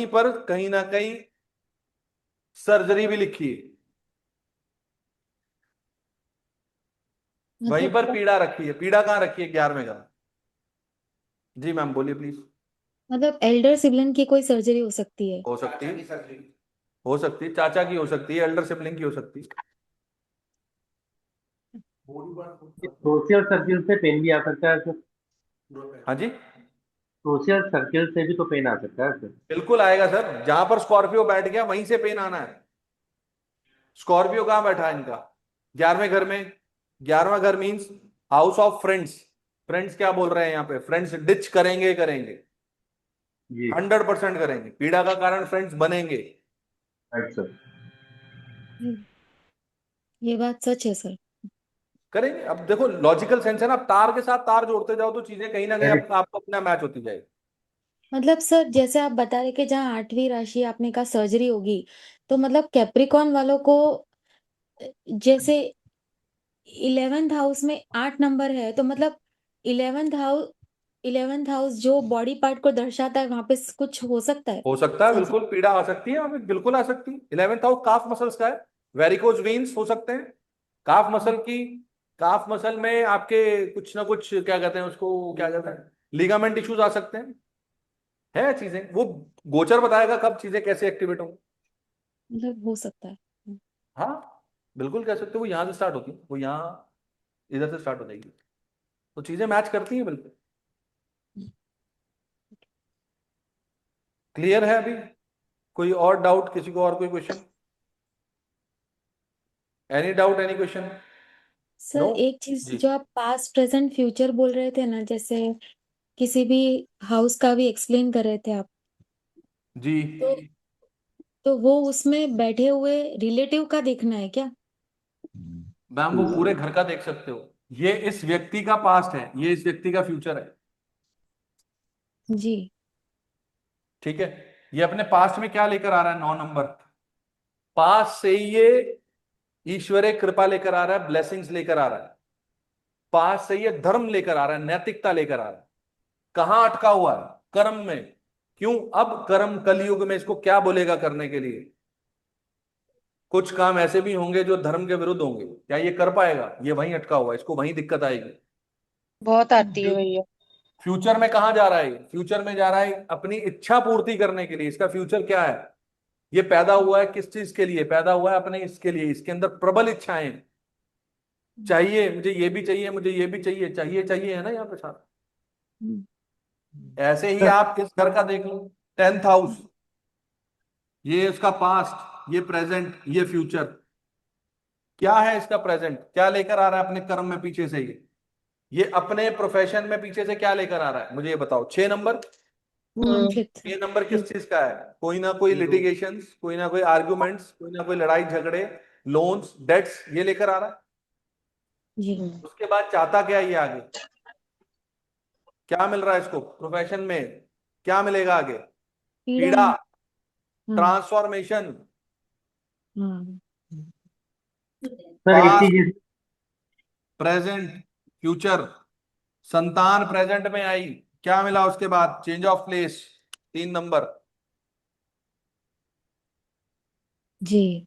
पर कहीं ना कहीं सर्जरी भी लिखी है, वहीं मतलब पर पीड़ा रखी है। पीड़ा कहाँ रखी है? 11वें घर। जी मैम बोलिए प्लीज। मतलब एल्डर सिबलिंग की कोई सर्जरी हो सकती है? हो सकती है, हो सकती है, चाचा की हो सकती है, एल्डर सिबलिंग की हो सकती है। सोशल सर्किल से पेन भी आ सकता है सर। हाँ जी सोशल सर्किल से भी तो पेन आ सकता है सर। बिल्कुल आएगा सर, जहां पर स्कॉर्पियो बैठ गया वहीं से पेन आना है। स्कॉर्पियो कहाँ बैठा है इनका? 11वें घर में। 11वां घर means house of friends. Friends क्या बोल रहे हैं यहाँ पे? फ्रेंड्स डिच करेंगे, करेंगे, जी 100% करेंगे, पीड़ा का कारण फ्रेंड्स बनेंगे। Right sir. ये बात सच है सर। करेंगे। अब देखो लॉजिकल सेंस है ना, अब तार के साथ तार जोड़ते जाओ तो चीजें कहीं ना कहीं आपको अपना मैच होती जाएगी। मतलब सर जैसे आप बता रहे कि जहाँ 8वीं राशि आपने कहा सर्जरी होगी, तो मतलब कैप्रिकॉन वालों को जैसे 11th हाउस में 8 नंबर है, तो मतलब 11th हाउस जो बॉडी पार्ट को दर्शाता है वहां पे कुछ हो सकता है? हो सकता है, सर्जरी? बिल्कुल पीड़ा आ सकती है, हमें बिल्कुल आ सकती है। 11th हाउस काफ मसल्स का है, वेरिकोज वेन्स हो सकते हैं, काफ मसल की, काफ मसल में आपके कुछ ना कुछ क्या कहते हैं उसको, क्या कहते हैं, लिगामेंट इश्यूज आ सकते हैं। है चीजें, वो गोचर बताएगा कब चीजें कैसे एक्टिवेट होंगी। मतलब हो सकता है। हाँ बिल्कुल कह सकते हो, वो यहाँ से स्टार्ट होती है, वो यहाँ इधर से स्टार्ट हो जाएगी, तो चीजें मैच करती हैं बिल्कुल। क्लियर है अभी? कोई और डाउट? किसी को और कोई question? Any doubt, any question? Sir no एक चीज जी जो आप पास्ट प्रेजेंट फ्यूचर बोल रहे थे ना, जैसे किसी भी हाउस का भी एक्सप्लेन कर रहे थे आप, जी तो वो उसमें बैठे हुए रिलेटिव का देखना है क्या? मैम वो पूरे घर का देख सकते हो। ये इस व्यक्ति का पास्ट है, ये इस व्यक्ति का फ्यूचर है। जी। ठीक है, ये अपने पास्ट में क्या लेकर आ रहा है? 9 नंबर। पास्ट से ही ये ईश्वरीय कृपा लेकर आ रहा है, ब्लेसिंग्स लेकर आ रहा है। पास्ट से ये धर्म लेकर आ रहा है, नैतिकता लेकर आ रहा है। कहां अटका हुआ है? कर्म में। क्यों? अब कर्म कलयुग में इसको क्या बोलेगा करने के लिए? कुछ काम ऐसे भी होंगे जो धर्म के विरुद्ध होंगे, क्या ये कर पाएगा? ये वहीं अटका हुआ है, इसको वहीं दिक्कत आएगी। बहुत आती है भैया। फ्यूचर में कहां जा रहा है? फ्यूचर में जा रहा है अपनी इच्छा पूर्ति करने के लिए। इसका फ्यूचर क्या है? ये पैदा हुआ है किस चीज के लिए? पैदा हुआ है अपने इसके लिए। इसके अंदर प्रबल इच्छाएं चाहिए, मुझे ये भी चाहिए, मुझे ये भी चाहिए, चाहिए चाहिए है ना यहाँ पे सारा। ऐसे ही आप इस घर का देख लो, 10th हाउस, ये इसका पास्ट, ये प्रेजेंट, ये फ्यूचर। क्या है इसका प्रेजेंट? क्या लेकर आ रहा है अपने कर्म में पीछे से? ये अपने प्रोफेशन में पीछे से क्या लेकर आ रहा है? मुझे ये बताओ। 6 नंबर, 6 नंबर किस चीज का है? कोई ना कोई लिटिगेशंस, कोई ना कोई आर्ग्यूमेंट्स, कोई ना कोई लड़ाई झगड़े, लोन्स, डेट्स, ये लेकर आ रहा है। जी। उसके बाद चाहता क्या ये आगे? क्या मिल रहा है इसको प्रोफेशन में? क्या मिलेगा आगे? पीड़ा, ट्रांसफॉर्मेशन। सर एक चीज प्रेजेंट, फ्यूचर। संतान प्रेजेंट में आई, क्या मिला उसके बाद? चेंज ऑफ प्लेस, 3 नंबर। जी।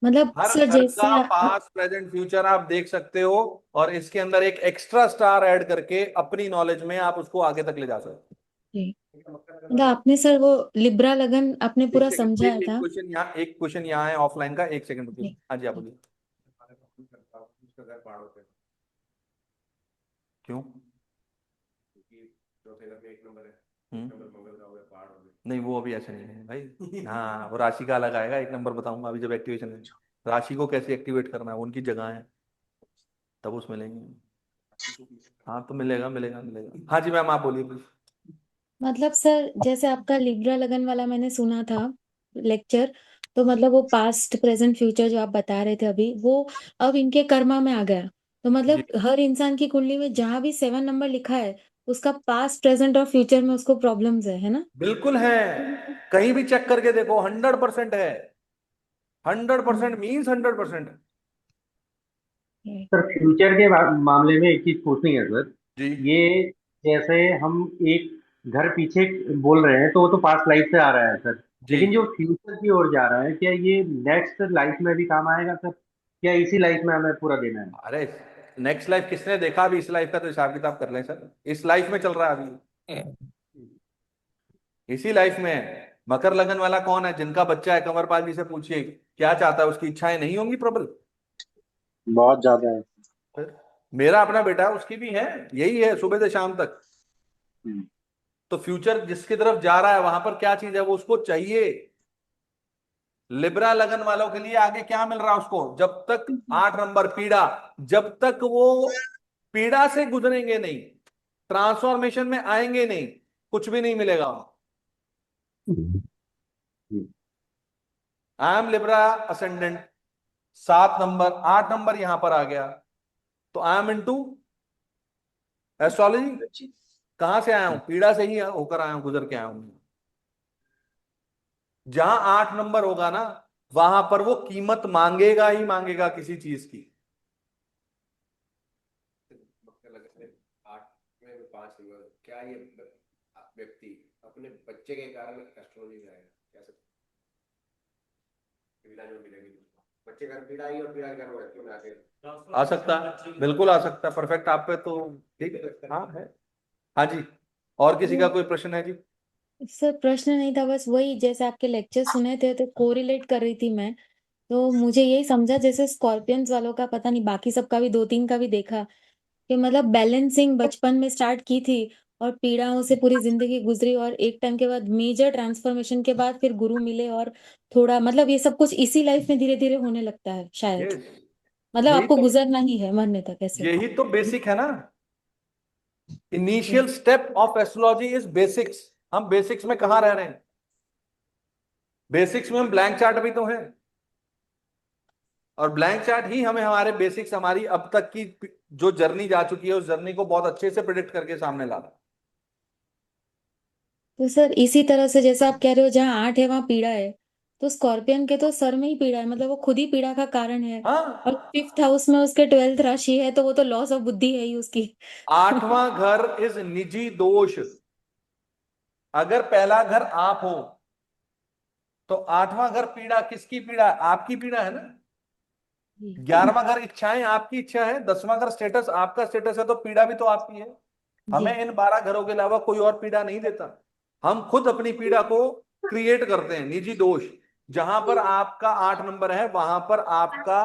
मतलब हर सर घर जैसे का पास्ट प्रेजेंट फ्यूचर आप देख सकते हो, और इसके अंदर एक एक्स्ट्रा स्टार ऐड करके अपनी नॉलेज में आप उसको आगे तक ले जा सकते जी। मतलब आपने सर वो लिब्रा लगन आपने पूरा हो। समझाया एक था। क्वेश्चन यहाँ है ऑफलाइन का, एक सेकंड रुकिए। हाँ जी, आप बोलिए। उसका घर पहाड़ों पे, क्यों? क्योंकि चौथे घर में 1 नंबर है, 1 नंबर मंगल का हो गया, पहाड़ हो गए। नहीं, वो अभी ऐसा नहीं है भाई। हाँ, वो राशि का अलग आएगा। 1 नंबर बताऊंगा अभी जब एक्टिवेशन है। राशि को कैसे एक्टिवेट करना है, उनकी जगह है, तब उसमें लेंगे। हाँ तो मिलेगा मिलेगा मिलेगा। हाँ जी मैम, आप बोलिए प्लीज। मतलब सर जैसे आपका लिब्रा लगन वाला मैंने सुना था लेक्चर, तो मतलब वो पास्ट प्रेजेंट फ्यूचर जो आप बता रहे थे अभी, वो अब इनके कर्मा में आ गया। तो मतलब हर इंसान की कुंडली में जहां भी 7 नंबर लिखा है, उसका पास्ट प्रेजेंट और फ्यूचर में उसको प्रॉब्लम्स है ना? बिल्कुल है, कहीं भी चेक करके देखो, 100% है। 100% मीन्स 100%। सर फ्यूचर के मामले में एक चीज पूछनी है सर। जी। ये जैसे हम एक घर पीछे बोल रहे हैं तो वो तो पास्ट लाइफ से आ रहा है सर, लेकिन जो फ्यूचर की ओर जा रहा है, क्या ये नेक्स्ट लाइफ में भी काम आएगा सर, या इसी लाइफ में हमें पूरा देना है? अरे नेक्स्ट लाइफ किसने देखा? अभी इस लाइफ का तो हिसाब किताब कर लें सर। इस लाइफ में चल रहा है अभी, इसी लाइफ में है। मकर लगन वाला कौन है? जिनका बच्चा है, कंवरपाल जी से पूछिए क्या चाहता है। उसकी इच्छाएं नहीं होंगी प्रबल? बहुत ज्यादा है। फिर मेरा अपना बेटा है, उसकी भी है, यही है सुबह से शाम तक। तो फ्यूचर जिसकी तरफ जा रहा है, वहां पर क्या चीज है वो उसको चाहिए। लिब्रा लगन वालों के लिए आगे क्या मिल रहा है उसको? जब तक 8 नंबर पीड़ा, जब तक वो पीड़ा से गुजरेंगे नहीं, ट्रांसफॉर्मेशन में आएंगे नहीं, कुछ भी नहीं मिलेगा। I am Libra ascendant, 7 number, 8 number यहां पर आ गया, तो आई एम इनटू एस्ट्रोलॉजी। कहां से आया हूं? पीड़ा से ही होकर आया हूं, गुजर के आया हूं। जहां 8 नंबर होगा ना, वहां पर वो कीमत मांगेगा ही मांगेगा किसी चीज की। मकर लगन में 8 में 5 नंबर, क्या ये व्यक्ति अपने बच्चे के कारण एस्ट्रोलॉजी में आएगा? कैसे पीड़ा जो मिलेगी, बच्चे घर पीड़ा आई और पीड़ा घर में क्यों ना आके आ सकता है, बिल्कुल आ सकता है। परफेक्ट आप पे तो ठीक है। हाँ है। हाँ जी, और किसी का कोई प्रश्न है जी? सर प्रश्न नहीं था, बस वही जैसे आपके लेक्चर सुने थे तो कोरिलेट कर रही थी मैं। तो मुझे यही समझा, जैसे स्कॉर्पियंस वालों का पता नहीं, बाकी सबका भी 2-3 का भी देखा कि मतलब बैलेंसिंग बचपन में स्टार्ट की थी और पीड़ाओं से पूरी जिंदगी गुजरी, और एक टाइम के बाद मेजर ट्रांसफॉर्मेशन के बाद फिर गुरु मिले, और थोड़ा मतलब ये सब कुछ इसी लाइफ में धीरे धीरे होने लगता है शायद। मतलब यही आपको तो गुजरना ही है मरने तक ऐसे। यही तो बेसिक है ना। Initial step of astrology is basics. हम बेसिक्स में कहां रह रहे हैं? बेसिक्स में हम ब्लैंक चार्ट भी तो हैं। और ब्लैंक चार्ट ही हमें हमारे बेसिक्स, हमारी अब तक की जो जर्नी जा चुकी है उस जर्नी को बहुत अच्छे से प्रिडिक्ट करके सामने लाना। तो सर इसी तरह से जैसे आप कह रहे हो जहाँ 8 है वहां पीड़ा है, तो स्कॉर्पियन के तो सर में ही पीड़ा है, मतलब वो खुद ही पीड़ा का कारण है। हाँ, और 5th हाउस में उसके 12th राशि है, तो वो तो लॉस ऑफ बुद्धि है ही उसकी। 8वां घर इज निजी दोष। अगर पहला घर आप हो तो 8वां घर पीड़ा किसकी पीड़ा है? आपकी पीड़ा है ना। 11वां घर इच्छाएं, आपकी इच्छा है। 10वां घर स्टेटस, आपका स्टेटस है, तो पीड़ा भी तो आपकी है। हमें इन 12 घरों के अलावा कोई और पीड़ा नहीं देता। हम खुद अपनी पीड़ा को क्रिएट करते हैं। निजी दोष, जहां पर आपका 8 नंबर है वहां पर आपका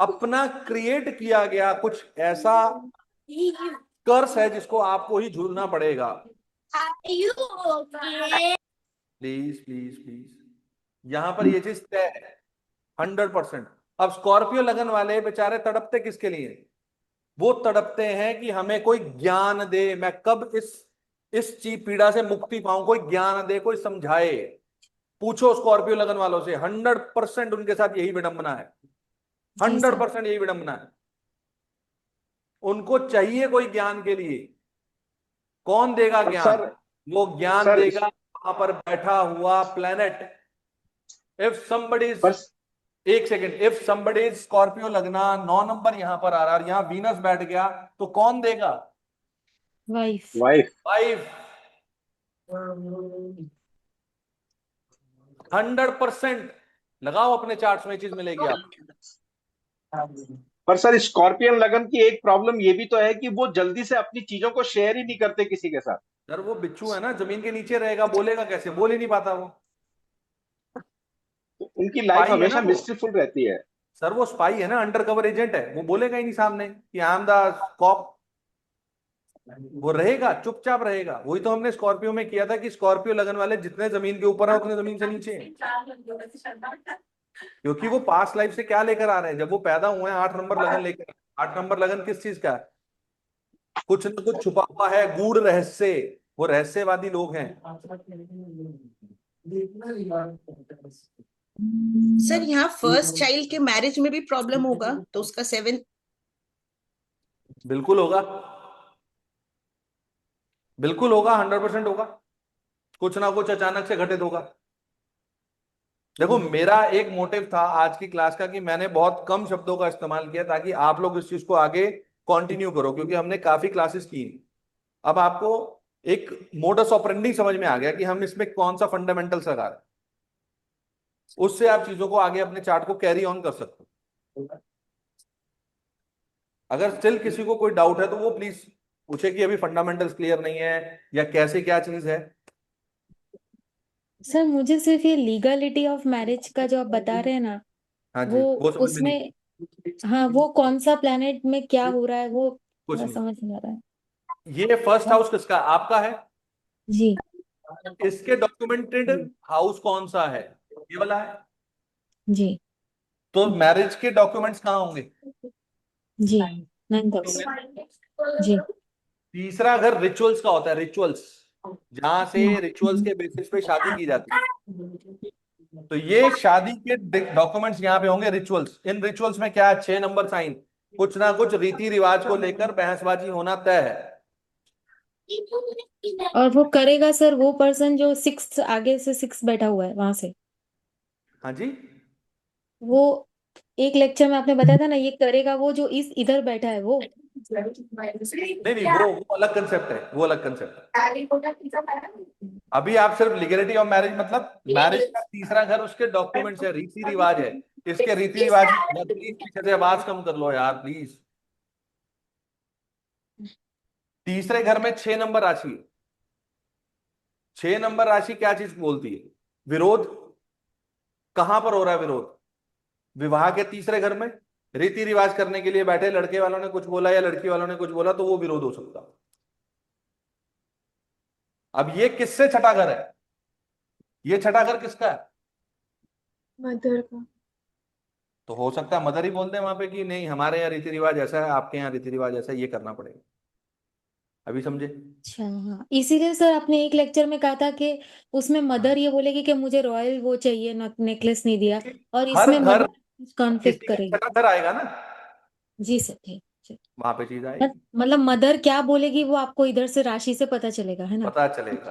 अपना क्रिएट किया गया कुछ ऐसा कर्स है जिसको आपको ही झूलना पड़ेगा। प्लीज प्लीज प्लीज, यहां पर ये चीज तय है 100%। अब स्कॉर्पियो लगन वाले बेचारे तड़पते किसके लिए? वो तड़पते हैं कि हमें कोई ज्ञान दे, मैं कब इस चीज पीड़ा से मुक्ति पाऊं, कोई ज्ञान दे, कोई समझाए। पूछो स्कॉर्पियो लगन वालों से, 100% उनके साथ यही विडंबना है। 100% यही विडंबना है। उनको चाहिए कोई ज्ञान के लिए। कौन देगा पर ज्ञान? सर वो ज्ञान सर देगा वहां पर बैठा हुआ प्लेनेट। इफ somebody is, पर एक second, if somebody is Scorpio लगना 9 नंबर यहां पर आ रहा है और यहां वीनस बैठ गया, तो कौन देगा? वाइफ। वाइफ। वाइफ। 100% लगाओ अपने चार्ट्स में, चीज मिलेगी आपको। पर सर स्कॉर्पियन लगन की एक प्रॉब्लम ये भी तो है कि वो जल्दी से अपनी चीजों को शेयर ही नहीं करते किसी के साथ। सर वो बिच्छू है ना, जमीन के नीचे रहेगा, बोलेगा कैसे? बोल ही नहीं पाता वो। तो उनकी लाइफ स्पाई है ना हमेशा वो। मिस्ट्रीफुल रहती है। सर वो स्पाई है ना, अंडर कवर एजेंट है। वो बोलेगा ही नहीं सामने कि आई एम द कॉप। वो रहेगा, चुपचाप रहेगा। वही तो हमने स्कॉर्पियो में किया था कि स्कॉर्पियो लगन वाले जितने जमीन के ऊपर है उतने जमीन से नीचे हैं। क्योंकि वो पास्ट लाइफ से क्या लेकर आ रहे हैं? जब वो पैदा हुए हैं 8 नंबर लगन लेकर। 8 नंबर लगन किस चीज का है? कुछ न कुछ छुपा हुआ है, गूढ़ रहस्य। वो रहस्यवादी लोग हैं। सर यहाँ फर्स्ट चाइल्ड के मैरिज में भी प्रॉब्लम होगा तो उसका 7। बिल्कुल होगा, बिल्कुल होगा, 100% होगा। कुछ ना कुछ अचानक से घटित होगा। देखो मेरा एक मोटिव था आज की क्लास का कि मैंने बहुत कम शब्दों का इस्तेमाल किया ताकि आप लोग इस चीज को आगे कंटिन्यू करो, क्योंकि हमने काफी क्लासेस की। अब आपको एक मोडस ऑपरेंडी समझ में आ गया कि हम इसमें कौन सा फंडामेंटल्स लगा रहे हैं। उससे आप चीजों को आगे अपने चार्ट को कैरी ऑन कर सकते हो। अगर स्टिल किसी को कोई डाउट है तो वो प्लीज पूछे कि अभी फंडामेंटल्स क्लियर नहीं है या कैसे क्या चीज है। सर मुझे सिर्फ ये लीगलिटी ऑफ मैरिज का जो आप बता रहे हैं ना, हाँ जी, वो समझ में नहीं। उसमें हाँ वो कौन सा प्लेनेट में क्या हो रहा है वो कुछ थोड़ा नहीं। समझ नहीं आ रहा है। ये फर्स्ट हाउस किसका? आपका है। जी इसके डॉक्यूमेंटेड हाउस कौन सा है? ये वाला है। जी तो मैरिज के डॉक्यूमेंट्स कहाँ होंगे? जी 9th हाउस। जी तीसरा घर रिचुअल्स का होता है, रिचुअल्स, जहां से रिचुअल्स के बेसिस पे शादी की जाती है। तो ये शादी के डॉक्यूमेंट्स यहाँ पे होंगे, रिचुअल्स। इन रिचुअल्स में क्या है? 6 नंबर साइन। कुछ ना कुछ रीति रिवाज को लेकर बहसबाजी होना तय है। और वो करेगा सर वो पर्सन जो 6 आगे से 6 बैठा हुआ है वहां से। हाँ जी। वो एक लेक्चर में आपने बताया था ना, ये करेगा वो जो इस इधर बैठा है वो। नहीं नहीं, वो अलग कंसेप्ट है, वो अलग कंसेप्ट है। अभी आप सिर्फ लीगलिटी ऑफ मैरिज, मतलब मैरिज का तीसरा घर उसके डॉक्यूमेंट्स है, रीति रिवाज है। इसके रीति रिवाज प्लीज पीछे से आवाज कम कर लो यार प्लीज। तीसरे घर में 6 नंबर राशि है। 6 नंबर राशि क्या चीज बोलती है? विरोध। कहां पर हो रहा है विरोध? विवाह के तीसरे घर में। रीति रिवाज करने के लिए बैठे, लड़के वालों ने कुछ बोला या लड़की वालों ने कुछ बोला, तो वो विरोध हो सकता। अब ये किससे छठा घर है? ये छठा घर किसका है? मदर का। तो हो सकता है मदर ही बोल दे वहां पे कि नहीं हमारे यहाँ रीति रिवाज ऐसा है, आपके यहाँ रीति रिवाज ऐसा है, ये करना पड़ेगा। अभी समझे? अच्छा हाँ, इसीलिए सर आपने एक लेक्चर में कहा था कि उसमें मदर ये बोलेगी कि मुझे रॉयल वो चाहिए, नेकलेस नहीं दिया, और हर इसमें घर, कॉन्फ्लिक्ट किसी का करेगी। घर आएगा ना, जी सर, ठीक ठीक। वहां पे चीज आएगी, मतलब मदर क्या बोलेगी वो आपको इधर से राशि से पता चलेगा, है ना? पता चलेगा।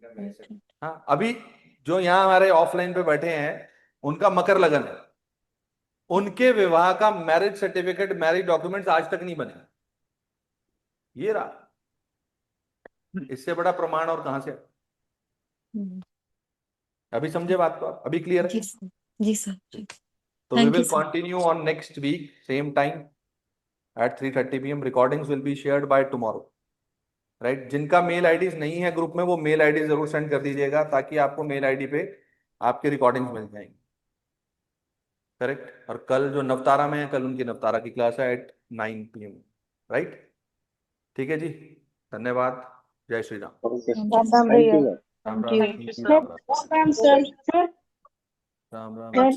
Right right. हाँ, अभी जो यहाँ हमारे ऑफलाइन पे बैठे हैं उनका मकर लगन है, उनके विवाह का मैरिज सर्टिफिकेट, मैरिज डॉक्यूमेंट्स आज तक नहीं बने। ये रहा, इससे बड़ा प्रमाण और कहां से? अभी समझे बात को आप? अभी क्लियर है? जी सर, जी सर, जी। तो we Thank you, will sir. continue on next week, same time at 3:30 p.m. Recordings will be shared by tomorrow. Right? जिनका मेल आईडीज नहीं है ग्रुप में, वो मेल आईडी जरूर सेंड कर दीजिएगा ताकि आपको मेल आईडी पे आपकी रिकॉर्डिंग्स मिल जाएंगी। करेक्ट? और कल जो नवतारा में है, कल उनकी नवतारा की क्लास है at 9 p.m. राइट? ठीक है जी, धन्यवाद, जय श्री राम। ओके, राम राम थैंक भैया। You. Ram Thank Ram you, sir. Ram Ram Ram sir. Ram Ram.